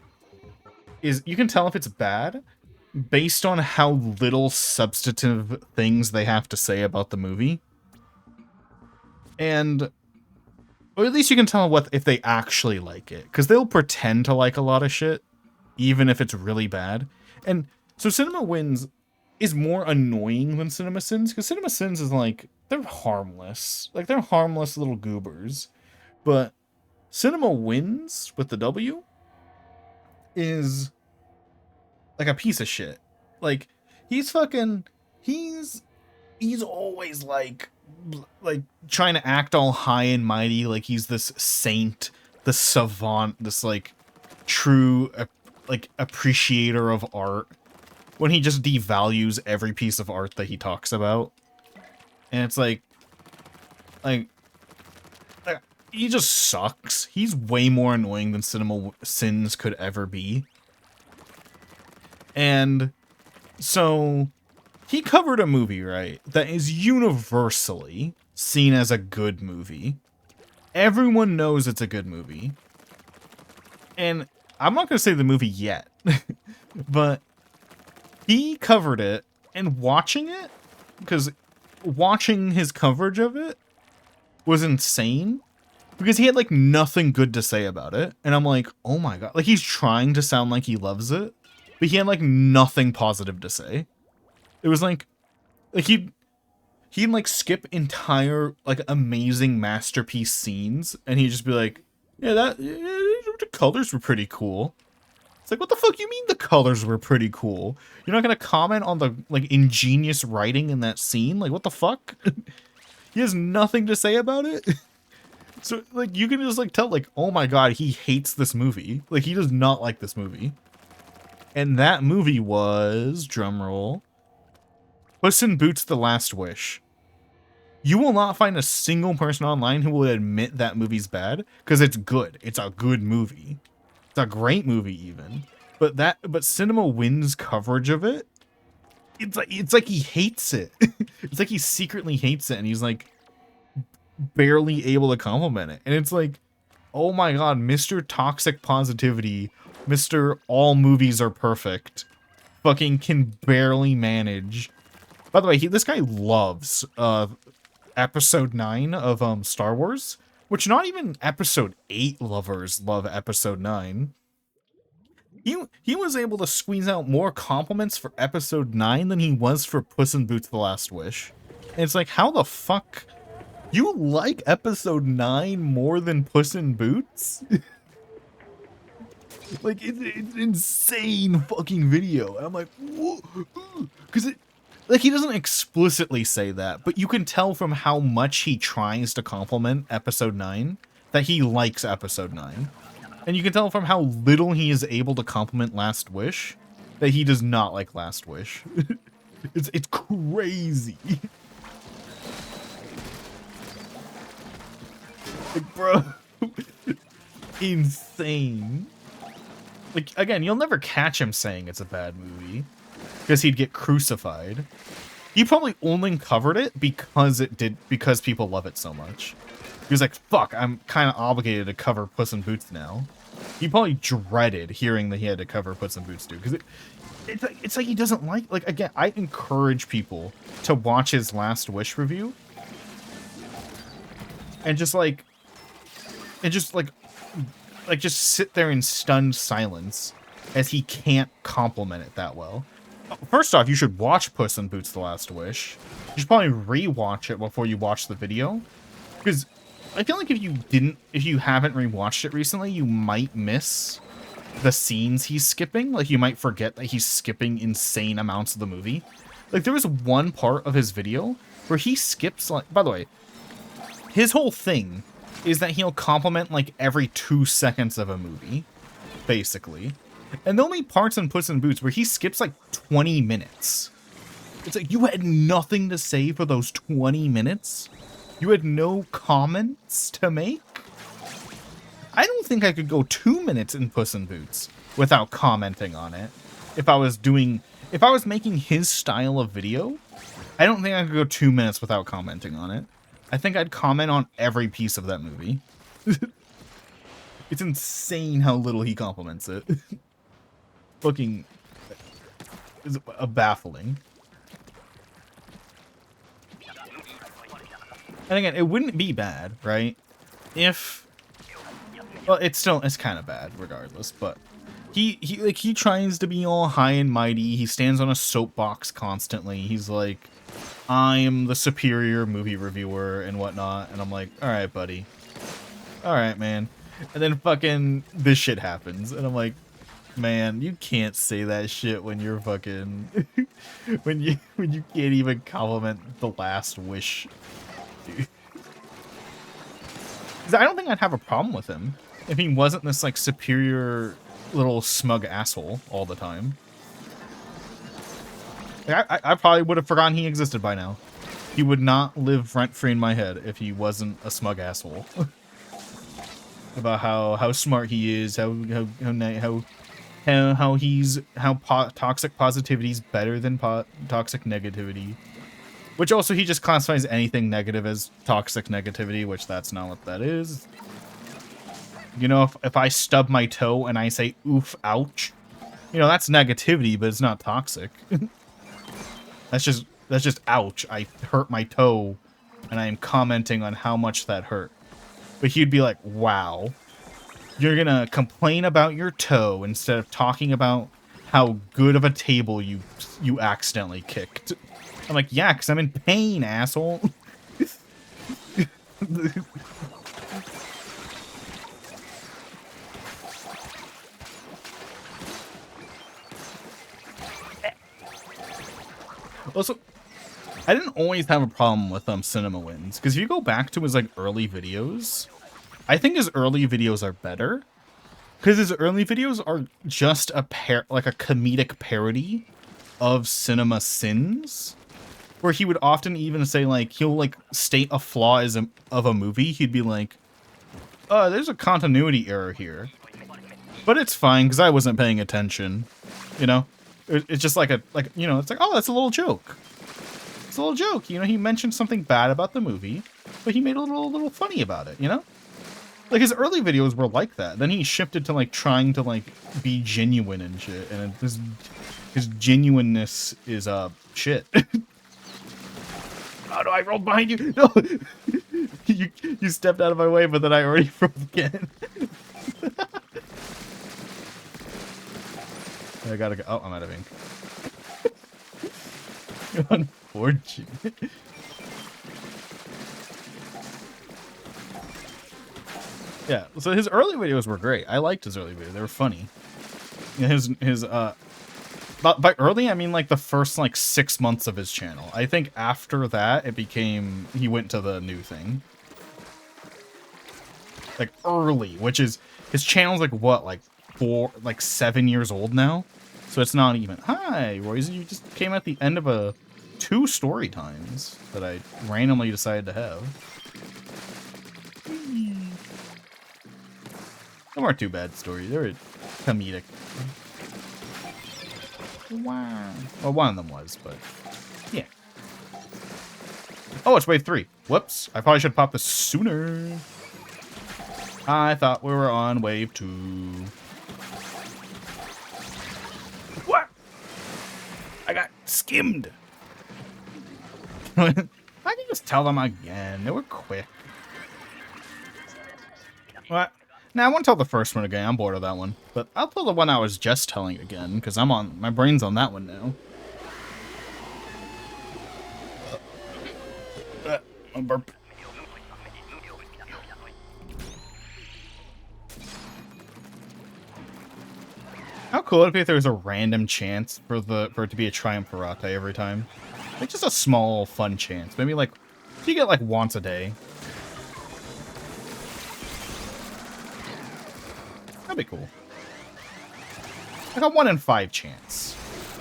you can tell if it's bad based on how little substantive things they have to say about the movie. And, or at least you can tell if they actually like it, because they'll pretend to like a lot of shit even if it's really bad. And so Cinema Wins is more annoying than Cinema Sins, because Cinema Sins is like, they're harmless. Like, they're harmless little goobers. But Cinema Wins with the W is like a piece of shit. Like, he's always like trying to act all high and mighty, like he's this saint, this savant, this like true like appreciator of art, when he just devalues every piece of art that he talks about. And it's like he just sucks. He's way more annoying than Cinema Sins could ever be. And so he covered a movie, right, that is universally seen as a good movie. Everyone knows it's a good movie. And I'm not going to say the movie yet, but he covered it, and watching it, because watching his coverage of it was insane, because he had like nothing good to say about it, and I'm like, oh my god, like he's trying to sound like he loves it, but he had like nothing positive to say. It was like he'd like skip entire like amazing masterpiece scenes, and he'd just be like, yeah, the colors were pretty cool. It's like, what the fuck you mean the colors were pretty cool? You're not gonna comment on the like ingenious writing in that scene? Like, what the fuck? He has nothing to say about it. So like you can just like tell like, oh my god, he hates this movie. Like he does not like this movie. And that movie was, drumroll, Puss in Boots: The Last Wish. You will not find a single person online who will admit that movie's bad, because it's good. It's a good movie. It's a great movie even. But Cinema Win's coverage of it, it's like he hates it. It's like he secretly hates it, and he's like barely able to compliment it. And it's like, oh my god, Mr. Toxic Positivity, Mr. All Movies Are Perfect, fucking can barely manage. By the way, this guy loves episode 9 of Star Wars, which not even episode 8 lovers love episode 9. He was able to squeeze out more compliments for episode 9 than he was for Puss in Boots: The Last Wish. And it's like, how the fuck you like episode 9 more than Puss in Boots? Like, it's insane fucking video. And I'm like, whoa, because it, like, he doesn't explicitly say that, but you can tell from how much he tries to compliment episode 9 that he likes episode 9. And you can tell from how little he is able to compliment Last Wish that he does not like Last Wish. It's crazy. Like, bro, insane. Like, again, you'll never catch him saying it's a bad movie, because he'd get crucified. He probably only covered it because people love it so much. He was like, fuck, I'm kind of obligated to cover Puss in Boots now. He probably dreaded hearing that he had to cover Puss in Boots too, because it's like he doesn't like, again, I encourage people to watch his Last Wish review and just just sit there in stunned silence as he can't compliment it that well. First off, you should watch Puss in Boots: The Last Wish. You should probably re-watch it before you watch the video, because I feel like if you haven't rewatched it recently, you might miss the scenes he's skipping. Like, you might forget that he's skipping insane amounts of the movie. Like, there was one part of his video where he skips, like, by the way, his whole thing is that he'll compliment like every 2 seconds of a movie, basically. And there'll be parts in Puss in Boots where he skips like 20 minutes. It's like, you had nothing to say for those 20 minutes? You had no comments to make? I don't think I could go 2 minutes in Puss in Boots without commenting on it. If I was making his style of video, I don't think I could go 2 minutes without commenting on it. I think I'd comment on every piece of that movie. It's insane how little he compliments it. Fucking is baffling. And again, it wouldn't be bad, right? If, well, it's kind of bad regardless, but he tries to be all high and mighty. He stands on a soapbox constantly. He's like, I'm the superior movie reviewer and whatnot. And I'm like, all right, buddy. All right, man. And then fucking this shit happens. And I'm like, man, you can't say that shit when you're fucking, when you can't even compliment The Last Wish. Dude. 'Cause I don't think I'd have a problem with him if he wasn't this like superior little smug asshole all the time. Like, I probably would have forgotten he existed by now. He would not live rent-free in my head if he wasn't a smug asshole. About how smart he is, how toxic positivity is better than toxic negativity. Which also, he just classifies anything negative as toxic negativity, which that's not what that is. You know, if I stub my toe and I say, oof, ouch, You know, that's negativity, but it's not toxic. That's just ouch. I hurt my toe, and I am commenting on how much that hurt. But he'd be like, wow, you're gonna complain about your toe instead of talking about how good of a table you accidentally kicked. I'm like, yeah, because I'm in pain, asshole. Also, I didn't always have a problem with Cinema Wins, because if you go back to his like early videos, I think his early videos are better, because his early videos are just a like a comedic parody of cinema sins, where he would often even say, like, he'll like state a flaw of a movie. He'd be like, there's a continuity error here, but it's fine because I wasn't paying attention. You know, it's just like you know, it's like, oh, that's a little joke. It's a little joke. You know, he mentioned something bad about the movie, but he made a little funny about it. You know, like his early videos were like that. Then he shifted to like trying to like be genuine and shit, and his genuineness is shit. Oh no, I rolled behind you. No, you stepped out of my way, but then I already rolled again. I gotta go. Oh, I'm out of ink. Unfortunate. Yeah, so his early videos were great. I liked his early videos. They were funny. By early, I mean like the first like 6 months of his channel. I think after that, he went to the new thing. Like early, which is, his channel's like what, like 7 years old now? So it's not even, hi, Royce, you just came at the end of 2 story times that I randomly decided to have. They weren't too bad stories. They were comedic. Wow. Well, one of them was, but yeah. Oh, it's wave 3. Whoops. I probably should have popped this sooner. I thought we were on wave 2. What? I got skimmed. I can just tell them again. They were quick. What? Now, I won't tell the first one again. I'm bored of that one. But I'll tell the one I was just telling again, because my brain's on that one now. Burp. How cool would it be if there was a random chance for it to be a Triumvirate every time? Like, just a small, fun chance. Maybe, like, you get, like, once a day. That'd be cool. Like a 1 in 5 chance.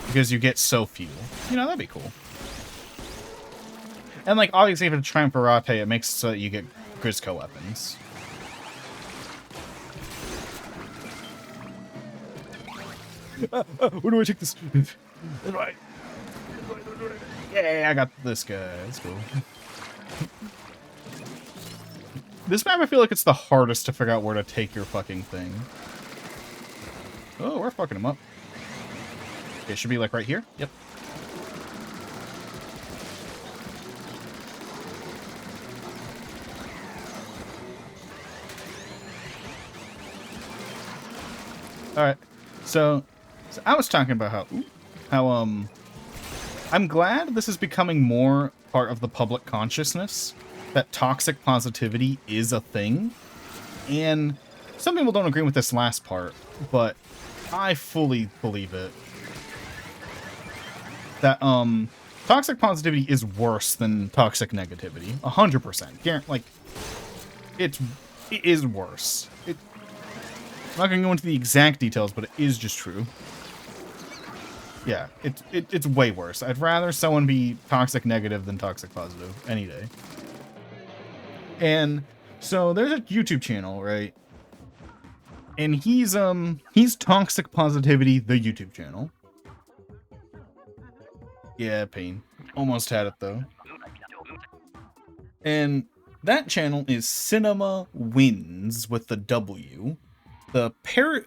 Because you get so few. You know, that'd be cool. And, like, obviously if it's Triumvirate, it makes so that you get Grisco weapons. Where do I take this? Yeah, I got this guy. That's cool. This map, I feel like it's the hardest to figure out where to take your fucking thing. Oh, we're fucking him up. Okay, it should be like right here. Yep. Alright. So I was talking about how I'm glad this is becoming more part of the public consciousness, that toxic positivity is a thing. And some people don't agree with this last part, but I fully believe it. That toxic positivity is worse than toxic negativity. 100%. Like, it is worse. I'm not gonna go into the exact details, but it is just true. Yeah, it's way worse. I'd rather someone be toxic negative than toxic positive any day. And so there's a YouTube channel, right? And he's Toxic Positivity, the YouTube channel. Yeah, pain. Almost had it though. And that channel is Cinema Wins with the W.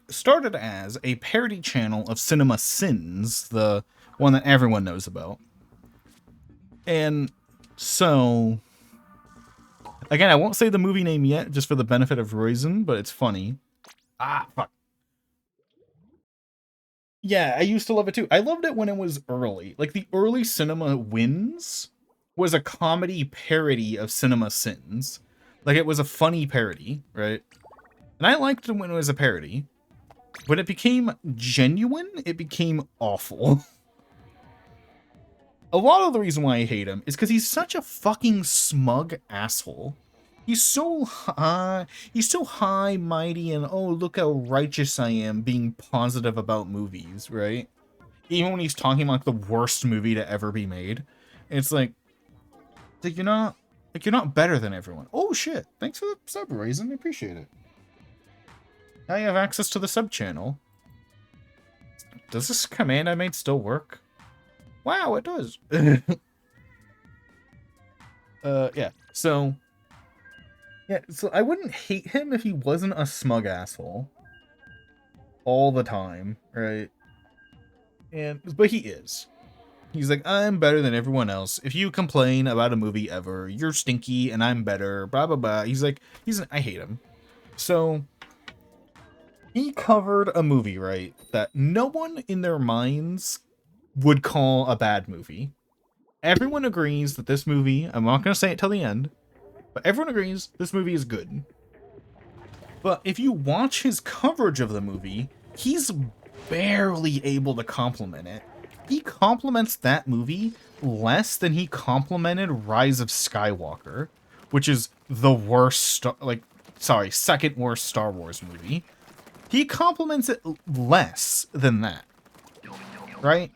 started as a parody channel of Cinema Sins, the one that everyone knows about. And so, again, I won't say the movie name yet, just for the benefit of Roizen, but it's funny. Ah, fuck. Yeah, I used to love it too. I loved it when it was early. Like, the early Cinema Wins was a comedy parody of Cinema Sins. Like, it was a funny parody, right? And I liked it when it was a parody. When it became genuine, it became awful. A lot of the reason why I hate him is because he's such a fucking smug asshole. He's so high, mighty, and oh, look how righteous I am being positive about movies, right? Even when he's talking about like the worst movie to ever be made. It's like you're not better than everyone. Oh shit, thanks for the sub, Raisin, I appreciate it. Now you have access to the sub channel. Does this command I made still work? Wow, it does. Yeah, so I wouldn't hate him if he wasn't a smug asshole all the time, right? But he is. He's like, I'm better than everyone else. If you complain about a movie ever, you're stinky and I'm better, blah blah blah. I hate him. So he covered a movie, right, that no one in their minds would call a bad movie. Everyone agrees that this movie, I'm not going to say it till the end, but everyone agrees this movie is good. But if you watch his coverage of the movie, he's barely able to compliment it. He compliments that movie less than he complimented Rise of Skywalker, which is the worst, second worst Star Wars movie. He compliments it less than that, right?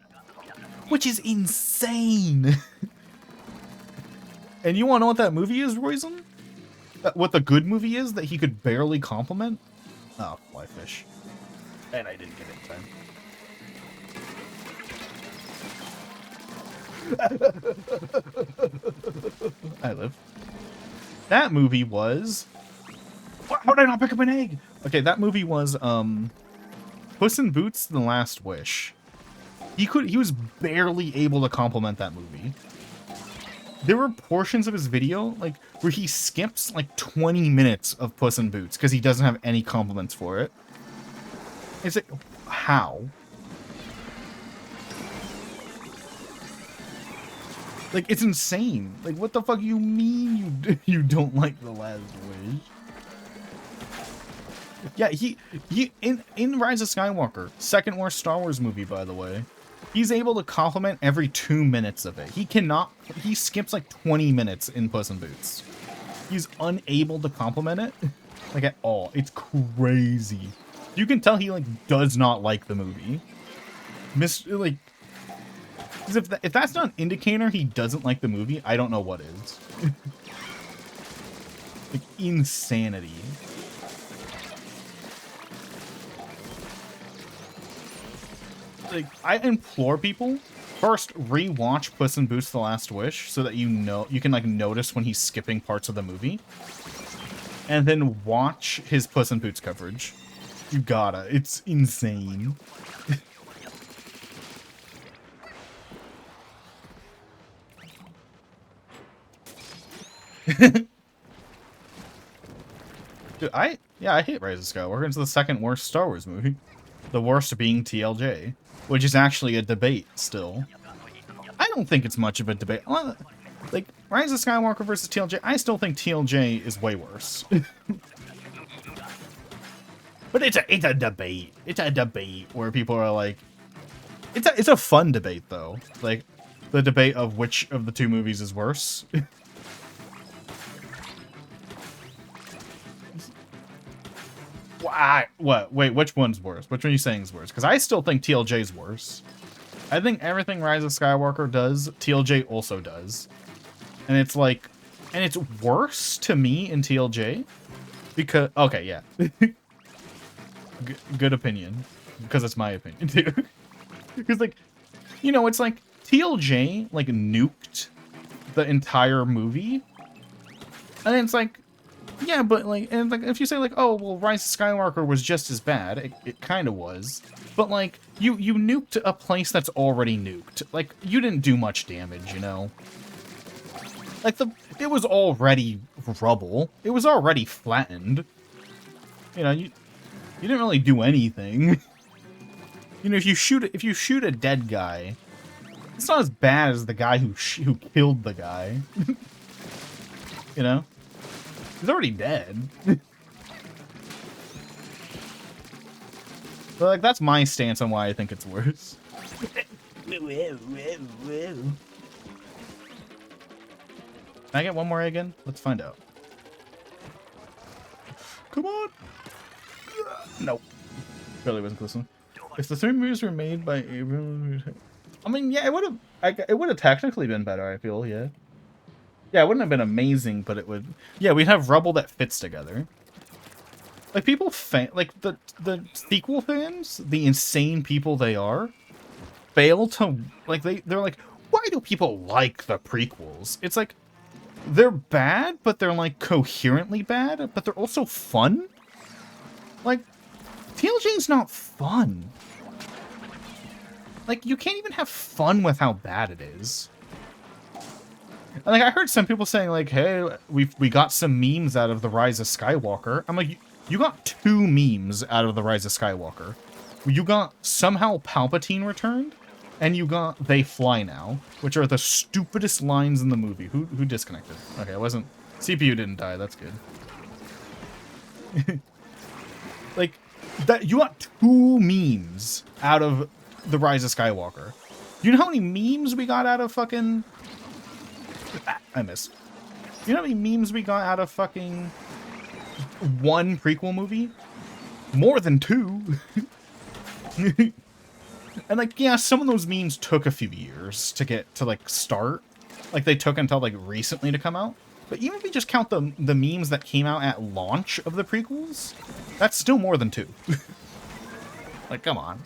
Which is insane. And you want to know what that movie is, Roizen? What the good movie is that he could barely compliment? Oh, fly fish. And I didn't get it in time. I live. That movie was... How did I not pick up an egg? Okay, that movie was Puss in Boots: The Last Wish. He was barely able to compliment that movie. There were portions of his video like where he skips like 20 minutes of Puss in Boots because he doesn't have any compliments for it. It's like, how? Like, it's insane. Like, what the fuck you mean you don't like The Last Wish? Yeah, he in Rise of Skywalker, second worst Star Wars movie, by the way, he's able to compliment every 2 minutes of it. He skips like 20 minutes in Puss in Boots. He's unable to compliment it, like, at all. It's crazy. You can tell he, like, does not like the movie. Like, if that's not an indicator he doesn't like the movie, I don't know what is. Like, insanity. Like, I implore people, first rewatch Puss in Boots: The Last Wish so that you can like notice when he's skipping parts of the movie, and then watch his Puss in Boots coverage. You gotta. It's insane. Dude, I hate Rise of Skywalker. It's the second worst Star Wars movie. The worst being TLJ, which is actually a debate still. I don't think it's much of a debate. Like, Rise of Skywalker versus TLJ, I still think TLJ is way worse. But it's a debate. It's a debate where people are like, it's a fun debate though. Like, the debate of which of the two movies is worse. What? Wait, which one's worse? Which one are you saying is worse? Because I still think TLJ's worse. I think everything Rise of Skywalker does, TLJ also does. And it's like, and it's worse to me in TLJ because, okay, yeah. Good opinion. Because it's my opinion, too. Because, like, you know, it's like TLJ, like, nuked the entire movie. And it's like, Yeah, but like, and like, if you say like, oh, well, Rise of Skywalker was just as bad, it kind of was. But like, you nuked a place that's already nuked. Like, you didn't do much damage, you know. Like it was already rubble. It was already flattened. You know, you didn't really do anything. You know, if you shoot a dead guy, it's not as bad as the guy who killed the guy. You know, he's already dead. But like, that's my stance on why I think it's worse. Can I get one more again? Let's find out. Come on. Nope. Really wasn't close enough. If the 3 movies were made by Abrams, I mean, yeah, it would have. It would have technically been better. I feel, yeah. Yeah, it wouldn't have been amazing, but it would. Yeah, we'd have rubble that fits together. Like people like the sequel fans, the insane people they are, fail to like they're like, why do people like the prequels? It's like they're bad, but they're like coherently bad, but they're also fun. Like TLJ's not fun. Like, you can't even have fun with how bad it is. Like, I heard some people saying, like, hey, we got some memes out of The Rise of Skywalker. I'm like, you got 2 memes out of The Rise of Skywalker. You got somehow Palpatine returned, and you got They Fly Now, which are the stupidest lines in the movie. Who disconnected? Okay, it wasn't... CPU didn't die, that's good. Like, that you got 2 memes out of The Rise of Skywalker. You know how many memes we got out of fucking... I missed. You know how many memes we got out of fucking 1 prequel movie? More than 2. And like, yeah, some of those memes took a few years to get to like start. Like they took until like recently to come out. But even if we just count the memes that came out at launch of the prequels, that's still more than 2. Like, come on.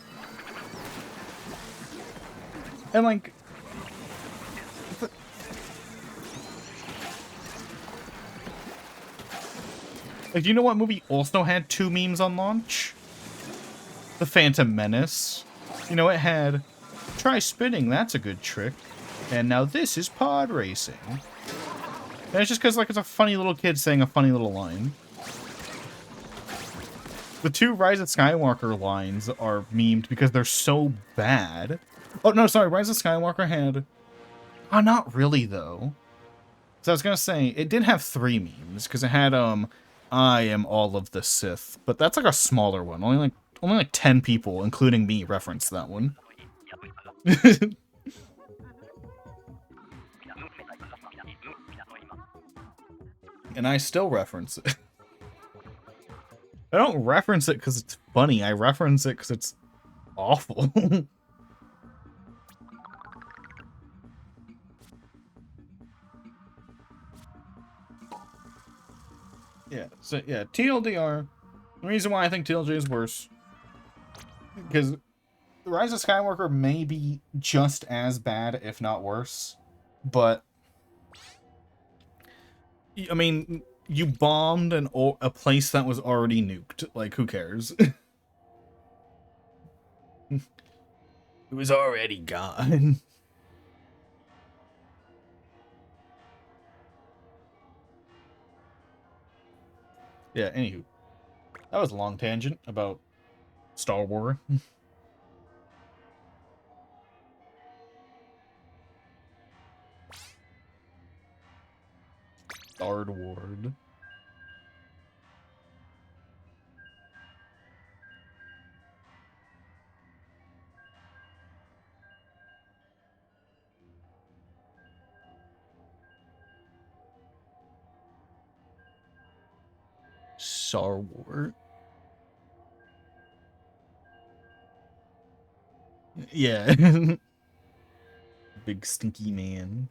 And like, do you know what movie also had 2 memes on launch? The Phantom Menace. You know, it had, try spinning, that's a good trick. And now this is pod racing. And it's just because, like, it's a funny little kid saying a funny little line. The 2 Rise of Skywalker lines are memed because they're so bad. Oh, no, sorry, Rise of Skywalker had... Oh, not really, though. So I was gonna say, it did have 3 memes, because it had, I am all of the Sith. But that's like a smaller one. Only like 10 people, including me, referenced that one. And I still reference it. I don't reference it because it's funny. I reference it because it's awful. Yeah, so yeah, TLDR. The reason why I think TLJ is worse, because The Rise of Skywalker may be just as bad, if not worse, but I mean, you bombed a place that was already nuked. Like, who cares? It was already gone. Yeah, anywho. That was a long tangent about Star Wars. Star Wars. Star Wars. Yeah. Big stinky man.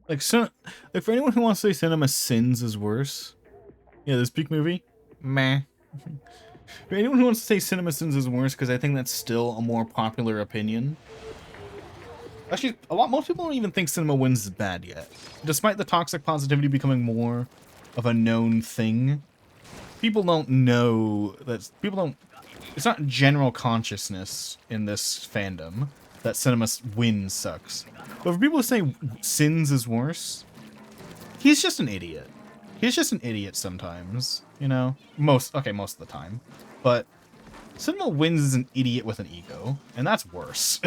Like, so, like for anyone who wants to say Cinema Sins is worse, Yeah, this peak movie, meh. Anyone who wants to say Cinema Sins is worse, because I think that's still a more popular opinion. Actually, most people don't even think Cinema Wins is bad yet. Despite the toxic positivity becoming more of a known thing, people don't know that it's not general consciousness in this fandom that Cinema Wins sucks. But for people to say Sins is worse, he's just an idiot. He's just an idiot sometimes, you know? Most of the time. But Cinema Wins is an idiot with an ego, and that's worse.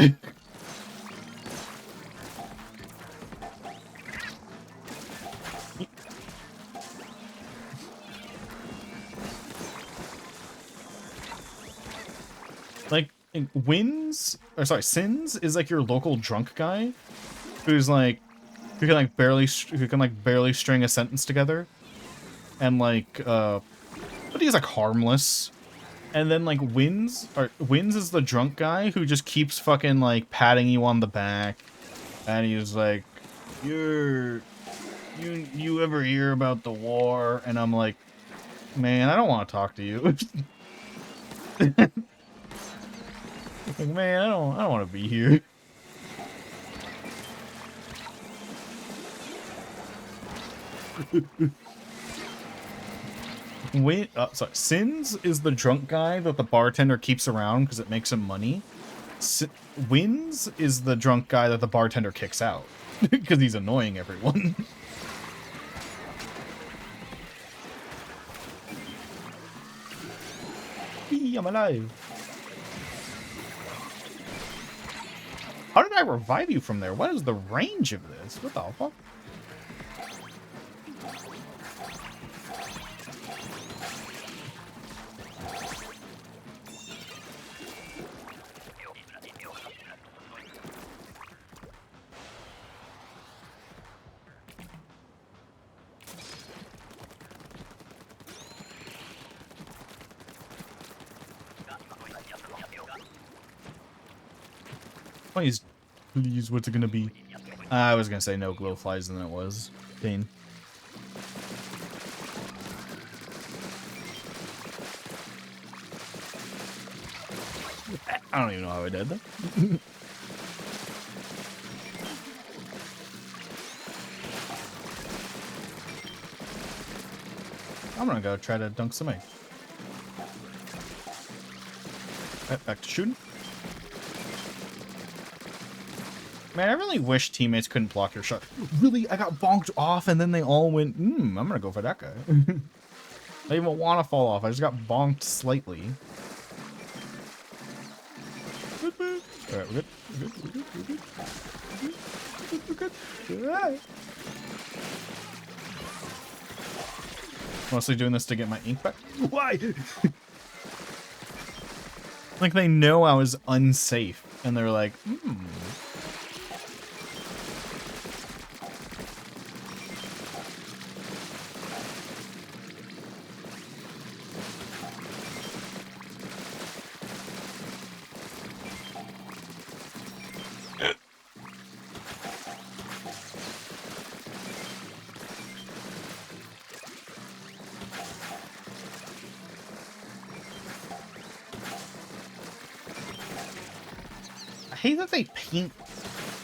Like, Sins is like your local drunk guy who's like, who can barely string a sentence together, and but he's like harmless. And then like Wins is the drunk guy who just keeps fucking like patting you on the back, and he's like, you ever hear about the war? And I'm like, man, I don't want to talk to you. Like, man, I don't want to be here. Sins is the drunk guy that the bartender keeps around because it makes him money. Wins is the drunk guy that the bartender kicks out because he's annoying everyone. I'm alive. How did I revive you from there? What is the range of this? What the fuck? Please, what's it gonna be? I was gonna say no glow flies, and then it was. Dane. I don't even know how I did that. I'm gonna go try to dunk some egg. Right, back to shooting. Man, I really wish teammates couldn't block your shot. Really, I got bonked off, and then they all went, I'm gonna go for that guy. I didn't even want to fall off. I just got bonked slightly. Alright, we're good. We're good. Alright. Mostly doing this to get my ink back. Why? Like, they know I was unsafe, and they're like, I hate that they paint.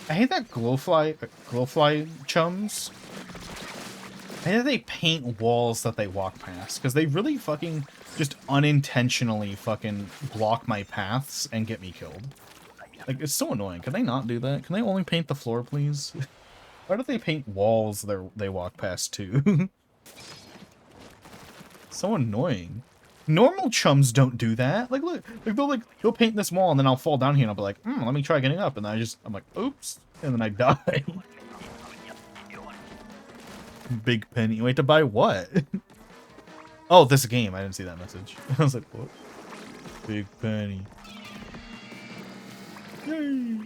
I hate that glowfly chums. I hate that they paint walls that they walk past, because they really fucking just unintentionally fucking block my paths and get me killed. Like, it's so annoying. Can they not do that? Can they only paint the floor, please? Why do they paint walls they walk past too? So annoying. Normal chums don't do that. Like, look, they'll paint this wall, and then I'll fall down here, and I'll be like, let me try getting up, and then I'm like, oops, and then I die. Big penny. Wait, to buy what? Oh, this game. I didn't see that message. I was like, what? Big penny. Yay!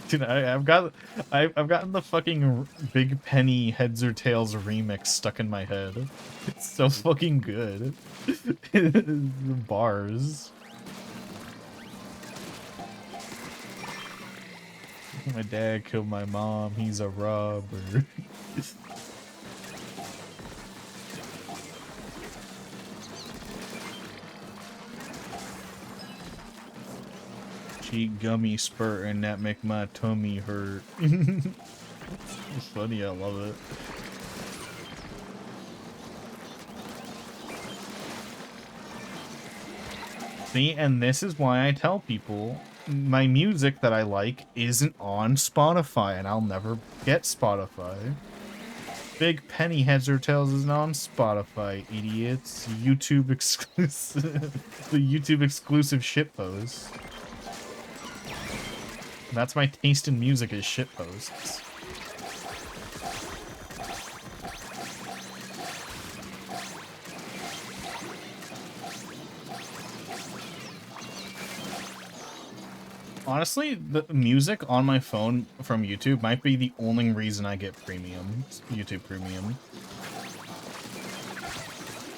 Dude, I've gotten the fucking Big Penny Heads or Tails remix stuck in my head. It's so fucking good. The bars. My dad killed my mom. He's a robber. lychee gummy spurt and that make my tummy hurt. It's funny, I love it. See, and this is why I tell people my music that I like isn't on Spotify, and I'll never get Spotify. Big Penny Heads or Tails isn't on Spotify, idiots. YouTube exclusive. The YouTube exclusive shitpost. That's my taste in music is shitposts. Honestly, the music on my phone from YouTube might be the only reason I get premium, YouTube Premium.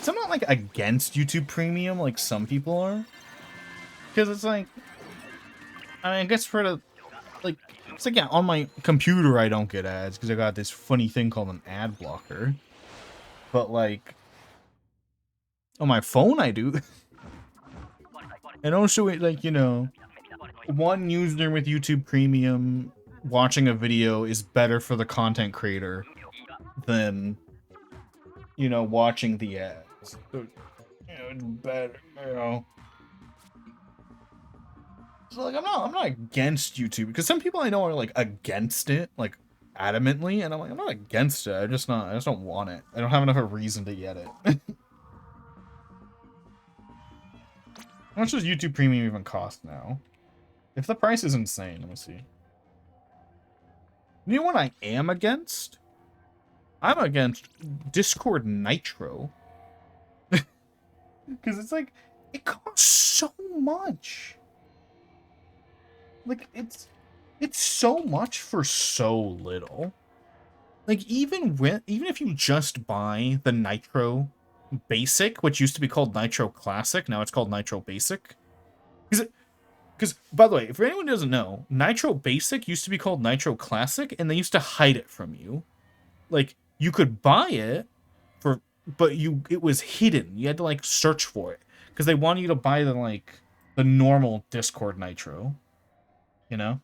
So I'm not, like, against YouTube Premium like some people are. Because it's like, I mean, I guess for the, like, it's like, yeah, on my computer I don't get ads because I got this funny thing called an ad blocker. But, like, on my phone I do. And also, like, you know, one user with YouTube Premium watching a video is better for the content creator than, you know, watching the ads. So, you know, it's better, you know. So, like, I'm not against YouTube, because some people I know are, like, against it, like, adamantly, and I'm like, I'm not against it, I just don't want it. I don't have enough of a reason to get it. How much does YouTube Premium even cost now? If the price is insane, let me see. You know what I am against? I'm against Discord Nitro. Because it's like, it costs so much. Like, it's so much for so little. Like, even if you just buy the Nitro Basic, which used to be called Nitro Classic, now it's called Nitro Basic. Because, by the way, if anyone doesn't know, Nitro Basic used to be called Nitro Classic, and they used to hide it from you. Like, you could buy it, but it was hidden. You had to, like, search for it. Because they wanted you to buy the normal Discord Nitro. You know?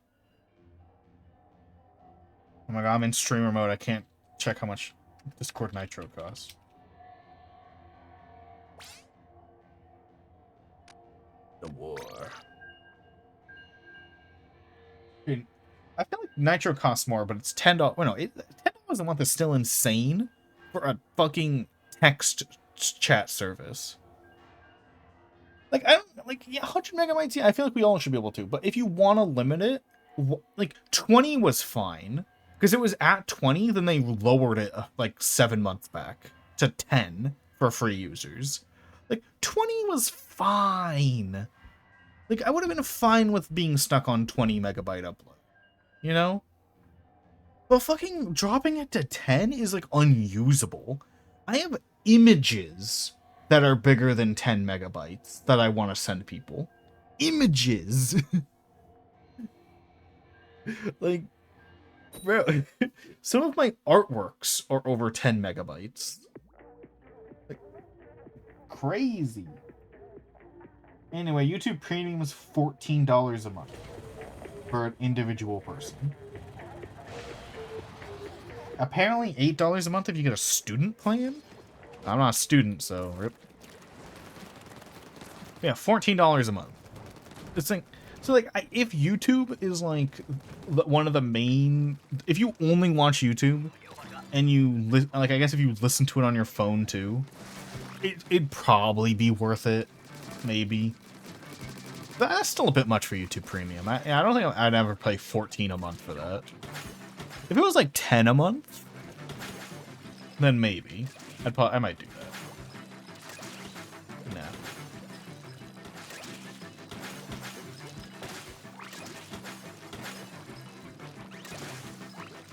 Oh my god, I'm in streamer mode. I can't check how much Discord Nitro costs. The war. Dude, I feel like Nitro costs more, but it's $10. Well, no, $10 a month is still insane for a fucking text chat service. Like, I don't, like, yeah, 100 megabytes, yeah, I feel like we all should be able to, but if you want to limit it, like, 20 was fine, because it was at 20, then they lowered it, like, 7 months back to 10 for free users. Like, 20 was fine. Like, I would have been fine with being stuck on 20 megabyte upload, you know? But fucking dropping it to 10 is, like, unusable. I have images that are bigger than 10 megabytes that I want to send people. Images! Like, bro, some of my artworks are over 10 megabytes. Like, crazy. Anyway, YouTube Premium is $14 a month for an individual person. Apparently $8 a month if you get a student plan? I'm not a student, so rip. Yeah, $14 a month. It's like, so like, if YouTube is like one of the main, if you only watch YouTube and you like, I guess if you listen to it on your phone too, it'd probably be worth it, maybe. But that's still a bit much for YouTube Premium. I don't think I'd ever pay $14 a month for that. If it was like 10 a month, then maybe I might do that. Nah.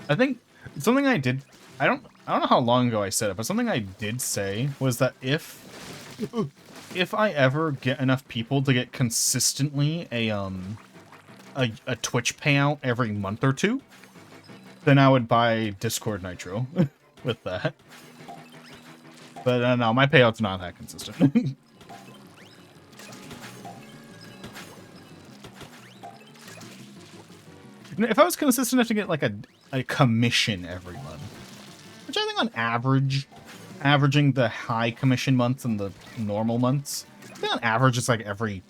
I think something I did, I don't know how long ago I said it, but something I did say was that if I ever get enough people to get consistently a Twitch payout every month or two, then I would buy Discord Nitro with that. But no, my payout's not that consistent. If I was consistent enough to get like a commission every month, which I think on average, averaging the high commission months and the normal months, I think on average it's like every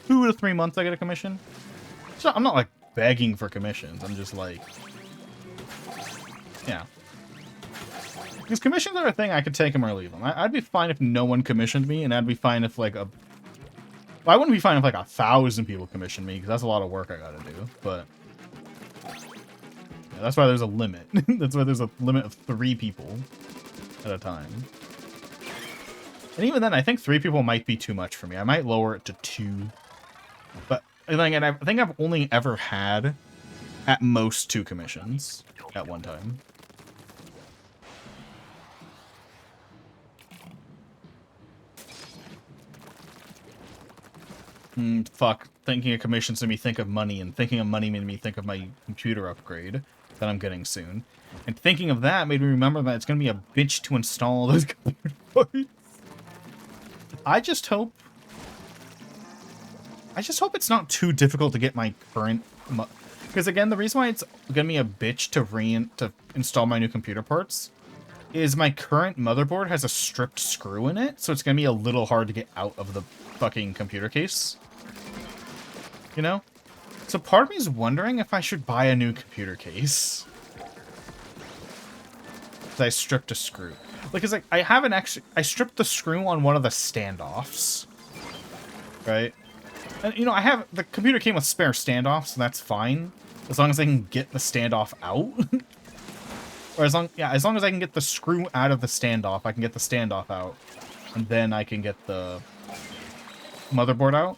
2 to 3 months I get a commission. So I'm not like begging for commissions. I'm just like, yeah. Because commissions are a thing, I could take them or leave them. I'd be fine if no one commissioned me, and I'd be fine if like well, I wouldn't be fine if like 1,000 people commissioned me, because that's a lot of work I gotta do, but yeah, that's why there's a limit. That's why there's a limit of 3 people at a time. And even then, I think 3 people might be too much for me. I might lower it to 2. But and I think I've only ever had at most 2 commissions at one time. Fuck. Thinking of commissions made me think of money, and thinking of money made me think of my computer upgrade that I'm getting soon. And thinking of that made me remember that it's going to be a bitch to install those computer parts. I just hope it's not too difficult to get my current... Because again, the reason why it's going to be a bitch to install my new computer parts is my current motherboard has a stripped screw in it, so it's going to be a little hard to get out of the fucking computer case. You know? So part of me is wondering if I should buy a new computer case. Because I stripped a screw. Because like, I have an extra... I stripped the screw on one of the standoffs. Right? And, you know, the computer came with spare standoffs, so that's fine. As long as I can get the standoff out. Or as long as I can get the screw out of the standoff, I can get the standoff out. And then I can get the motherboard out.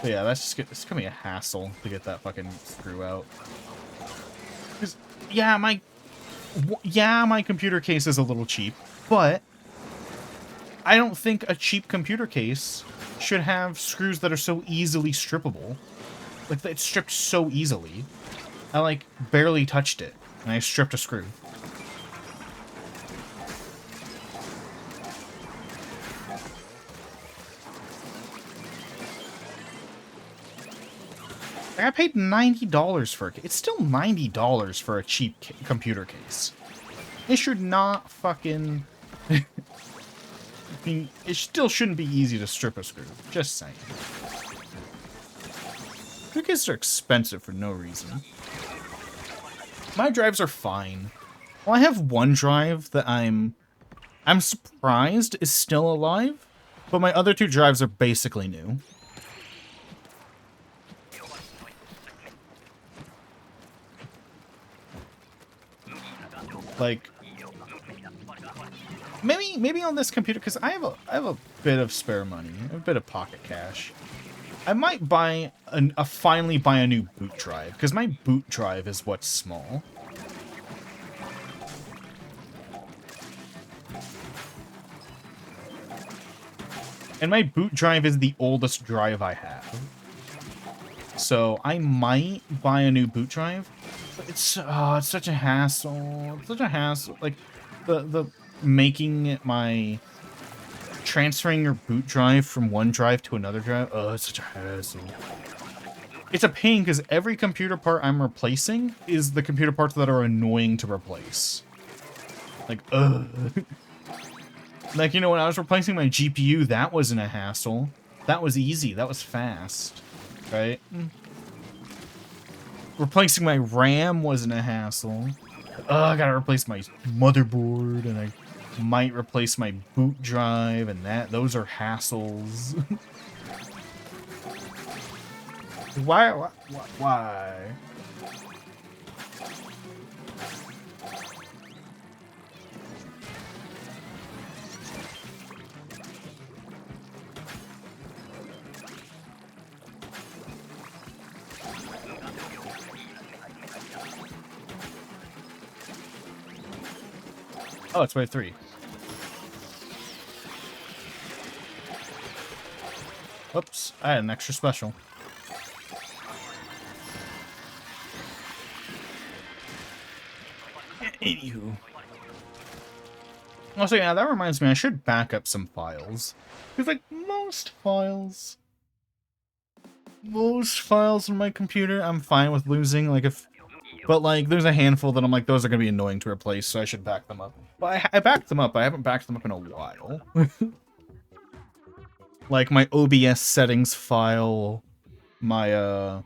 But yeah, it's gonna be a hassle to get that fucking screw out. 'Cause, yeah, my computer case is a little cheap, but I don't think a cheap computer case should have screws that are so easily strippable. Like, it's stripped so easily. I, like, barely touched it, and I stripped a screw. I paid $90 for it. It's still $90 for a cheap computer case. It should not fucking... I mean, it still shouldn't be easy to strip a screw. Just saying. Computer cases are expensive for no reason. My drives are fine. Well, I have one drive that I'm surprised is still alive, but my other 2 drives are basically new. Like, maybe on this computer, because I have a bit of spare money, a bit of pocket cash. I might finally buy a new boot drive, because my boot drive is what's small. And my boot drive is the oldest drive I have. So I might buy a new boot drive. But it's such a hassle. It's such a hassle. Like the transferring your boot drive from one drive to another drive. Oh, it's such a hassle. It's a pain because every computer part I'm replacing is the computer parts that are annoying to replace. Like, ugh. Like, you know, when I was replacing my GPU, that wasn't a hassle. That was easy. That was fast. Right? Replacing my RAM wasn't a hassle. I gotta replace my motherboard, and I might replace my boot drive, and those are hassles. Why? Oh, it's wave 3. Oops, I had an extra special. Anywho. Also, yeah, that reminds me, I should back up some files. Because, like, most files... Most files on my computer, I'm fine with losing. But like, there's a handful that I'm like, those are gonna be annoying to replace, so I should back them up. But I backed them up. I haven't backed them up in a while. Like my OBS settings file, my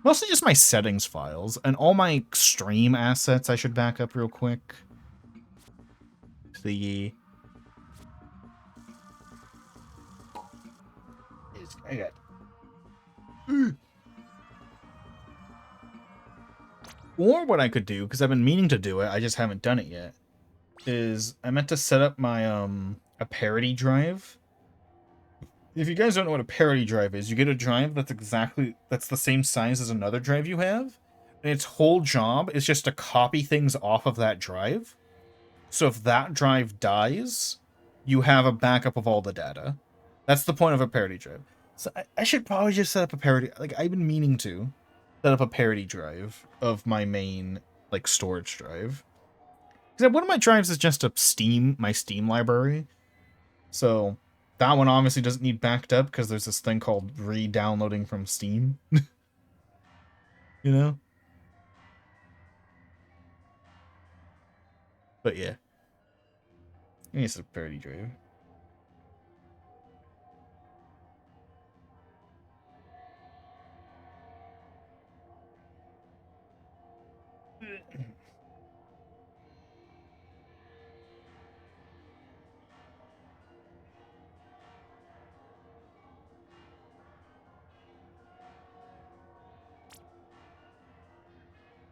mostly just my settings files, and all my stream assets I should back up real quick. I got. Or what I could do, because I've been meaning to do it, I just haven't done it yet, is I meant to set up my a parity drive. If you guys don't know what a parity drive is, you get a drive that's the same size as another drive you have, and its whole job is just to copy things off of that drive. So if that drive dies, you have a backup of all the data. That's the point of a parity drive. So I should probably just set up a parity. Like, I've been meaning to set up a parity drive of my main, like, storage drive. Because one of my drives is just my Steam library. So that one obviously doesn't need backed up because there's this thing called re-downloading from Steam. You know? But yeah. I need a parity drive.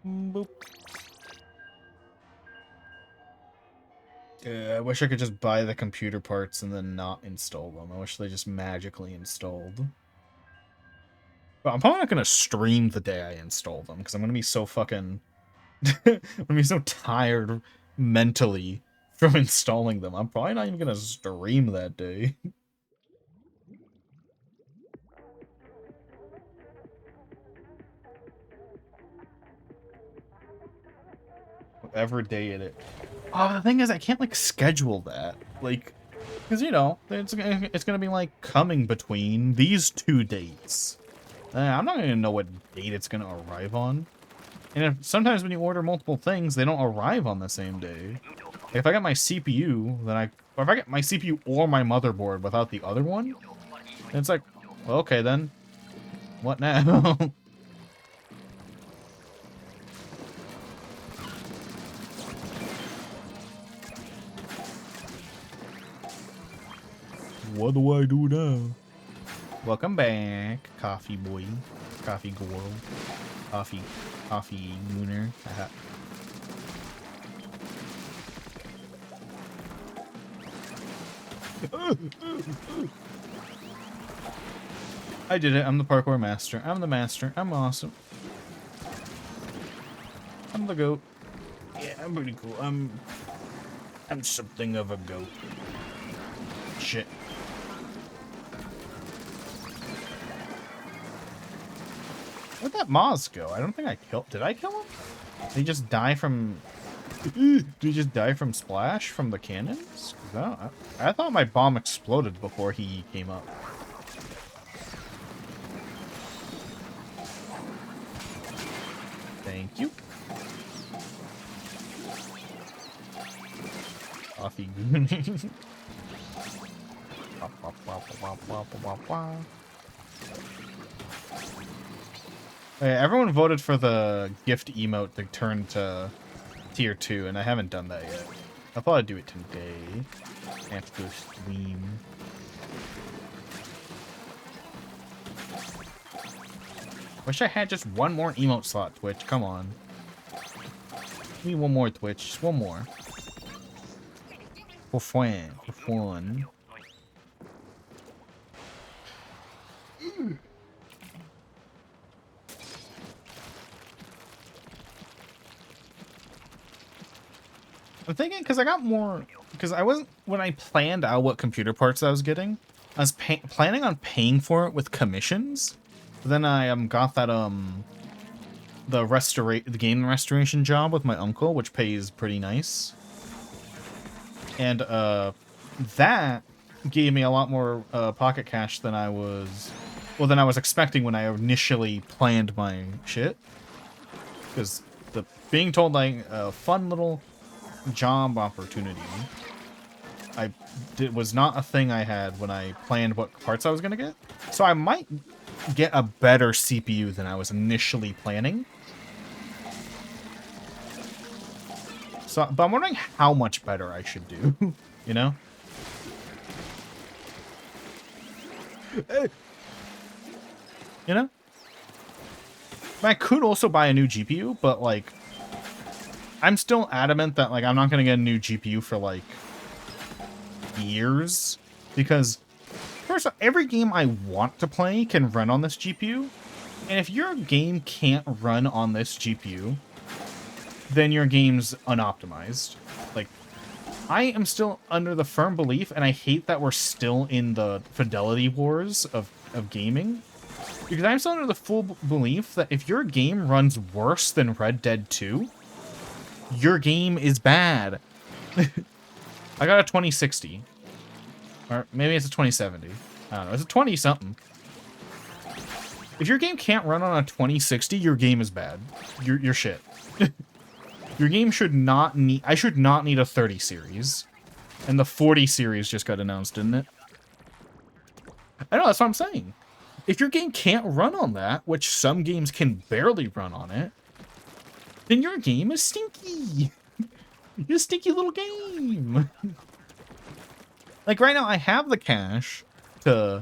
Boop. I wish I could just buy the computer parts and then not install them. I wish they just magically installed. But I'm probably not going to stream the day I install them, because I'm going to be so fucking... I'm going to be so tired mentally from installing them. I'm probably not even going to stream that day. Whatever day it is. Oh, the thing is, I can't, like, schedule that. Like, because, you know, it's going to be, like, coming between these two dates. I'm not going to know what date it's going to arrive on. And sometimes when you order multiple things, they don't arrive on the same day. Like, if I get my CPU, or if I get my CPU or my motherboard without the other one, then it's like, well, okay then. What now? What do I do now? Welcome back, coffee boy, coffee girl, coffee mooner. I did it. I'm the parkour master. I'm the master. I'm awesome. I'm the goat. Yeah, I'm pretty cool. I'm something of a goat. Shit. Where'd that Moz go? I don't think I killed... Did I kill him? Did he just die from... Did he just die from splash from the cannons? I thought my bomb exploded before he came up. Thank you. Coffee. Everyone voted for the gift emote to turn to tier 2, and I haven't done that yet. I'll probably do it today after stream. Wish I had just one more emote slot, Twitch. Come on. Give me one more, Twitch. Just one more. For fun. For fun. I'm thinking, because I got more, because I wasn't, when I planned out what computer parts I was getting, I was planning on paying for it with commissions, but then I got that, the game restoration job with my uncle, which pays pretty nice, and, that gave me a lot more, pocket cash than I was well, than I was expecting when I initially planned my shit. Because being told like a fun little job opportunity, was not a thing I had when I planned what parts I was gonna get. So I might get a better CPU than I was initially planning. So, but I'm wondering how much better I should do, you know? You know? I could also buy a new GPU, but, like, I'm still adamant that, like, I'm not gonna get a new GPU for, like, years. Because, first off, every game I want to play can run on this GPU. And if your game can't run on this GPU, then your game's unoptimized. Like, I am still under the firm belief, and I hate that we're still in the fidelity wars of gaming, because I'm still under the full belief that if your game runs worse than Red Dead 2, your game is bad. I got a 2060. Or maybe it's a 2070. I don't know. It's a 20-something. If your game can't run on a 2060, your game is bad. You're shit. Your game should not need... I should not need a 30 series. And the 40 series just got announced, didn't it? I know, that's what I'm saying. If your game can't run on that, which some games can barely run on it, then your game is stinky. You're a stinky little game. Like, right now, I have the cash to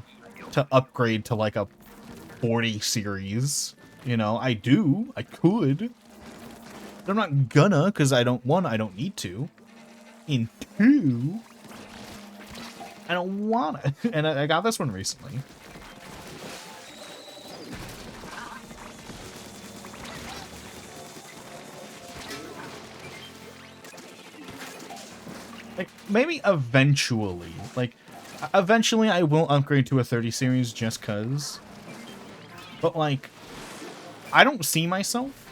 upgrade to, like, a 40 series. You know, I do. I could. But I'm not gonna, because I don't need to. And two, I don't want to. And I got this one recently. Like, maybe eventually. Like, eventually I will upgrade to a 30 series just because. But, like, I don't see myself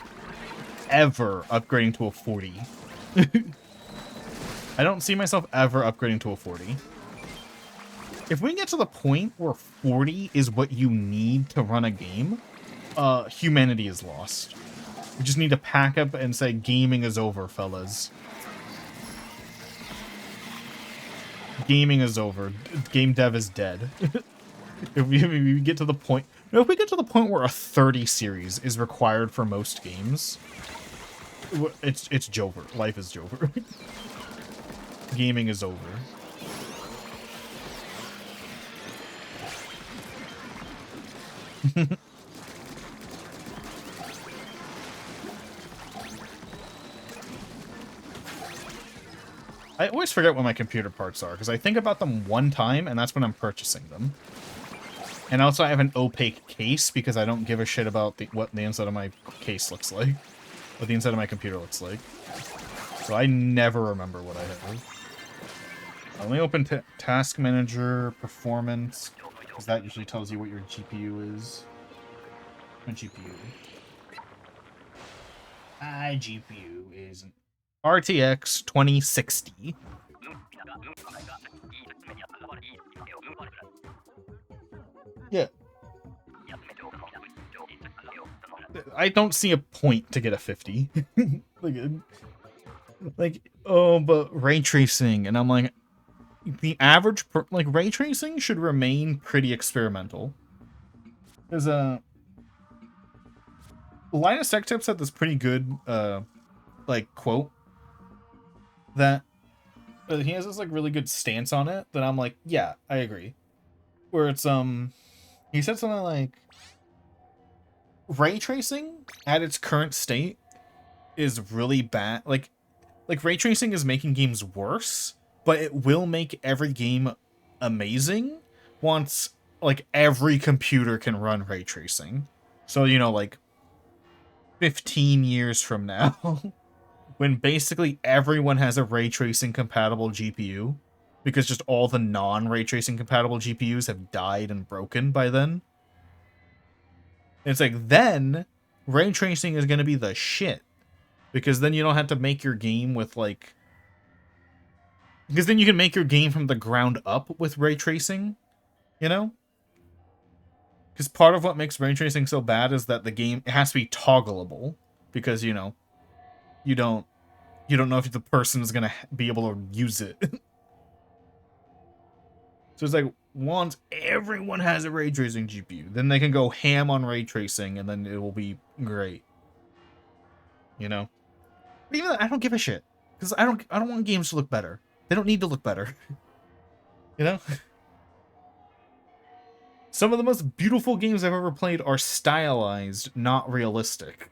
ever upgrading to a 40. I don't see myself ever upgrading to a 40. If we get to the point where 40 is what you need to run a game, humanity is lost. We just need to pack up and say gaming is over, fellas. Gaming is over. Game dev is dead. If we get to the point... No, if we get to the point where a 30 series is required for most games, it's Jover. Life is Jover. Gaming is over. I always forget what my computer parts are, because I think about them one time, and that's when I'm purchasing them. And also I have an opaque case, because I don't give a shit about what the inside of my case looks like. What the inside of my computer looks like. So I never remember what I have. I only open Task Manager, Performance, because that usually tells you what your GPU is. My GPU. My GPU is an RTX 2060. Yeah. I don't see a point to get a 50. Oh, but ray tracing, and I'm like, the average, ray tracing should remain pretty experimental. There's Linus Tech Tips had this pretty good, quote that he has this, really good stance on it that I'm like, yeah, I agree. Where it's, he said something like, ray tracing at its current state is really bad. Like ray tracing is making games worse, but it will make every game amazing once, every computer can run ray tracing. So, 15 years from now, when basically everyone has a ray tracing compatible GPU, because just all the non-ray tracing compatible GPUs have died and broken by then. It's like, then ray tracing is going to be the shit. Because then you don't have to make your game with, because then you can make your game from the ground up with ray tracing, you know? Because part of what makes ray tracing so bad is that the game, it has to be toggleable. Because, you know, you don't know if the person is going to be able to use it. So it's like, once everyone has a ray tracing GPU, then they can go ham on ray tracing, and then it will be great. You know? But even though I don't give a shit. Because I don't want games to look better. They don't need to look better. You know? Some of the most beautiful games I've ever played are stylized, not realistic.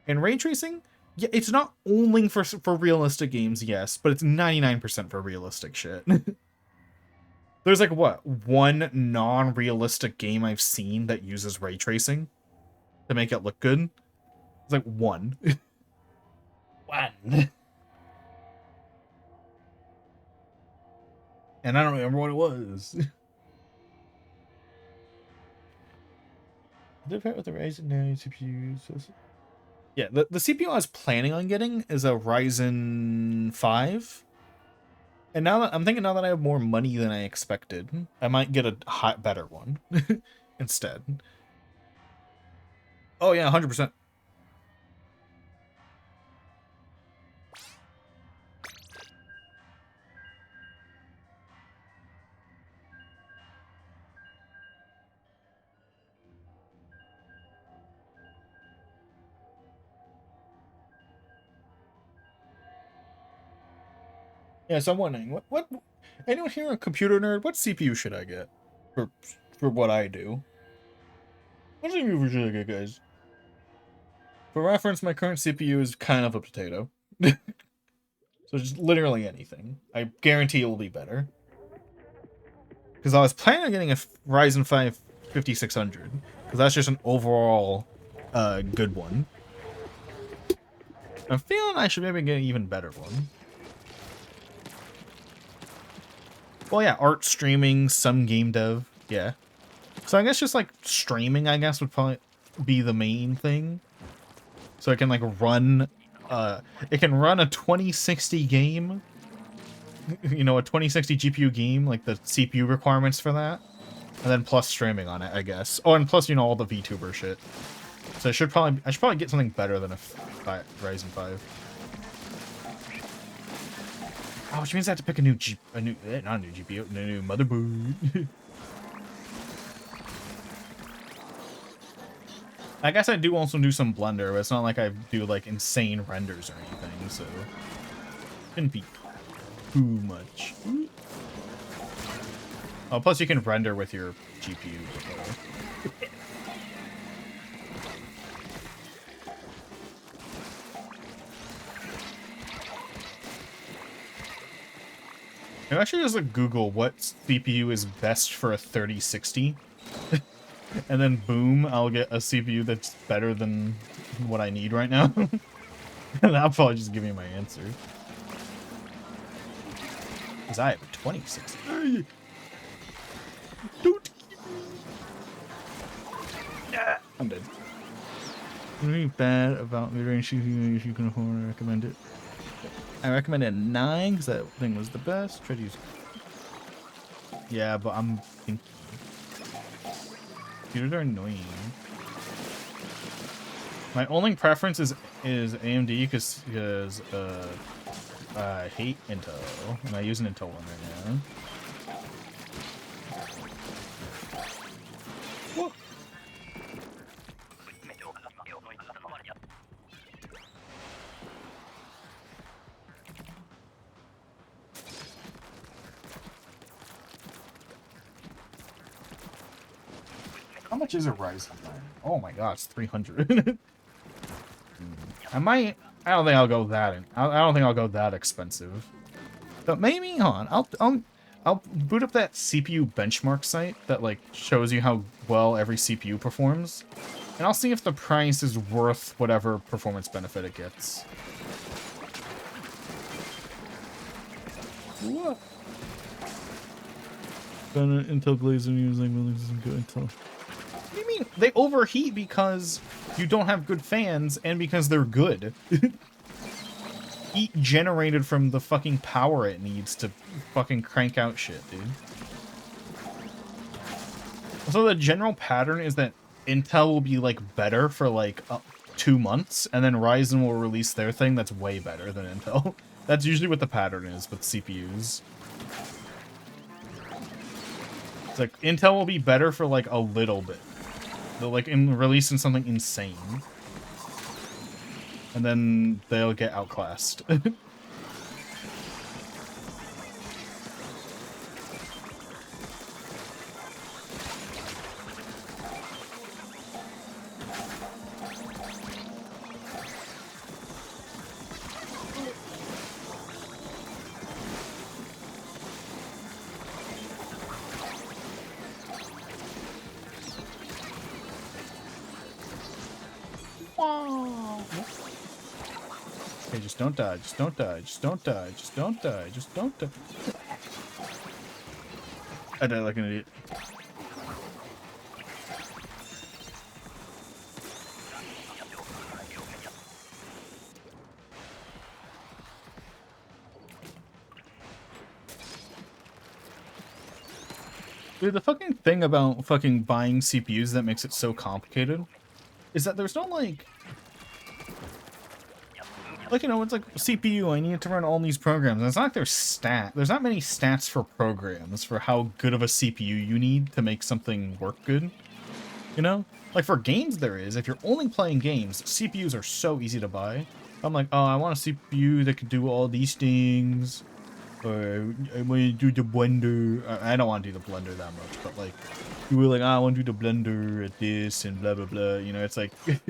And ray tracing, yeah, it's not only for realistic games, yes, but it's 99% for realistic shit. There's like, what, one non-realistic game I've seen that uses ray tracing to make it look good? It's like one. One. And I don't remember what it was. Different with the Ryzen 9 CPU. Yeah, the CPU I was planning on getting is a Ryzen 5. And now that I'm thinking, now that I have more money than I expected, I might get a better one instead. Oh yeah, 100%. Yeah, so I'm wondering, what anyone here a computer nerd? What CPU should I get for what I do? What CPU should I get, guys? For reference, my current CPU is kind of a potato. So just literally anything. I guarantee it will be better. Because I was planning on getting a Ryzen 5 5600. Because that's just an overall good one. I'm feeling I should maybe get an even better one. Well, yeah, art streaming, some game dev, yeah. So I guess just like streaming, I guess, would probably be the main thing. So it can like run, it can run a 2060 game. You know, a 2060 GPU game, like the CPU requirements for that. And then plus streaming on it, I guess. Oh, and plus, you know, all the VTuber shit. So I should probably get something better than a Ryzen 5. Oh, which means I have to pick not a new GPU, a new motherboard. I guess I do also do some Blender, but it's not like I do like insane renders or anything, so shouldn't be too much. Oh, plus you can render with your GPU. I actually just like Google what CPU is best for a 3060. And then boom, I'll get a CPU that's better than what I need right now. And that'll probably just give me my answer. Because I have a 2060. Don't. I'm dead. Anything bad about mid-range CPU if you can afford to recommend it? I recommend a 9 because that thing was the best. Try to use. Yeah, but I'm thinking. Computers are annoying. My only preference is AMD because I hate Intel, and I use an Intel one right now. Whoa. How much is a Ryzen 9? Oh my gosh, 300. I don't think I'll go that. I don't think I'll go that expensive. But maybe, hold on. I'll boot up that CPU benchmark site that like shows you how well every CPU performs, and I'll see if the price is worth whatever performance benefit it gets. What? Intel Glazer using good Intel. What do you mean? They overheat because you don't have good fans and because they're good. Heat generated from the fucking power it needs to fucking crank out shit, dude. So the general pattern is that Intel will be like better for like 2 months, and then Ryzen will release their thing that's way better than Intel. That's usually what the pattern is with CPUs. It's like Intel will be better for like a little bit. They'll like releasing something insane, and then they'll get outclassed. Okay, just don't die, just don't die, just don't die, just don't die, just don't die. I died like an idiot. Dude, the fucking thing about fucking buying CPUs that makes it so complicated is that there's no like, you know, it's like CPU, I need to run all these programs. And it's not like there's not many stats for programs for how good of a CPU you need to make something work good. You know? Like for games there is. If you're only playing games, CPUs are so easy to buy. I'm like, oh, I want a CPU that can do all these things. Or I want to do the blender. I don't want to do the blender that much, but like, you were like, oh, I want to do the blender at this and blah, blah, blah. You know, it's like, I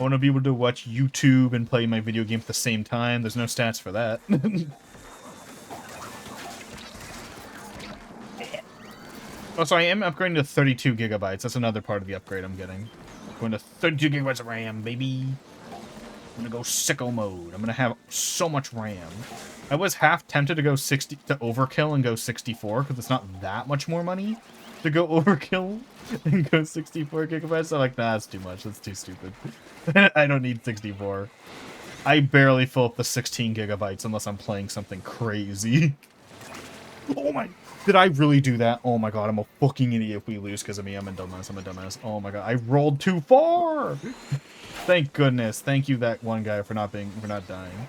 want to be able to watch YouTube and play my video game at the same time. There's no stats for that. Oh, so I am upgrading to 32 gigabytes. That's another part of the upgrade I'm getting. Going to 32 gigabytes of RAM, baby. I'm gonna go sicko mode. I'm gonna have so much RAM. I was half tempted to go 60 to overkill and go 64 because it's not that much more money to go overkill and go 64 gigabytes. So I'm like, nah, that's too much. That's too stupid. I don't need 64. I barely fill up the 16 gigabytes unless I'm playing something crazy. Oh my... Did I really do that? Oh my god, I'm a fucking idiot if we lose because of me. I'm a dumbass. I'm a dumbass. Oh my god, I rolled too far! Thank goodness. Thank you, that one guy, for not dying.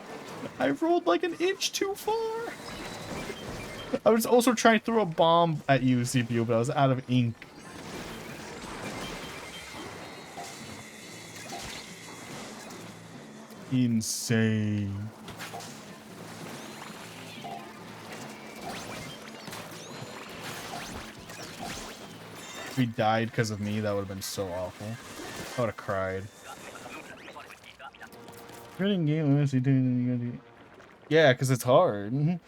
I rolled like an inch too far! I was also trying to throw a bomb at you, CPU, but I was out of ink. Insane. If he died because of me, that would have been so awful. I would have cried. Running game, yeah, because it's hard.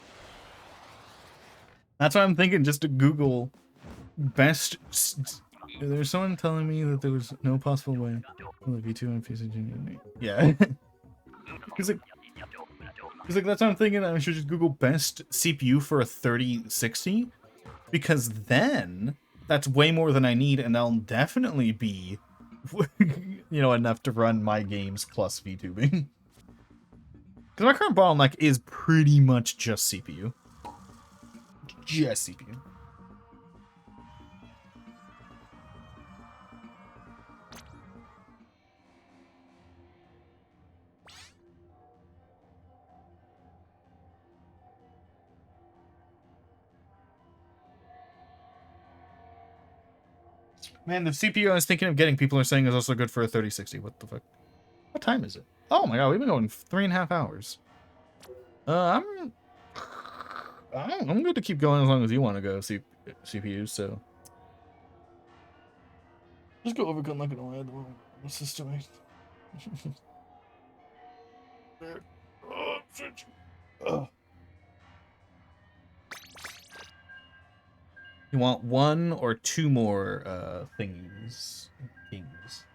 That's why I'm thinking just to Google best. There's someone telling me that there was no possible way. V2 and PC. Yeah. Because that's what I'm thinking. I should just Google best CPU for a 3060. Because then that's way more than I need, and that'll definitely be, you know, enough to run my games plus VTubing. Because my current bottleneck is pretty much just CPU. Just CPU. Man, the CPU I was thinking of getting, people are saying is also good for a 3060. What the fuck? What time is it? Oh my god, we've been going 3.5 hours. I'm good to keep going as long as you want to go, CPUs, so. Just go overcut like an OLED. What's this doing? You want 1 or 2 more thingies? Things.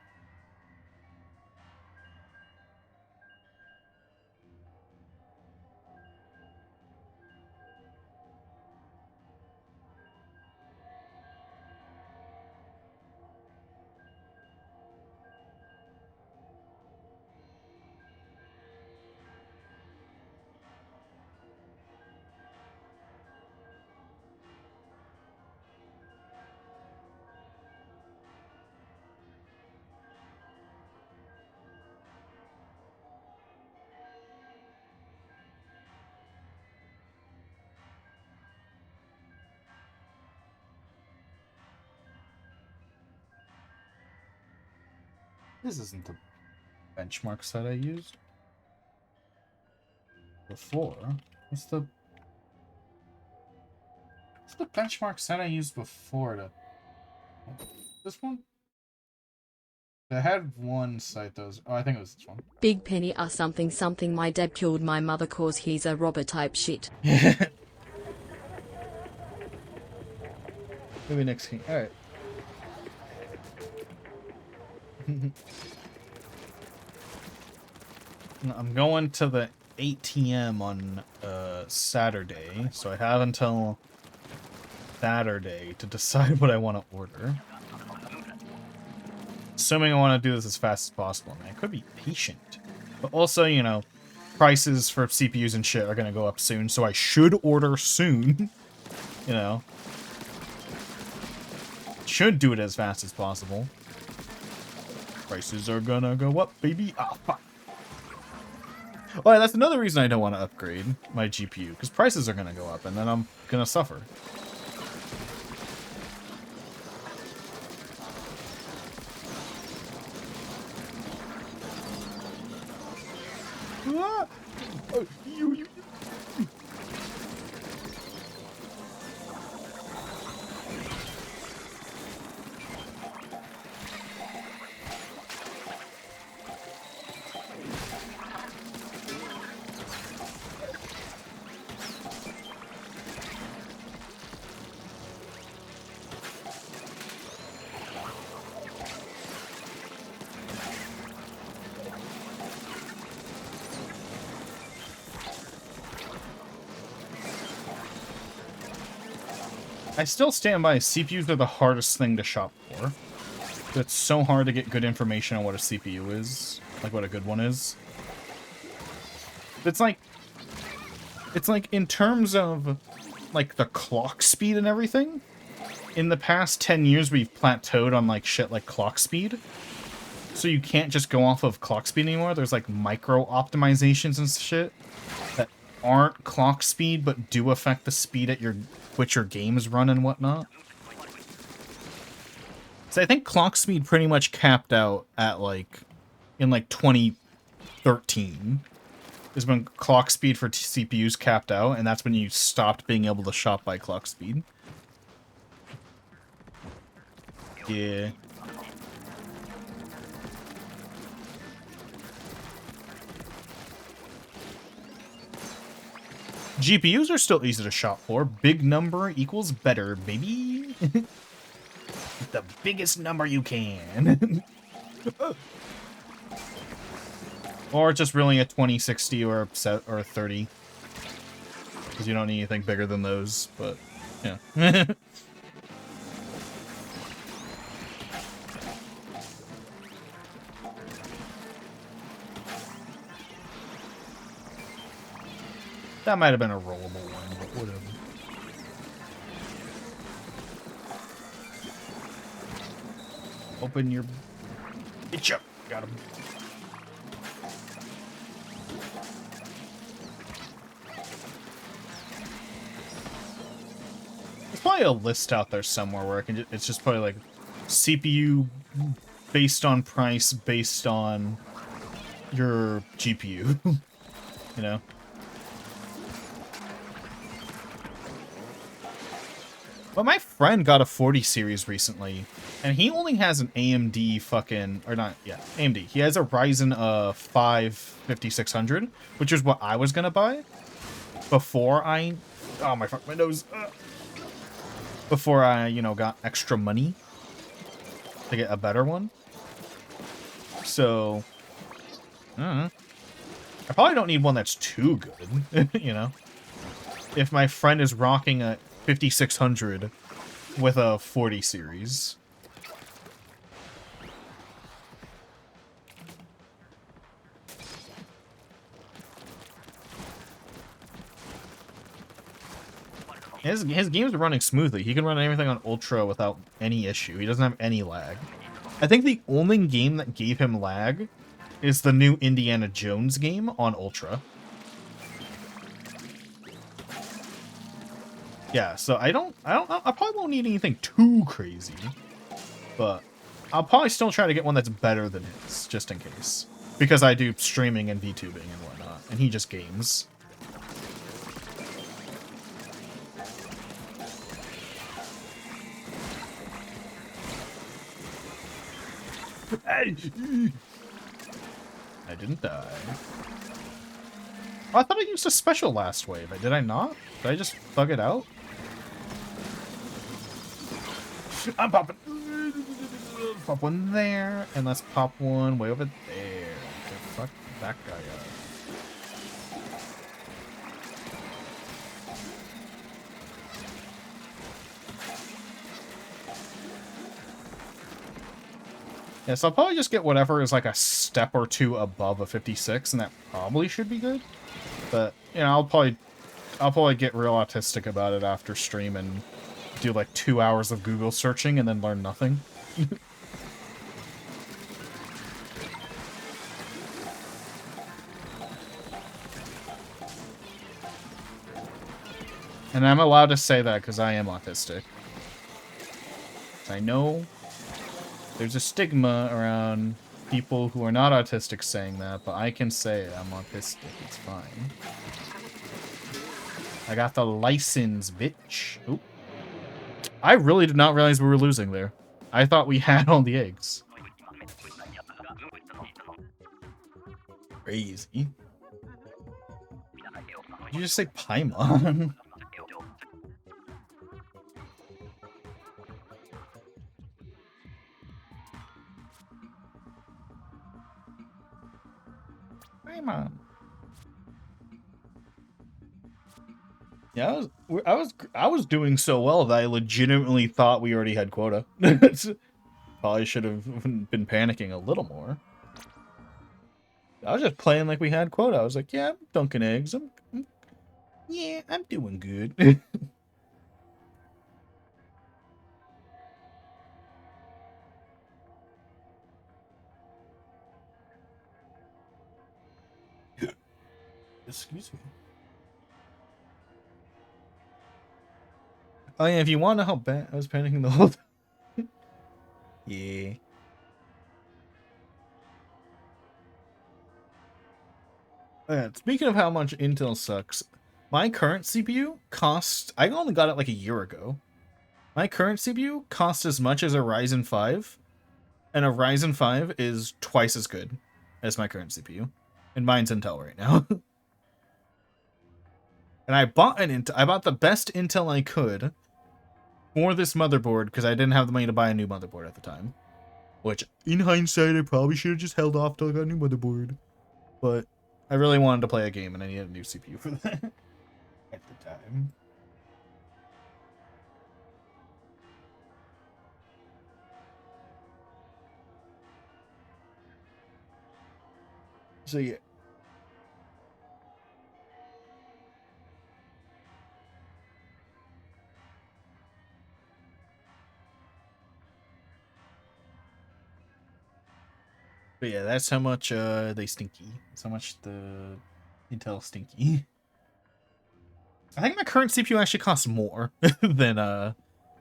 This isn't the benchmark set I used before. What's the benchmark set I used before to this one? I had one site that was, oh, I think it was this one. Big penny something something my dad killed my mother cause he's a robber type shit. Maybe next game. Alright. I'm going to the ATM on Saturday, so I have until Saturday to decide what I want to order. Assuming I want to do this as fast as possible. I could be patient. But also, you know, prices for CPUs and shit are going to go up soon, so I should order soon. You know. Should do it as fast as possible. Prices are gonna go up, baby. Ah, fuck. Oh, yeah, that's another reason I don't want to upgrade my GPU, because prices are gonna go up, and then I'm gonna suffer. Ah! Oh, you. I still stand by CPUs are the hardest thing to shop for. It's so hard to get good information on what a CPU is, like what a good one is. It's like in terms of like the clock speed and everything, in the past 10 years we've plateaued on like shit like clock speed. So you can't just go off of clock speed anymore. There's like micro optimizations and shit that aren't clock speed but do affect the speed at which your games run and whatnot. So I think clock speed pretty much capped out at like in like 2013 is when clock speed for CPUs capped out, and that's when you stopped being able to shop by clock speed. Yeah. GPUs are still easy to shop for. Big number equals better, baby. The biggest number you can. Or just really a 2060 or a 30. Because you don't need anything bigger than those, but yeah. That might have been a rollable one, but whatever. Open your... Get you! Got him. There's probably a list out there somewhere where I can it's just probably like CPU based on price, based on your GPU. You know? But my friend got a 40 series recently, and he only has an AMD fucking, or not, yeah, AMD. He has a Ryzen 5 5600, which is what I was gonna buy before I, oh my fuck, my nose, before I, you know, got extra money to get a better one. So, I don't know. I probably don't need one that's too good, you know? If my friend is rocking a 5600 with a 40 series. His games are running smoothly. He can run everything on Ultra without any issue. He doesn't have any lag. I think the only game that gave him lag is the new Indiana Jones game on Ultra. Yeah, so I probably won't need anything too crazy, but I'll probably still try to get one that's better than his, just in case. Because I do streaming and VTubing and whatnot, and he just games. I didn't die. Oh, I thought I used a special last wave. Did I not? Did I just thug it out? I'm popping. Pop one there, and let's pop one way over there. Okay, fuck that guy up. Yeah, so I'll probably just get whatever is like a step or two above a 56, and that probably should be good. But, you know, I'll probably get real autistic about it after stream and do like 2 hours of Google searching and then learn nothing. And I'm allowed to say that because I am autistic. I know there's a stigma around people who are not autistic saying that, but I can say I'm autistic. It's fine. I got the license, bitch. Oop. I really did not realize we were losing there. I thought we had all the eggs. Crazy. Did you just say Paimon? Paimon. Yeah, I was doing so well that I legitimately thought we already had quota. Probably should have been panicking a little more. I was just playing like we had quota. I was like, yeah, I'm dunking eggs. Yeah, I'm doing good. Excuse me. Oh yeah, if you want to know how bad I was panicking the whole time. Yeah. Speaking of how much Intel sucks, my current CPU cost, I only got it like a year ago. My current CPU costs as much as a Ryzen 5, and a Ryzen 5 is twice as good as my current CPU. And mine's Intel right now. And I bought I bought the best Intel I could for this motherboard because I didn't have the money to buy a new motherboard at the time. Which, in hindsight, I probably should have just held off till I got a new motherboard. But I really wanted to play a game and I needed a new CPU for that at the time. So yeah. But yeah, that's how much they stinky. That's how much the Intel stinky. I think my current CPU actually costs more than an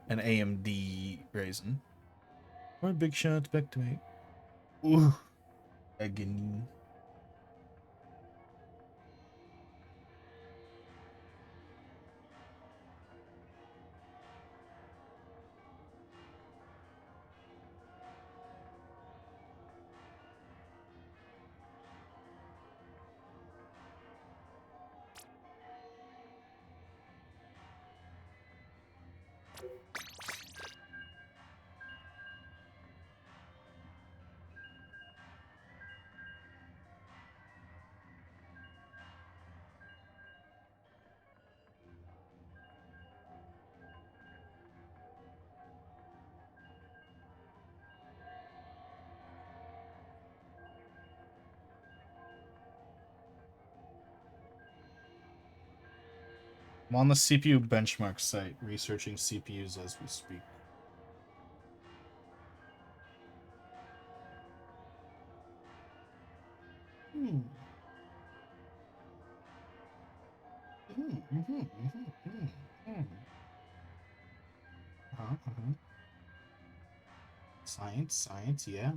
AMD Ryzen. Or big shots back to me. Ooh. Again. I'm on the CPU benchmark site researching CPUs as we speak. Hmm. Science, yeah.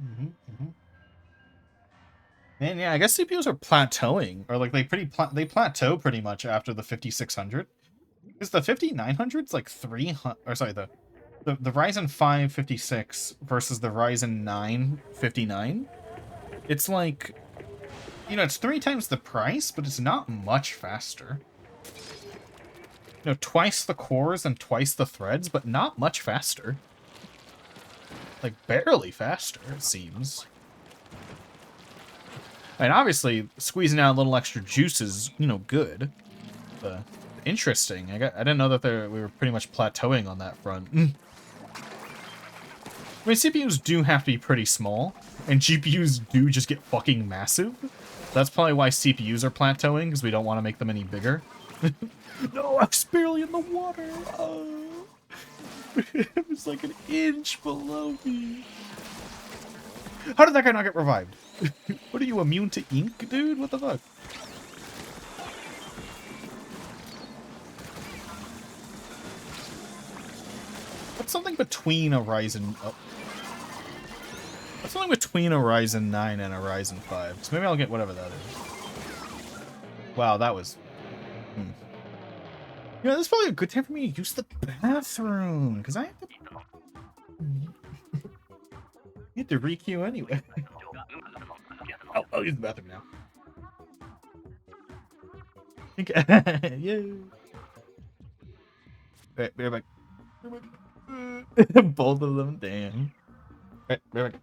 Man, yeah, I guess CPUs are plateauing, or like they plateau pretty much after the 5600. Because the 5900's like 300, or sorry, the Ryzen 5 56 versus the Ryzen 9 59. It's like, you know, it's 3 times the price, but it's not much faster. You know, twice the cores and twice the threads, but not much faster. Like, barely faster, it seems. I mean, obviously, squeezing out a little extra juice is, you know, good. Interesting. I didn't know that we were pretty much plateauing on that front. I mean, CPUs do have to be pretty small, and GPUs do just get fucking massive. That's probably why CPUs are plateauing, because we don't want to make them any bigger. No, I was barely in the water. Oh. It was like an inch below me. How did that guy not get revived? What are you, immune to ink, dude? What the fuck? What's something between a Ryzen... Oh. What's something between a Ryzen 9 and a Ryzen 5? Because maybe I'll get whatever that is. Wow, that was... You know, this is probably a good time for me to use the bathroom. Because I have to... You have to re-queue anyway. I'll use the bathroom now. Okay. Yay. Alright, be right back. Both of them, damn. Alright, be right back.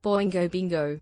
Boingo bingo.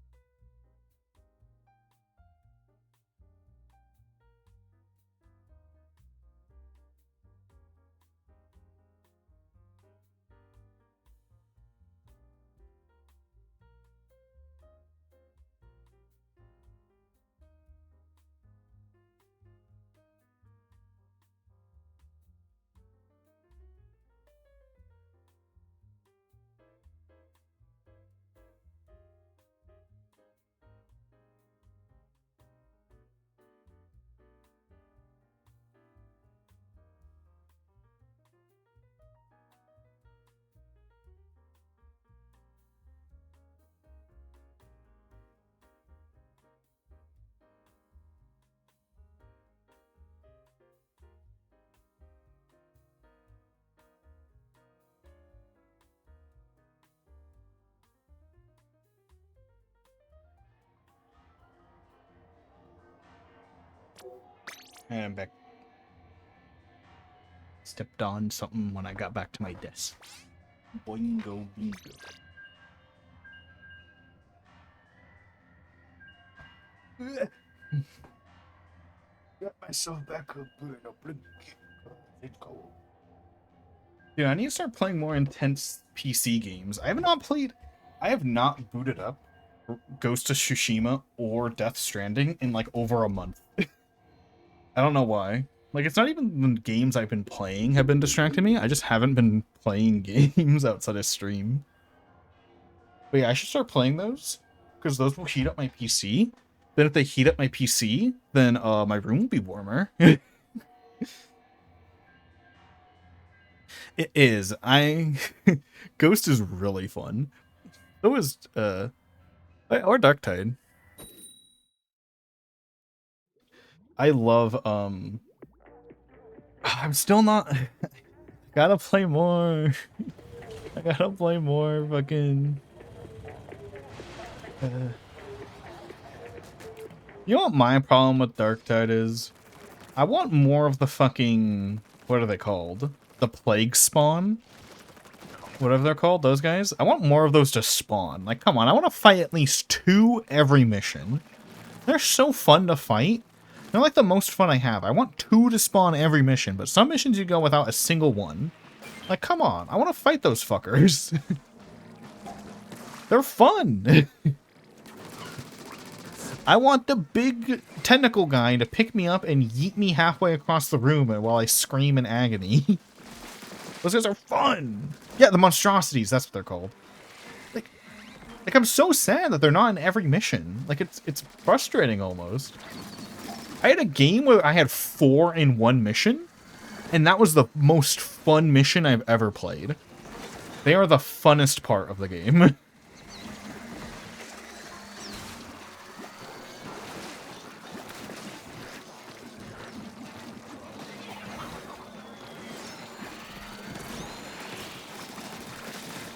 And I'm back. Stepped on something when I got back to my desk. Boingo bingo. Got myself back up. Let's go. Dude, I need to start playing more intense PC games. I have not booted up Ghost of Tsushima or Death Stranding in like over a month. I don't know why. Like, it's not even the games I've been playing have been distracting me. I just haven't been playing games outside of stream. But yeah, I should start playing those, because those will heat up my PC. Then if they heat up my PC, then my room will be warmer. It is. Ghost is really fun. So is or Darktide. I love I'm still not gotta play more. I gotta play more fucking You know what my problem with Darktide is? I want more of the fucking, what are they called? The plague spawn? Whatever they're called, those guys. I want more of those to spawn. Like, come on, I want to fight at least 2 every mission. They're so fun to fight. They're like the most fun I have. I want 2 to spawn every mission, but some missions you go without a single one. Like, come on, I want to fight those fuckers. They're fun. I want the big tentacle guy to pick me up and yeet me halfway across the room while I scream in agony. Those guys are fun. Yeah, the monstrosities, that's what they're called. Like I'm so sad that they're not in every mission. Like it's frustrating almost. I had a game where I had 4 in one mission, and that was the most fun mission I've ever played. They are the funnest part of the game.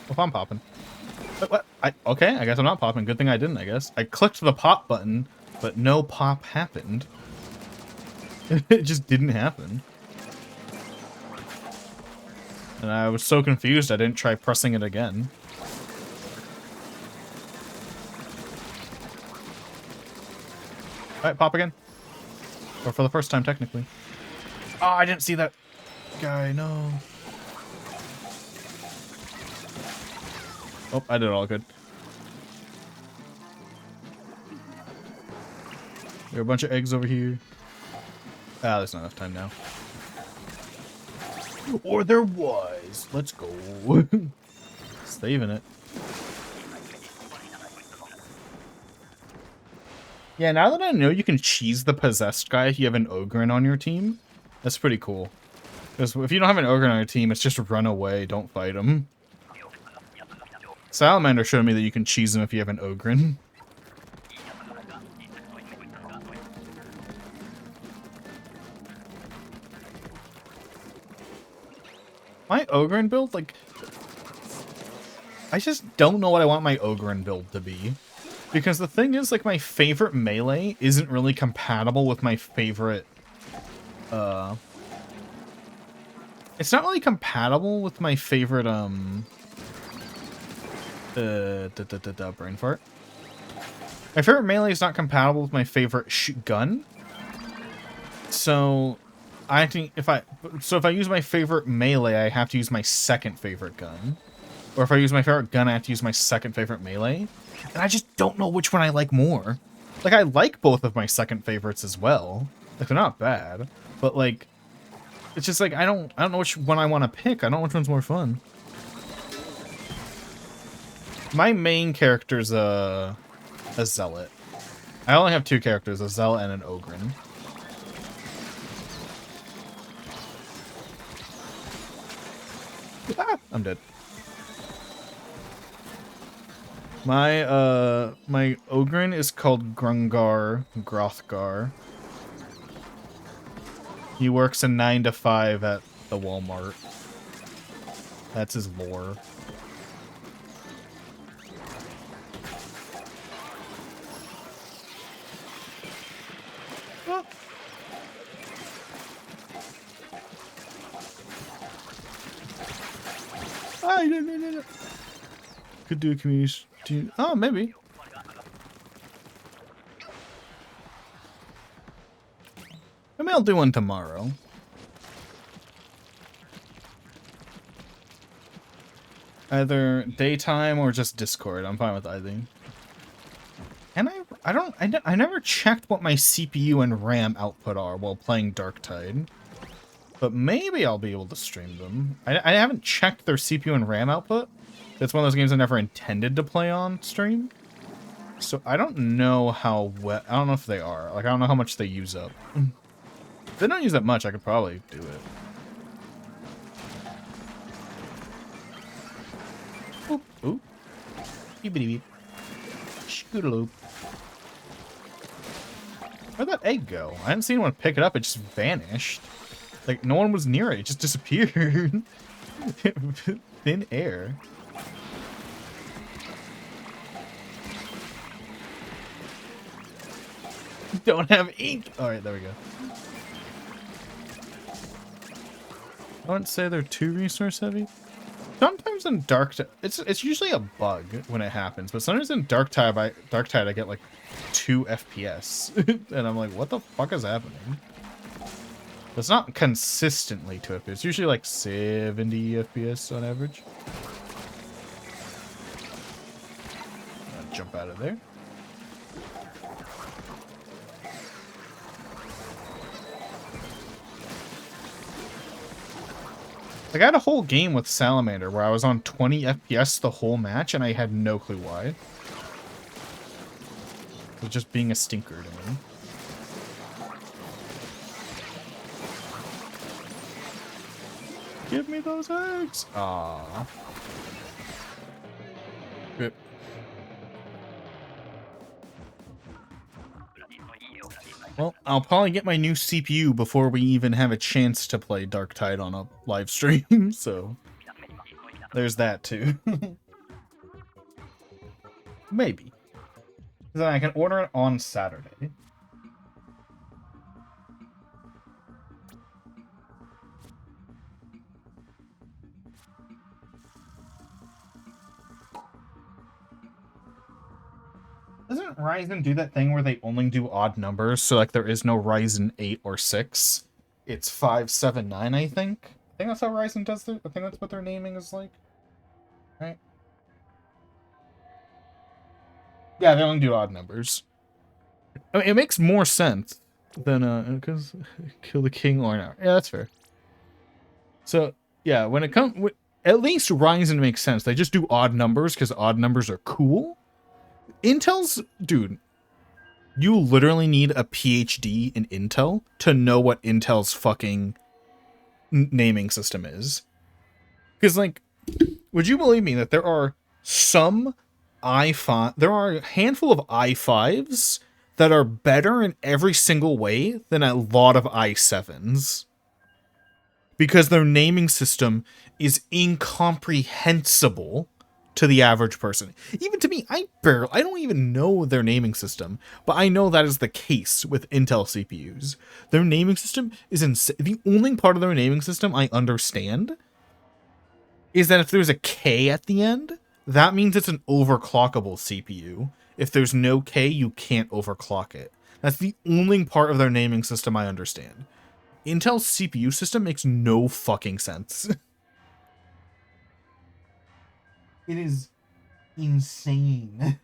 If I'm popping. What? Okay, I guess I'm not popping. Good thing I didn't, I guess. I clicked the pop button, but no pop happened. It just didn't happen. And I was so confused I didn't try pressing it again. Alright, pop again. Or for the first time, technically. Oh, I didn't see that guy, no. Oh, I did it all good. There are a bunch of eggs over here. Ah, there's not enough time now. Or there was. Let's go. Saving it. Yeah, now that I know you can cheese the possessed guy if you have an Ogren on your team, that's pretty cool. Because if you don't have an Ogren on your team, it's just run away, don't fight him. Salamander showed me that you can cheese him if you have an Ogren. My Ogren build, like... I just don't know what I want my Ogren build to be. Because the thing is, like, my favorite melee isn't really compatible with my favorite... It's not really compatible with my favorite, brain fart. My favorite melee is not compatible with my favorite gun. So... I think if I use my favorite melee, I have to use my second favorite gun. Or if I use my favorite gun, I have to use my second favorite melee. And I just don't know which one I like more. Like, I like both of my second favorites as well. Like, they're not bad. But, like, it's just like, I don't know which one I want to pick. I don't know which one's more fun. My main character's a zealot. I only have 2 characters, a zealot and an Ogren. Ah, I'm dead. My Ogren is called Grungar Grothgar. He works a 9 to 5 at the Walmart. That's his lore. Ah. Ah, no. Could do a community. Oh, maybe. Maybe I'll do one tomorrow. Either daytime or just Discord. I'm fine with either. And I never checked what my CPU and RAM output are while playing Darktide. But maybe I'll be able to stream them. I haven't checked their CPU and RAM output. It's one of those games I never intended to play on stream. So I don't know how wet. I don't know if they are. Like, I don't know how much they use up. If they don't use that much, I could probably do it. Oop, oop. Beep-a-dee beep. Scootaloo. Where'd that egg go? I hadn't seen anyone pick it up. It just vanished. Like, no one was near it. It just disappeared. Thin air. Don't have ink. All right, there we go. I wouldn't say they're too resource heavy. Sometimes in it's usually a bug when it happens, but sometimes in Darktide I get like 2 FPS, and I'm like, what the fuck is happening? It's not consistently 2 FPS. It's usually like 70 FPS on average. Jump out of there. Like, I had a whole game with Salamander where I was on 20 FPS the whole match, and I had no clue why. It was just being a stinker to me. Give me those eggs! Aww. Good. Well, I'll probably get my new CPU before we even have a chance to play Dark Tide on a live stream, so there's that too. Maybe. Then I can order it on Saturday. Doesn't Ryzen do that thing where they only do odd numbers? So, like, there is no Ryzen 8 or 6. It's 5, 7, 9, I think. I think that's how Ryzen does it. I think that's what their naming is like. Right? Yeah, they only do odd numbers. I mean, it makes more sense than, because kill the king or not. Yeah, that's fair. So, yeah, when it comes... At least Ryzen makes sense. They just do odd numbers because odd numbers are cool. Intel's... Dude, you literally need a PhD in Intel to know what Intel's fucking naming system is. Because, like, would you believe me that there are some i5... There are a handful of i5s that are better in every single way than a lot of i7s. Because their naming system is incomprehensible to the average person. Even to me, I don't even know their naming system, but I know that is the case with Intel CPUs. Their naming system is insane. The only part of their naming system I understand is that if there's a K at the end, that means it's an overclockable CPU. If there's no K, you can't overclock it. That's the only part of their naming system I understand. Intel's CPU system makes no fucking sense. It is insane.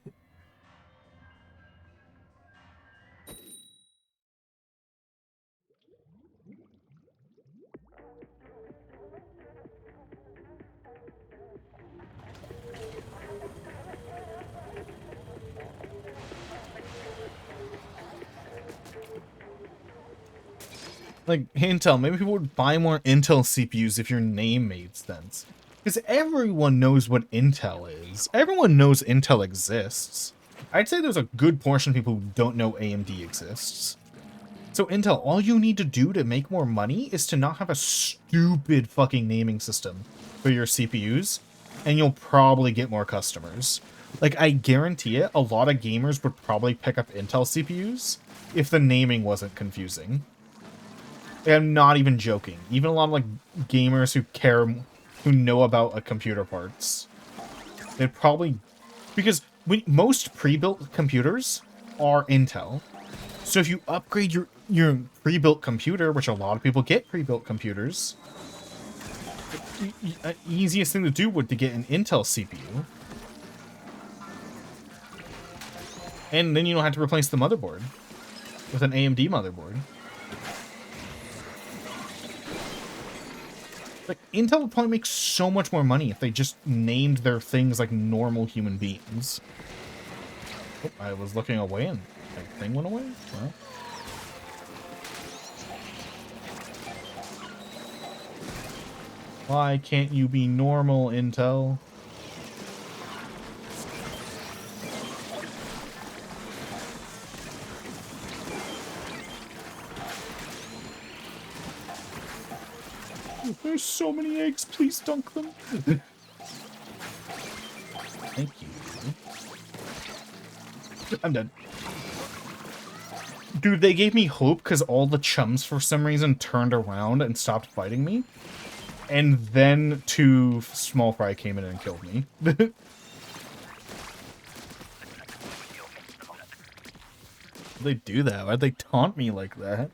Like, Intel, maybe people would buy more Intel CPUs if your name made sense. Because everyone knows what Intel is. Everyone knows Intel exists. I'd say there's a good portion of people who don't know AMD exists. So Intel, all you need to do to make more money is to not have a stupid fucking naming system for your CPUs, and you'll probably get more customers. Like, I guarantee it, a lot of gamers would probably pick up Intel CPUs if the naming wasn't confusing. I'm not even joking. Even a lot of, like, gamers who care, who know about computer parts, they'd probably... Because most pre-built computers are Intel. So if you upgrade your pre-built computer, which a lot of people get pre-built computers, the easiest thing to do would to get an Intel CPU. And then you don't have to replace the motherboard with an AMD motherboard. Like, Intel would probably make so much more money if they just named their things like normal human beings. Oh, I was looking away and my thing went away? Well. Why can't you be normal, Intel? There's so many eggs, please dunk them. Thank you. I'm done. Dude, they gave me hope because all the chums for some reason turned around and stopped fighting me. And then 2 small fry came in and killed me. They do that? Why'd they taunt me like that?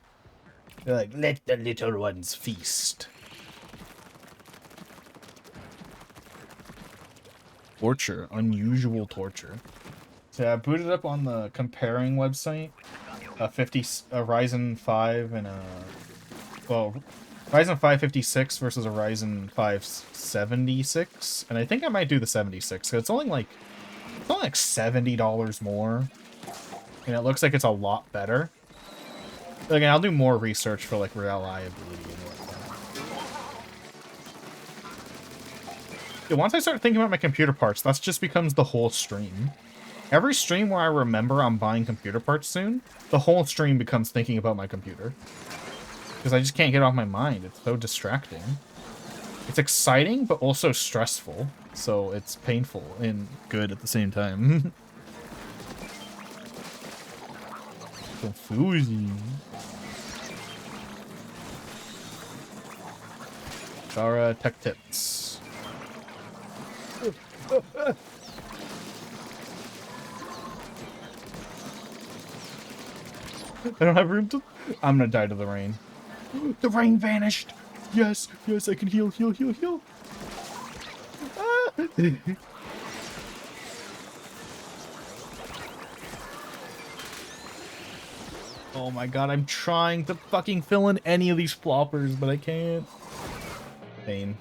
They're like, let the little ones feast. Torture. Unusual torture. So I booted up on the comparing website. A Ryzen 5 and well, Ryzen 5 56 versus a Ryzen 5 76, and I think I might do the 76. So it's only like $70 more, and it looks like it's a lot better. But again, I'll do more research for like reliability and whatnot. Yeah, once I start thinking about my computer parts, that just becomes the whole stream. Every stream where I remember I'm buying computer parts soon, the whole stream becomes thinking about my computer. Because I just can't get off my mind. It's so distracting. It's exciting, but also stressful. So it's painful and good at the same time. Confusing. Chara Tech Tips. I don't have room to... I'm gonna die to the rain. The rain vanished! Yes, yes, I can heal, heal, heal, heal. Ah! Oh my god, I'm trying to fucking fill in any of these floppers, but I can't. Pain.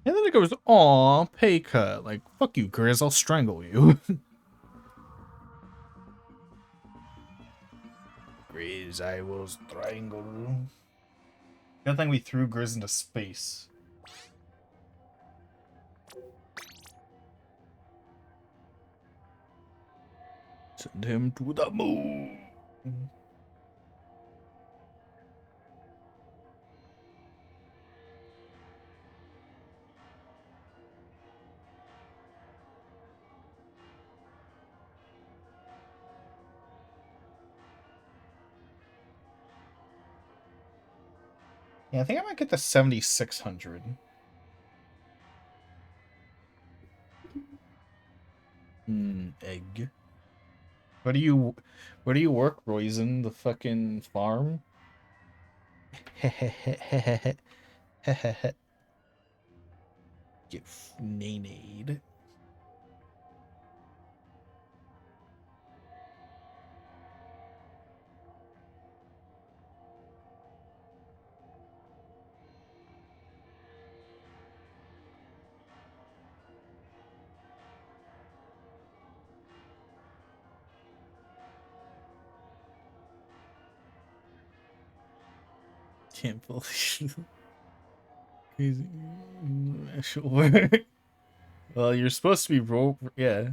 And then it goes, aw, pay cut. Like, fuck you, Grizz, I'll strangle you. Grizz, I will strangle you. Good thing we threw Grizz into space. Send him to the moon. Yeah, I think I might get the 7600. Egg. Where do you work, Roizen? The fucking farm? Get nanade. Can't believe crazy. Sure. Well, you're supposed to be yeah.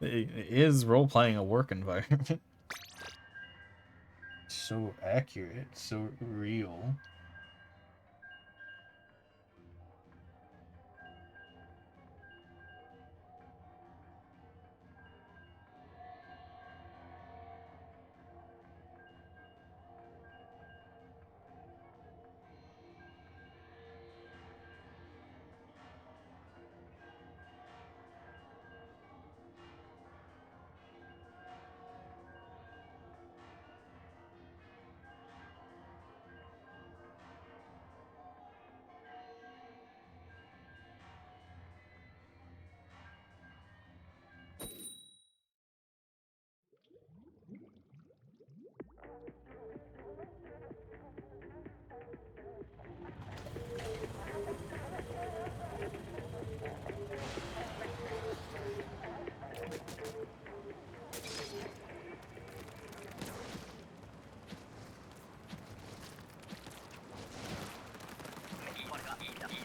It is role-playing a work environment. So accurate, so real.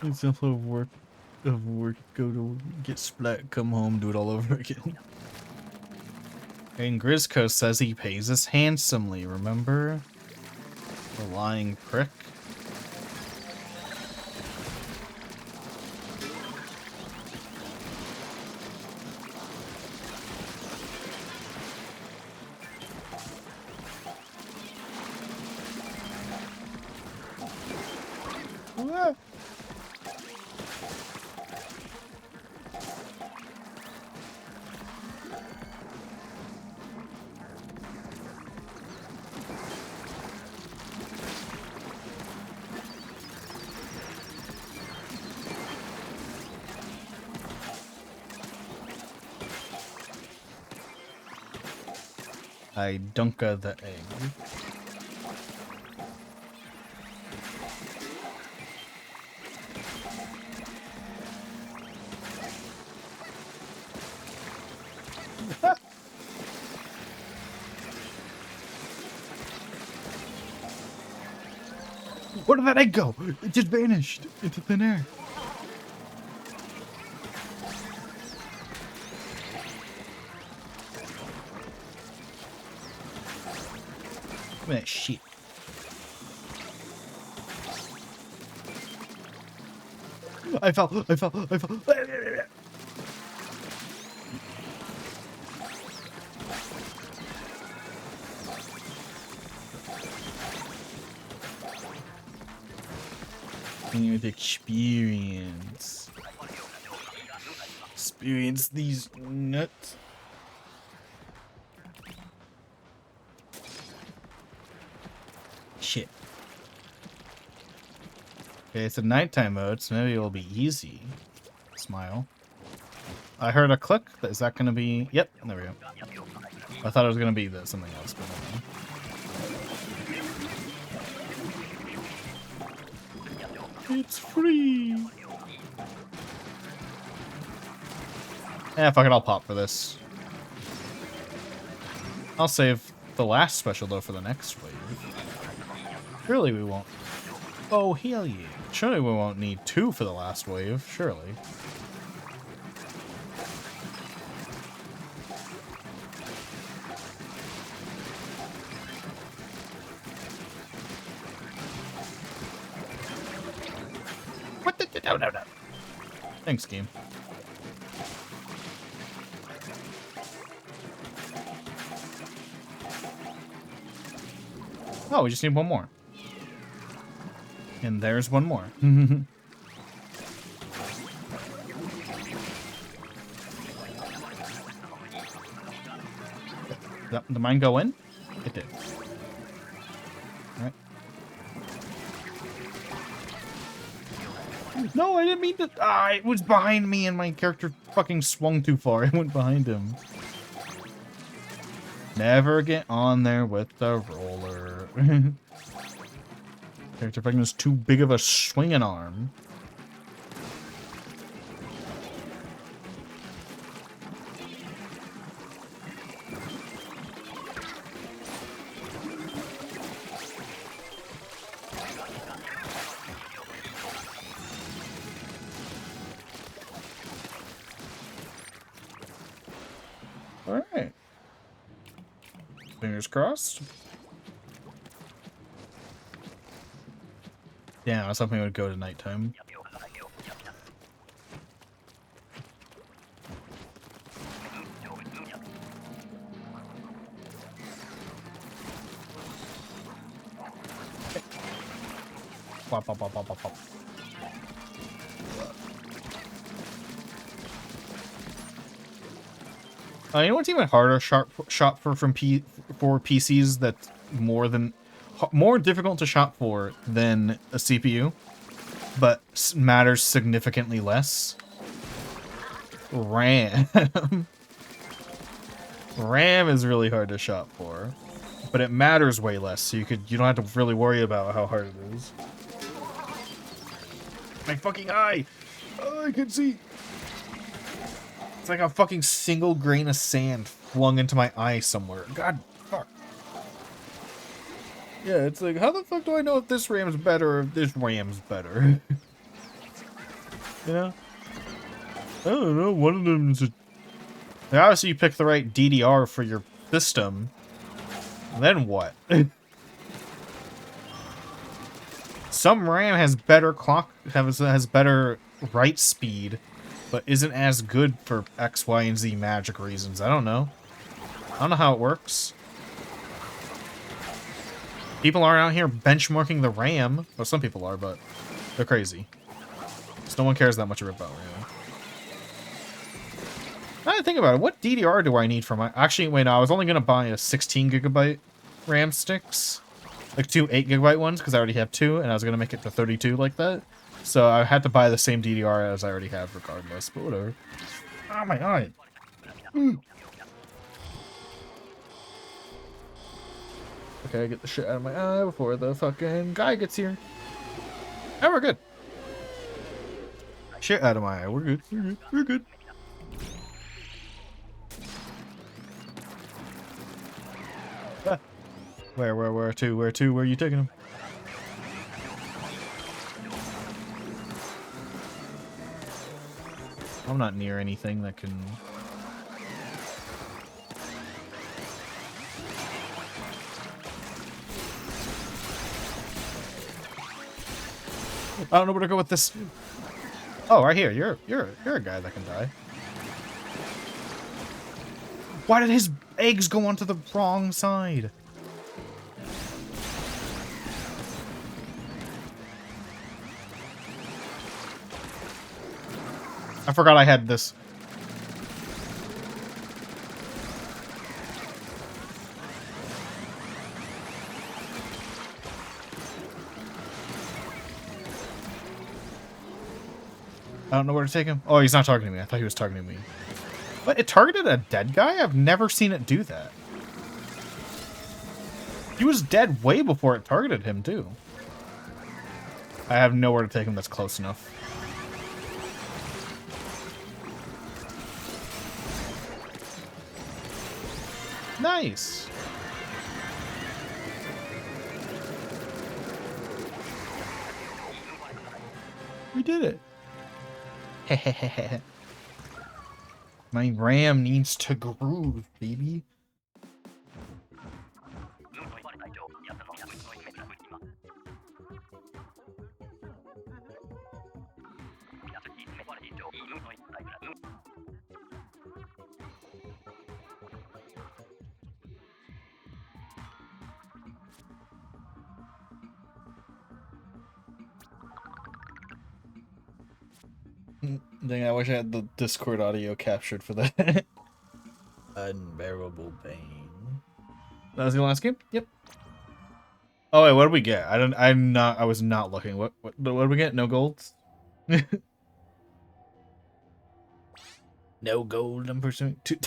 Example of work, go to get splat, come home, do it all over again. And Grizco says he pays us handsomely, remember? The lying prick. Ah. I dunka the egg. Where did that egg go? It just vanished into thin air. Look at that shit. I fell. With experience. Experience these nuts. Shit. Okay, it's a nighttime mode, so maybe it'll be easy. Smile. I heard a click. Is that gonna be? Yep, there we go. I thought it was gonna be something else, but no. It's free. Yeah, fuck it, I'll pop for this. I'll save the last special though for the next wave. Surely we won't. Oh hell yeah! Surely we won't need 2 for the last wave. Surely. What the? No. Thanks, game. Oh, we just need one more. And there's one more. Did mine go in? It did. Alright. No, I didn't mean to. Ah, it was behind me and my character fucking swung too far. I went behind him. Never get on there with the roller. Character fucking is too big of a swinging arm. Alright. Fingers crossed. Yeah, I was hoping it would go to nighttime. Pop, pop, pop, pop, pop, pop. You know what's even harder shot for PCs that's more difficult to shop for than a CPU, but matters significantly less? RAM. RAM is really hard to shop for, but it matters way less, so you don't have to really worry about how hard it is. My fucking eye! Oh, I can see! It's like a fucking single grain of sand flung into my eye somewhere. God, fuck. Yeah, it's like, how the fuck do I know if this RAM's better or if this RAM's better? You know? I don't know, one of them is obviously you pick the right DDR for your system. Then what? Some RAM has better has better write speed, but isn't as good for X, Y, and Z magic reasons. I don't know. I don't know how it works. People aren't out here benchmarking the RAM. Well, some people are, but They're crazy. So no one cares that much about really. Now that I think about it, what DDR do I need for my... Actually, wait, no, I was only going to buy a 16 gigabyte RAM sticks. Like 2 8 gigabyte ones, because I already have 2, and I was going to make it to 32 like that. So I had to buy the same DDR as I already have regardless, but whatever. Oh my eye. Okay, get the shit out of my eye before the fucking guy gets here. Oh, we're good. Shit out of my eye. We're good. We're good. We're good. Ah. Where to? Where to? Where are you taking him? I'm not near anything that can... I don't know where to go with this. Oh, right here. You're a guy that can die. Why did his eggs go onto the wrong side? I forgot I had this. I don't know where to take him. Oh, he's not targeting me. I thought he was targeting me. But it targeted a dead guy? I've never seen it do that. He was dead way before it targeted him, too. I have nowhere to take him that's close enough. Nice. We did it. My RAM needs to groove, baby. Dang, I wish I had the Discord audio captured for that. Unbearable pain. That was the last game? Yep. Oh wait, what did we get? I was not looking. What did we get? No golds? No gold, I'm pursuing 10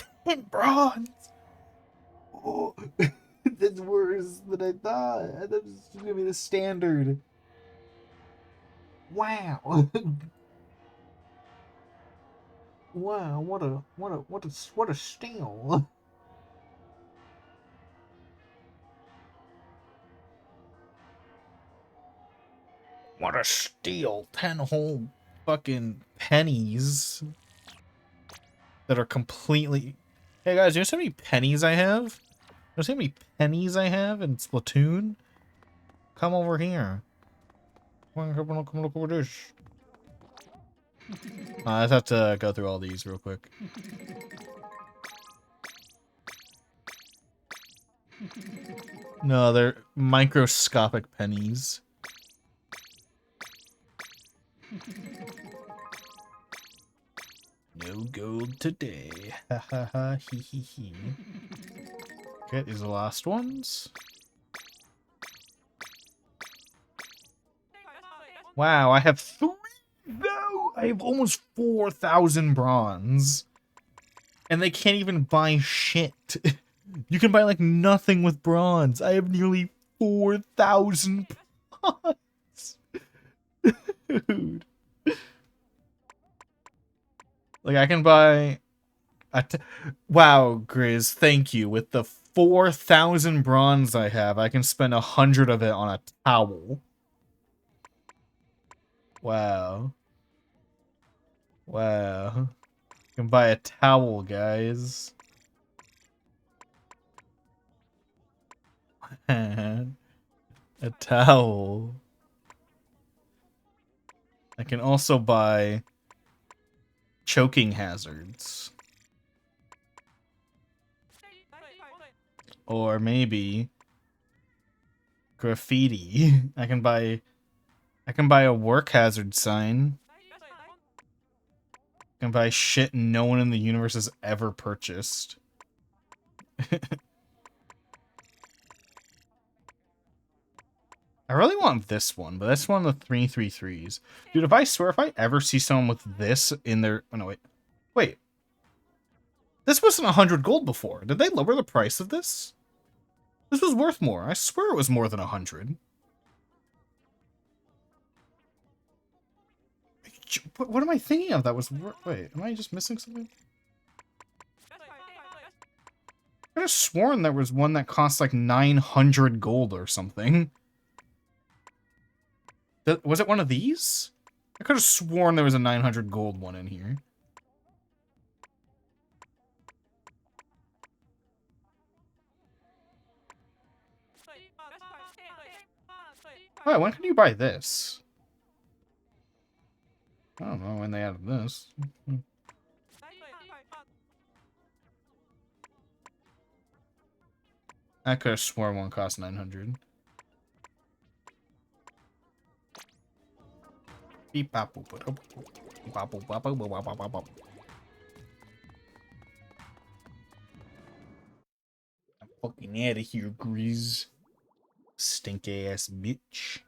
bronze. Oh, that's worse than I thought. I thought it was gonna be the standard. Wow. Wow, what a steal. What a steal. 10 whole fucking pennies that are completely... Hey guys, you know how many pennies I have? You know how many pennies I have in Splatoon? Come over here. Come look over this. I just have to go through all these real quick. No, they're microscopic pennies. No gold today. Ha ha ha, hee hee hee. Okay, these are the last ones. Wow, I have 3. No, I have almost 4,000 bronze. And they can't even buy shit. You can buy like nothing with bronze. I have nearly 4,000 bronze. Dude. Like I can buy wow, Grizz, thank you. With the 4,000 bronze I have, I can spend 100 of it on a towel. Wow. Wow. You can buy a towel, guys. A towel. I can also buy choking hazards. Or maybe graffiti. I can buy I can buy a work hazard sign. I can buy shit no one in the universe has ever purchased. I really want this one, but that's one of the 333s. Dude, if I swear, if I ever see someone with this in their... Oh, no, wait. Wait. This wasn't 100 gold before. Did they lower the price of this? This was worth more. I swear it was more than 100. What am I thinking of? That was... Wait, am I just missing something? I could have sworn there was one that cost like 900 gold or something. Was it one of these? I could have sworn there was a 900 gold one in here. Wait, when can you buy this? I don't know when they added this. I could have sworn one cost 900. I'm fucking out of here, Grizz. Stink ass bitch.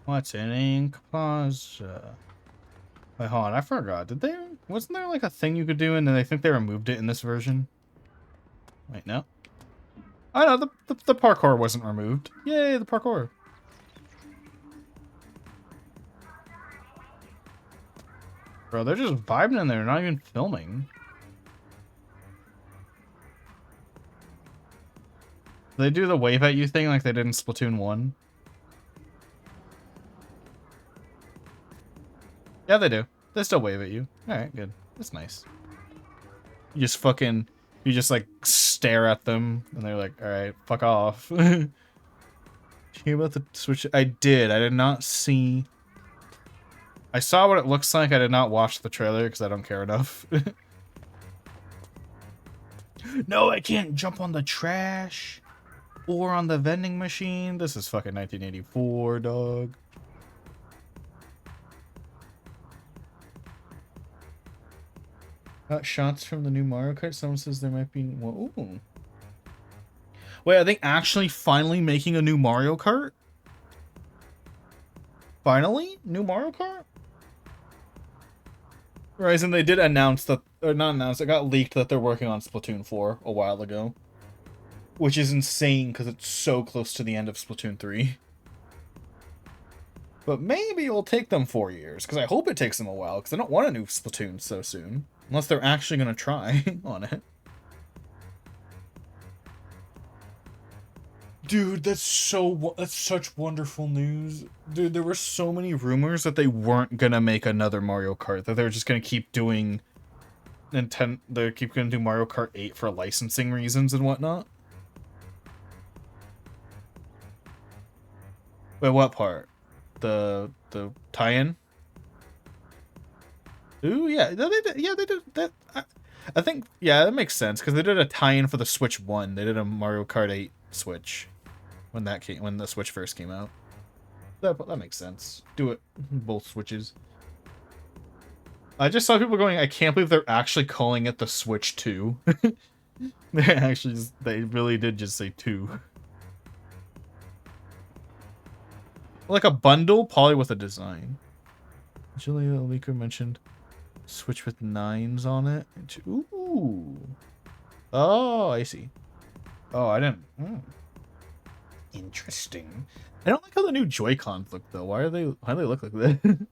What's an ink plaza? Wait, hold on, I forgot. Did they... Wasn't there like a thing you could do and then I think they removed it in this version? Wait, no? Oh no, the parkour wasn't removed. Yay, the parkour. Bro, they're just vibing in there, not even filming. They do the wave at you thing like they did in Splatoon 1. Yeah, they do. They still wave at you. Alright, good. That's nice. You just fucking... You just, like, stare at them, and they're like, alright, fuck off. Did you hear about the Switch? I did. I did not see... I saw what it looks like. I did not watch the trailer, because I don't care enough. No, I can't jump on the trash. Or on the vending machine. This is fucking 1984, dog. Got shots from the new Mario Kart. Someone says there might be... Whoa. Ooh. Wait, are they actually finally making a new Mario Kart? Finally? New Mario Kart? Horizon, they did announce that... Or not announce, it got leaked that they're working on Splatoon 4 a while ago. Which is insane, because it's so close to the end of Splatoon 3. But maybe it'll take them 4 years, because I hope it takes them a while, because I don't want a new Splatoon so soon. Unless they're actually going to try on it. Dude, that's such wonderful news. Dude, there were so many rumors that they weren't going to make another Mario Kart. That they were just going to keep doing... They keep going to do Mario Kart 8 for licensing reasons and whatnot. Wait, what part? The tie-in? Ooh, yeah, they did that. I think, yeah, that makes sense because they did a tie-in for the Switch 1. They did a Mario Kart 8 Switch when the Switch first came out. That makes sense. Do it both Switches. I just saw people going, I can't believe they're actually calling it the Switch 2. They really did just say 2. Like a bundle, probably with a design. Julia Leaker mentioned Switch with 9s on it. Ooh. Oh, I see. Oh, I didn't. Interesting. I don't like how the new Joy-Cons look though. Why do they look like that?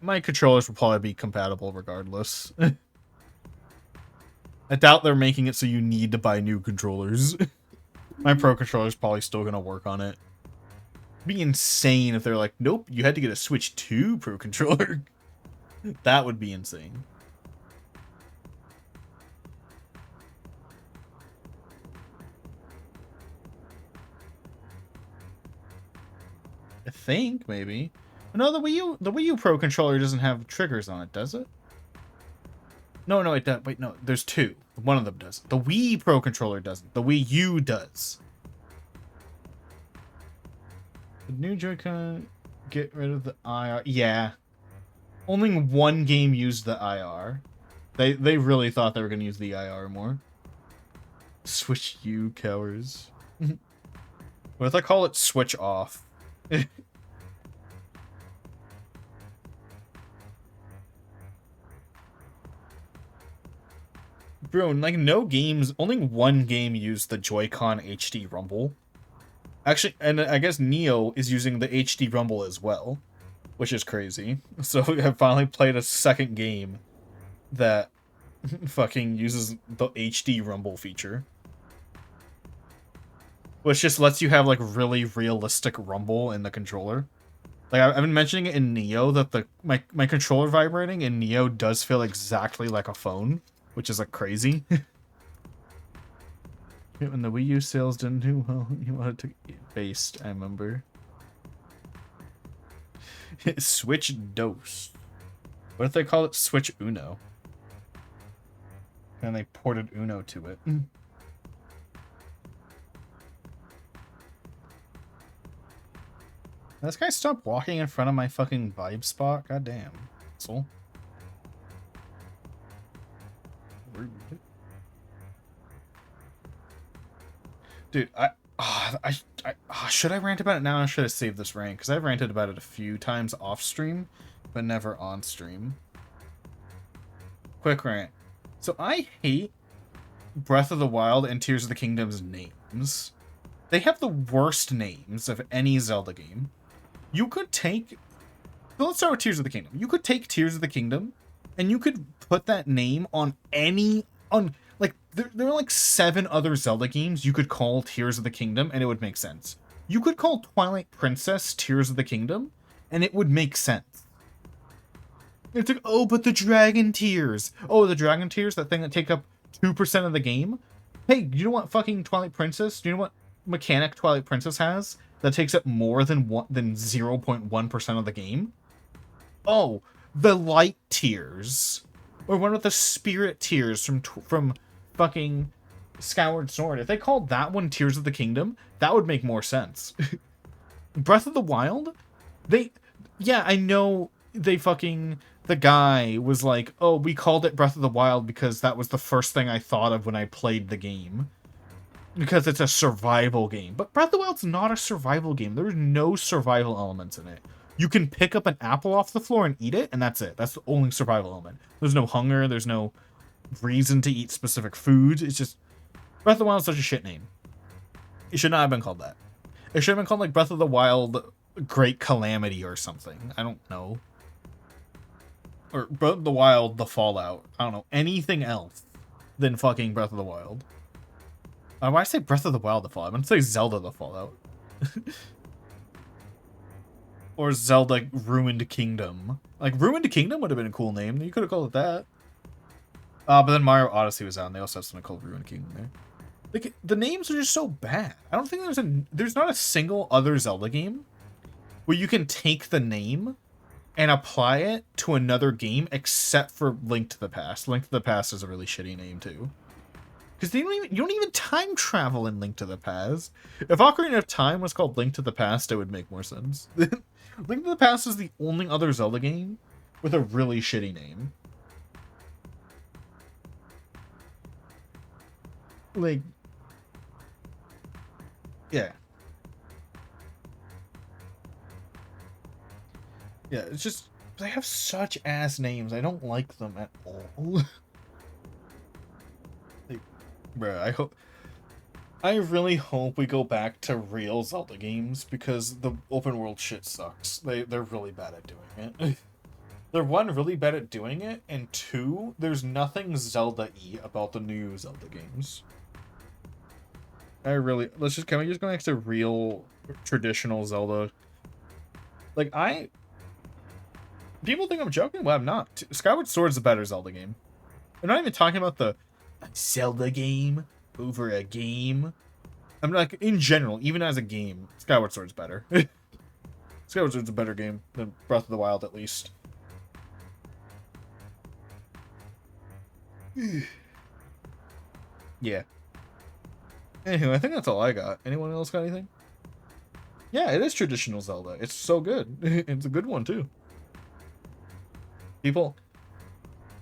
my controllers will probably be compatible regardless. I doubt they're making it so you need to buy new controllers. My Pro controller's probably still gonna work on it. It'd be insane if they're like, nope, you had to get a Switch 2 Pro controller. That would be insane. I think, maybe. No, the Wii U Pro controller doesn't have triggers on it, does it? No, no, it does. Wait, no, there's two. One of them does. The Wii Pro Controller doesn't. The Wii U does. The new Joy-Con, get rid of the IR. Yeah. Only one game used the IR. They really thought they were going to use the IR more. Switch U, cowards. What if I call it switch off? Bro, like no games, only one game used the Joy-Con HD Rumble. Actually, and I guess Neo is using the HD Rumble as well, which is crazy. So I finally played a second game that fucking uses the HD Rumble feature. Which just lets you have like really realistic rumble in the controller. Like I've been mentioning it in Neo that my controller vibrating in Neo does feel exactly like a phone, which is like crazy. When the Wii U sales didn't do well, you wanted to get based, I remember. Switch Dose. What if they call it Switch Uno? And they ported Uno to it. This guy stopped walking in front of my fucking vibe spot? God damn. Asshole. Dude, should I rant about it now or should I save this rant? Because I've ranted about it a few times off stream, but never on stream. Quick rant. So I hate Breath of the Wild and Tears of the Kingdom's names. They have the worst names of any Zelda game. You could take... So let's start with Tears of the Kingdom. You could take Tears of the Kingdom, and you could put that name on any... Like, there are like 7 other Zelda games you could call Tears of the Kingdom, and it would make sense. You could call Twilight Princess Tears of the Kingdom, and it would make sense. It's like, oh, but the Dragon Tears. Oh, the Dragon Tears, that thing that take up 2% of the game? Hey, you know what fucking Twilight Princess? Do you know what mechanic Twilight Princess has that takes up more than 0.1% of the game? Oh, the Light Tears. Or one with the Spirit Tears from fucking Skyward Sword. If they called that one Tears of the Kingdom, that would make more sense. Breath of the Wild? Yeah, I know the guy was like, oh, we called it Breath of the Wild because that was the first thing I thought of when I played the game. Because it's a survival game. But Breath of the Wild's not a survival game. There's no survival elements in it. You can pick up an apple off the floor and eat it, and that's it. That's the only survival element. There's no hunger. There's no reason to eat specific foods. It's just... Breath of the Wild is such a shit name. It should not have been called that. It should have been called, like, Breath of the Wild Great Calamity or something. I don't know. Or Breath of the Wild The Fallout. I don't know. Anything else than fucking Breath of the Wild. Why say Breath of the Wild The Fallout? I'm going to say Zelda The Fallout. Or Zelda Ruined Kingdom. Like, Ruined Kingdom would have been a cool name. You could have called it that. But then Mario Odyssey was out, and they also have something called Ruined Kingdom there. Like, the names are just so bad. I don't think there's not a single other Zelda game where you can take the name and apply it to another game except for Link to the Past. Link to the Past is a really shitty name, too. Because you don't even time travel in Link to the Past. If Ocarina of Time was called Link to the Past, it would make more sense. Link to the Past is the only other Zelda game with a really shitty name. Like, yeah. Yeah, it's just, they have such ass names. I don't like them at all. Like, bruh, I really hope we go back to real Zelda games because the open world shit sucks. They're really bad at doing it. They're one, really bad at doing it, and two, there's nothing Zelda-y about the new Zelda games. Can we just go next to real traditional Zelda? Like, people think I'm joking? Well, I'm not. Skyward Sword is a better Zelda game. I'm not even talking about the Zelda game over a game. I'm like, in general, even as a game, Skyward Sword's better. Skyward Sword's a better game than Breath of the Wild, at least. Yeah. Anywho, I think that's all I got. Anyone else got anything? Yeah, it is traditional Zelda. It's so good. It's a good one, too. People,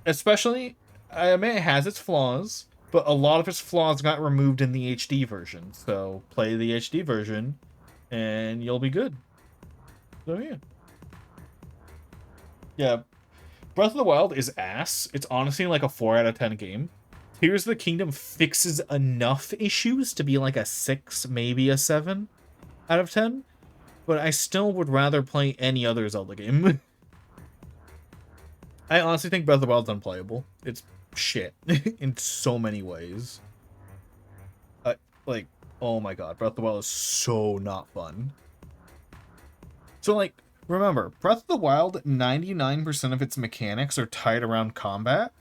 especially, I admit it has its flaws, but a lot of its flaws got removed in the HD version. So play the HD version, and you'll be good. So yeah. Yeah, Breath of the Wild is ass. It's honestly like a 4 out of 10 game. Tears of the Kingdom fixes enough issues to be like a 6, maybe a 7 out of 10. But I still would rather play any other Zelda game. I honestly think Breath of the Wild's unplayable. It's shit in so many ways. Like, oh my god, Breath of the Wild is so not fun. So, like, remember, Breath of the Wild, 99% of its mechanics are tied around combat.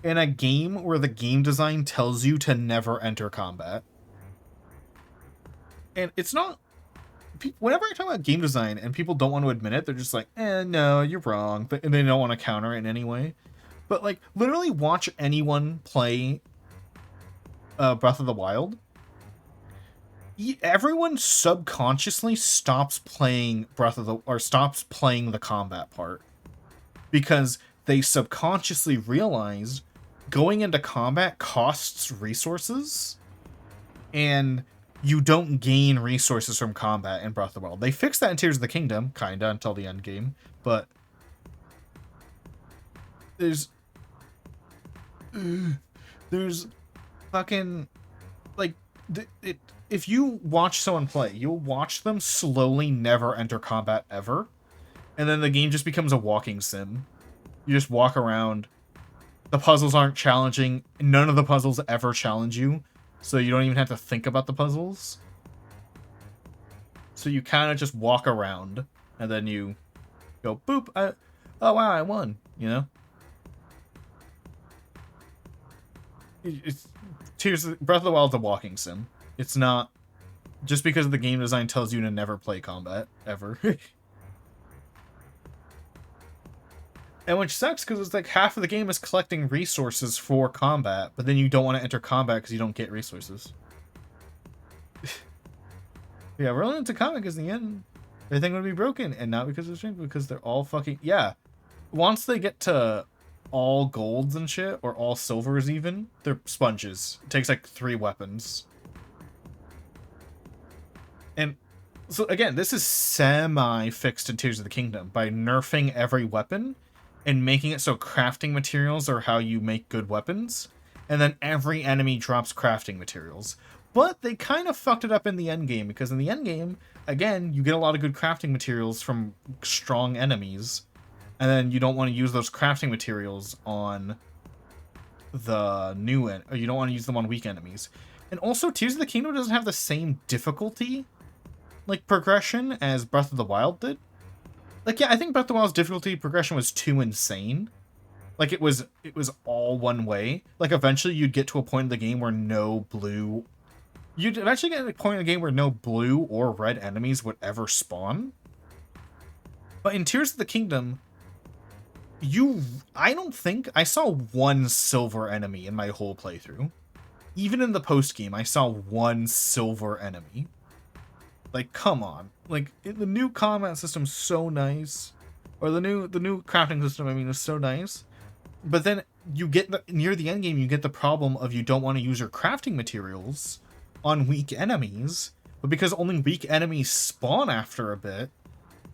In a game where the game design tells you to never enter combat. And it's not... Whenever I talk about game design and people don't want to admit it, they're just like, no, you're wrong. And they don't want to counter it in any way. But, like, literally watch anyone play Breath of the Wild. Everyone subconsciously stops playing stops playing the combat part. Because they subconsciously realize going into combat costs resources. And you don't gain resources from combat in Breath of the Wild. They fixed that in Tears of the Kingdom, kinda, until the end game. But there's fucking, like, if you watch someone play, you'll watch them slowly never enter combat ever, and then the game just becomes a walking sim. You just walk around. The puzzles aren't challenging. None of the puzzles ever challenge you, so you don't even have to think about the puzzles. So you kind of just walk around, and then you go, boop, oh wow, I won, you know? Breath of the Wild's a walking sim. It's not just because the game design tells you to never play combat ever. And which sucks because it's like half of the game is collecting resources for combat, but then you don't want to enter combat because you don't get resources. Yeah, rolling into combat because in the end, everything would be broken, and not because of strength, because they're all fucking... Yeah. Once they get to all golds and shit, or all silvers even, they're sponges. It takes like 3 weapons. And so again, this is semi-fixed in Tears of the Kingdom by nerfing every weapon and making it so crafting materials are how you make good weapons, and then every enemy drops crafting materials. But they kind of fucked it up in the endgame, because in the endgame, again, you get a lot of good crafting materials from strong enemies, and then you don't want to use those crafting materials on the new or you don't want to use them on weak enemies. And also, Tears of the Kingdom doesn't have the same difficulty, like, progression as Breath of the Wild did. Like, yeah, I think Breath of the Wild's difficulty progression was too insane. Like, it was all one way. Like, eventually you'd get to a point in the game where you'd eventually get to a point in the game where no blue or red enemies would ever spawn. But in Tears of the Kingdom, I don't think I saw one silver enemy in my whole playthrough. Even in the post-game, I saw one silver enemy. Like, come on. Like, the new combat system's so nice. Or the new crafting system, I mean, is so nice. But then you get near the end game, you get the problem of you don't want to use your crafting materials on weak enemies. But because only weak enemies spawn after a bit,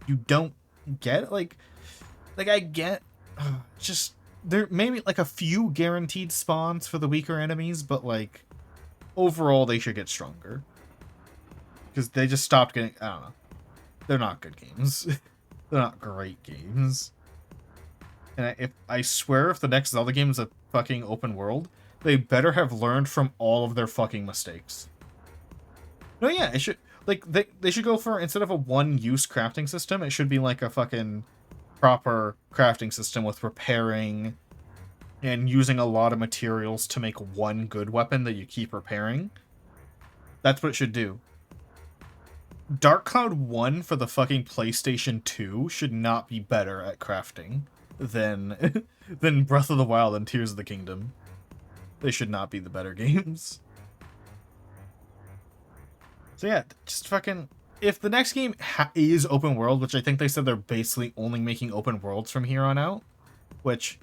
you don't get, like I get, just, there may be like a few guaranteed spawns for the weaker enemies, but like, overall they should get stronger. Because they just stopped getting, I don't know. They're not good games. They're not great games. And I swear if the next Zelda game is a fucking open world, they better have learned from all of their fucking mistakes. No, yeah, it should, like, they should go for, instead of a one-use crafting system, it should be like a fucking proper crafting system with repairing and using a lot of materials to make one good weapon that you keep repairing. That's what it should do. Dark Cloud 1 for the fucking PlayStation 2 should not be better at crafting than Breath of the Wild and Tears of the Kingdom. They should not be the better games. So yeah, just fucking... If the next game is open world, which I think they said they're basically only making open worlds from here on out, which...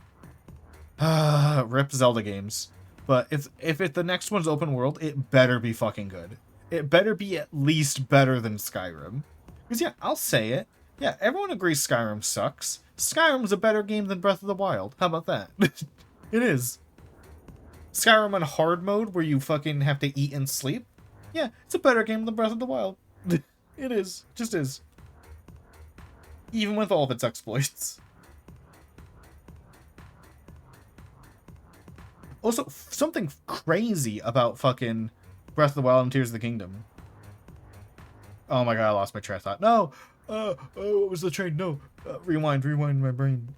rip Zelda games. But if the next one's open world, it better be fucking good. It better be at least better than Skyrim. Because yeah, I'll say it. Yeah, everyone agrees Skyrim sucks. Skyrim's a better game than Breath of the Wild. How about that? It is. Skyrim on hard mode, where you fucking have to eat and sleep. Yeah, it's a better game than Breath of the Wild. It is. Just is. Even with all of its exploits. Also, something crazy about fucking Breath of the Wild and Tears of the Kingdom. Oh my god, I lost my train of thought. No! Oh, what was the train? No! Rewind my brain.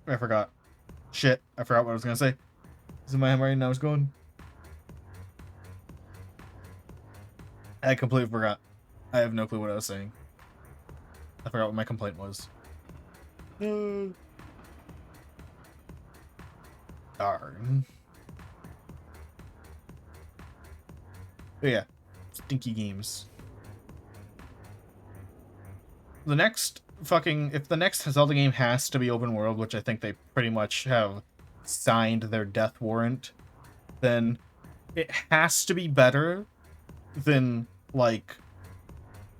I forgot. Shit, I forgot what I was gonna say. It's in my brain and I was going. I completely forgot. I have no clue what I was saying. I forgot what my complaint was. Darn. But yeah, stinky games. The next fucking... If the next Zelda game has to be open world, which I think they pretty much have signed their death warrant, then it has to be better than, like...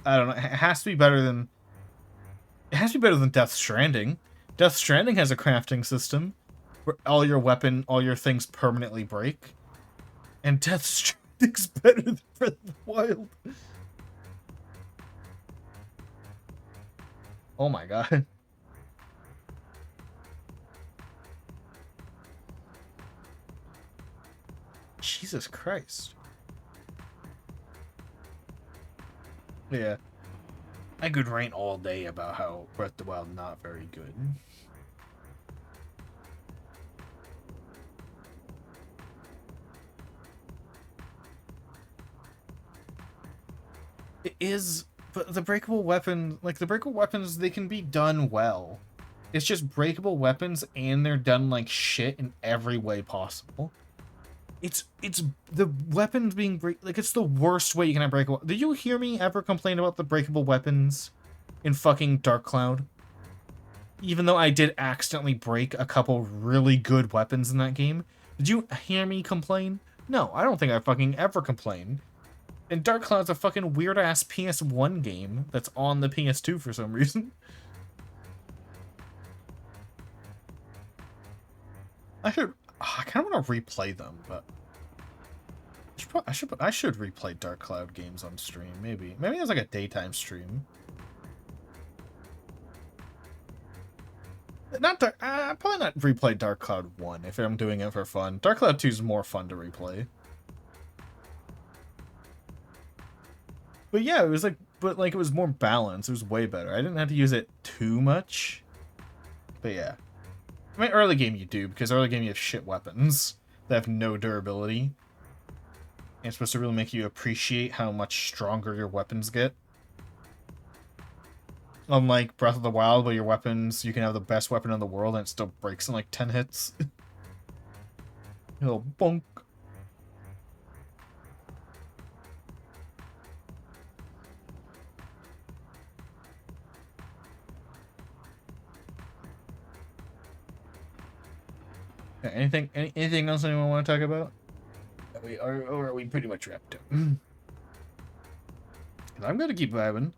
I don't know. It has to be better than... It has to be better than Death Stranding. Death Stranding has a crafting system where all your things permanently break. And Death Stranding's better than Breath of the Wild. Oh my god. Jesus Christ. Yeah. I could rant all day about how Breath of the Wild not very good. It is, but the breakable weapon, like the breakable weapons, they can be done well. It's just breakable weapons and they're done like shit in every way possible. It's the weapons being like it's the worst way you can have breakable. Did you hear me ever complain about the breakable weapons in fucking Dark Cloud? Even though I did accidentally break a couple really good weapons in that game, did you hear me complain? No, I don't think I fucking ever complained. And Dark Cloud's a fucking weird-ass PS1 game that's on the PS2 for some reason. I kind of want to replay them, but I should replay Dark Cloud games on stream. Maybe it's like a daytime stream. Probably not replay Dark Cloud 1 if I'm doing it for fun. Dark Cloud 2 is more fun to replay. But yeah, it was like, it was more balanced. It was way better. I didn't have to use it too much. But yeah. I mean, early game you do, because early game you have shit weapons that have no durability. And it's supposed to really make you appreciate how much stronger your weapons get. Unlike Breath of the Wild, where your weapons, you can have the best weapon in the world and it still breaks in like 10 hits. A little bonk. Anything else anyone want to talk about? Or are we pretty much wrapped up? I'm gonna keep vibing.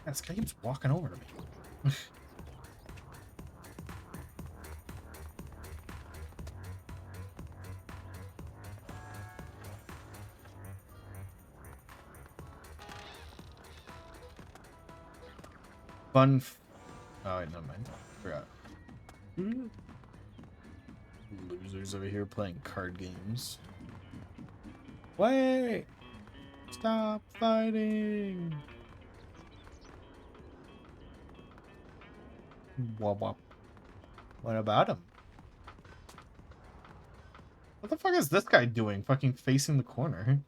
This guy keeps walking over to me. Oh, wait, never mind. Forgot. Losers over here playing card games. Wait! Stop fighting! Wop wop. What about him? the fuck is this guy doing? Fucking facing the corner.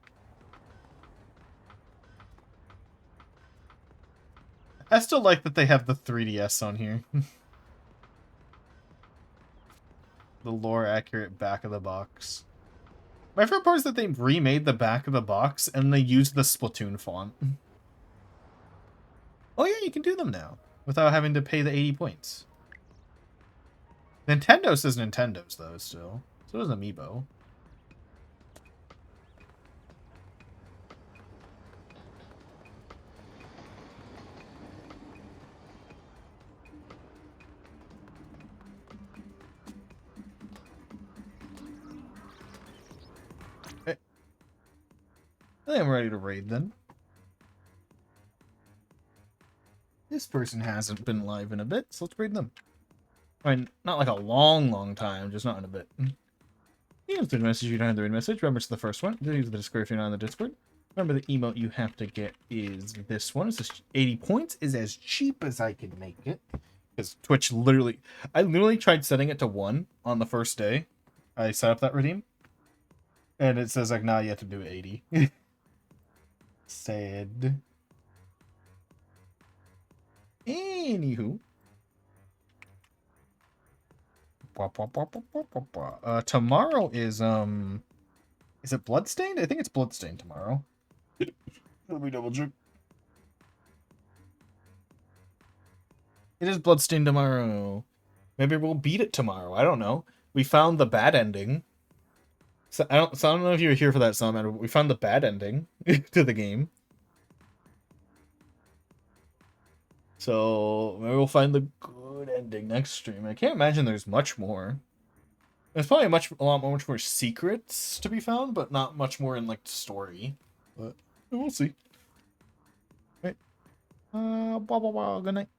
I still like that they have the 3DS on here. The lore accurate back of the box. My favorite part is that they remade the back of the box and they used the Splatoon font. Oh yeah, you can do them now without having to pay the 80 points. Nintendo says Nintendo's though still. So does Amiibo. Okay. I think I'm ready to raid then. This person hasn't been live in a bit, so let's raid them. I mean, not like a long time, just not in a bit. You have the message, you don't have the raid message. Remember, it's the first one. Use the Discord if you're not on the Discord. Remember, the emote you have to get is this one. It's just 80 points. Is as cheap as I can make it. Because Twitch literally... I literally tried setting it to 1 on the first day. I set up that redeem. And it says, like, nah, you have to do 80. Sad. Anywho. Tomorrow is it Bloodstained? I think it's Bloodstained tomorrow. Let me double check. It is Bloodstained tomorrow. Maybe we'll beat it tomorrow. I don't know. We found the bad ending. So I don't know if you were here for that, Salman, but we found the bad ending to the game. So maybe we'll find the good ending next stream. I can't imagine there's much more. There's probably much more secrets to be found, but not much more in like story. But we'll see. Right. Blah blah blah. Good night.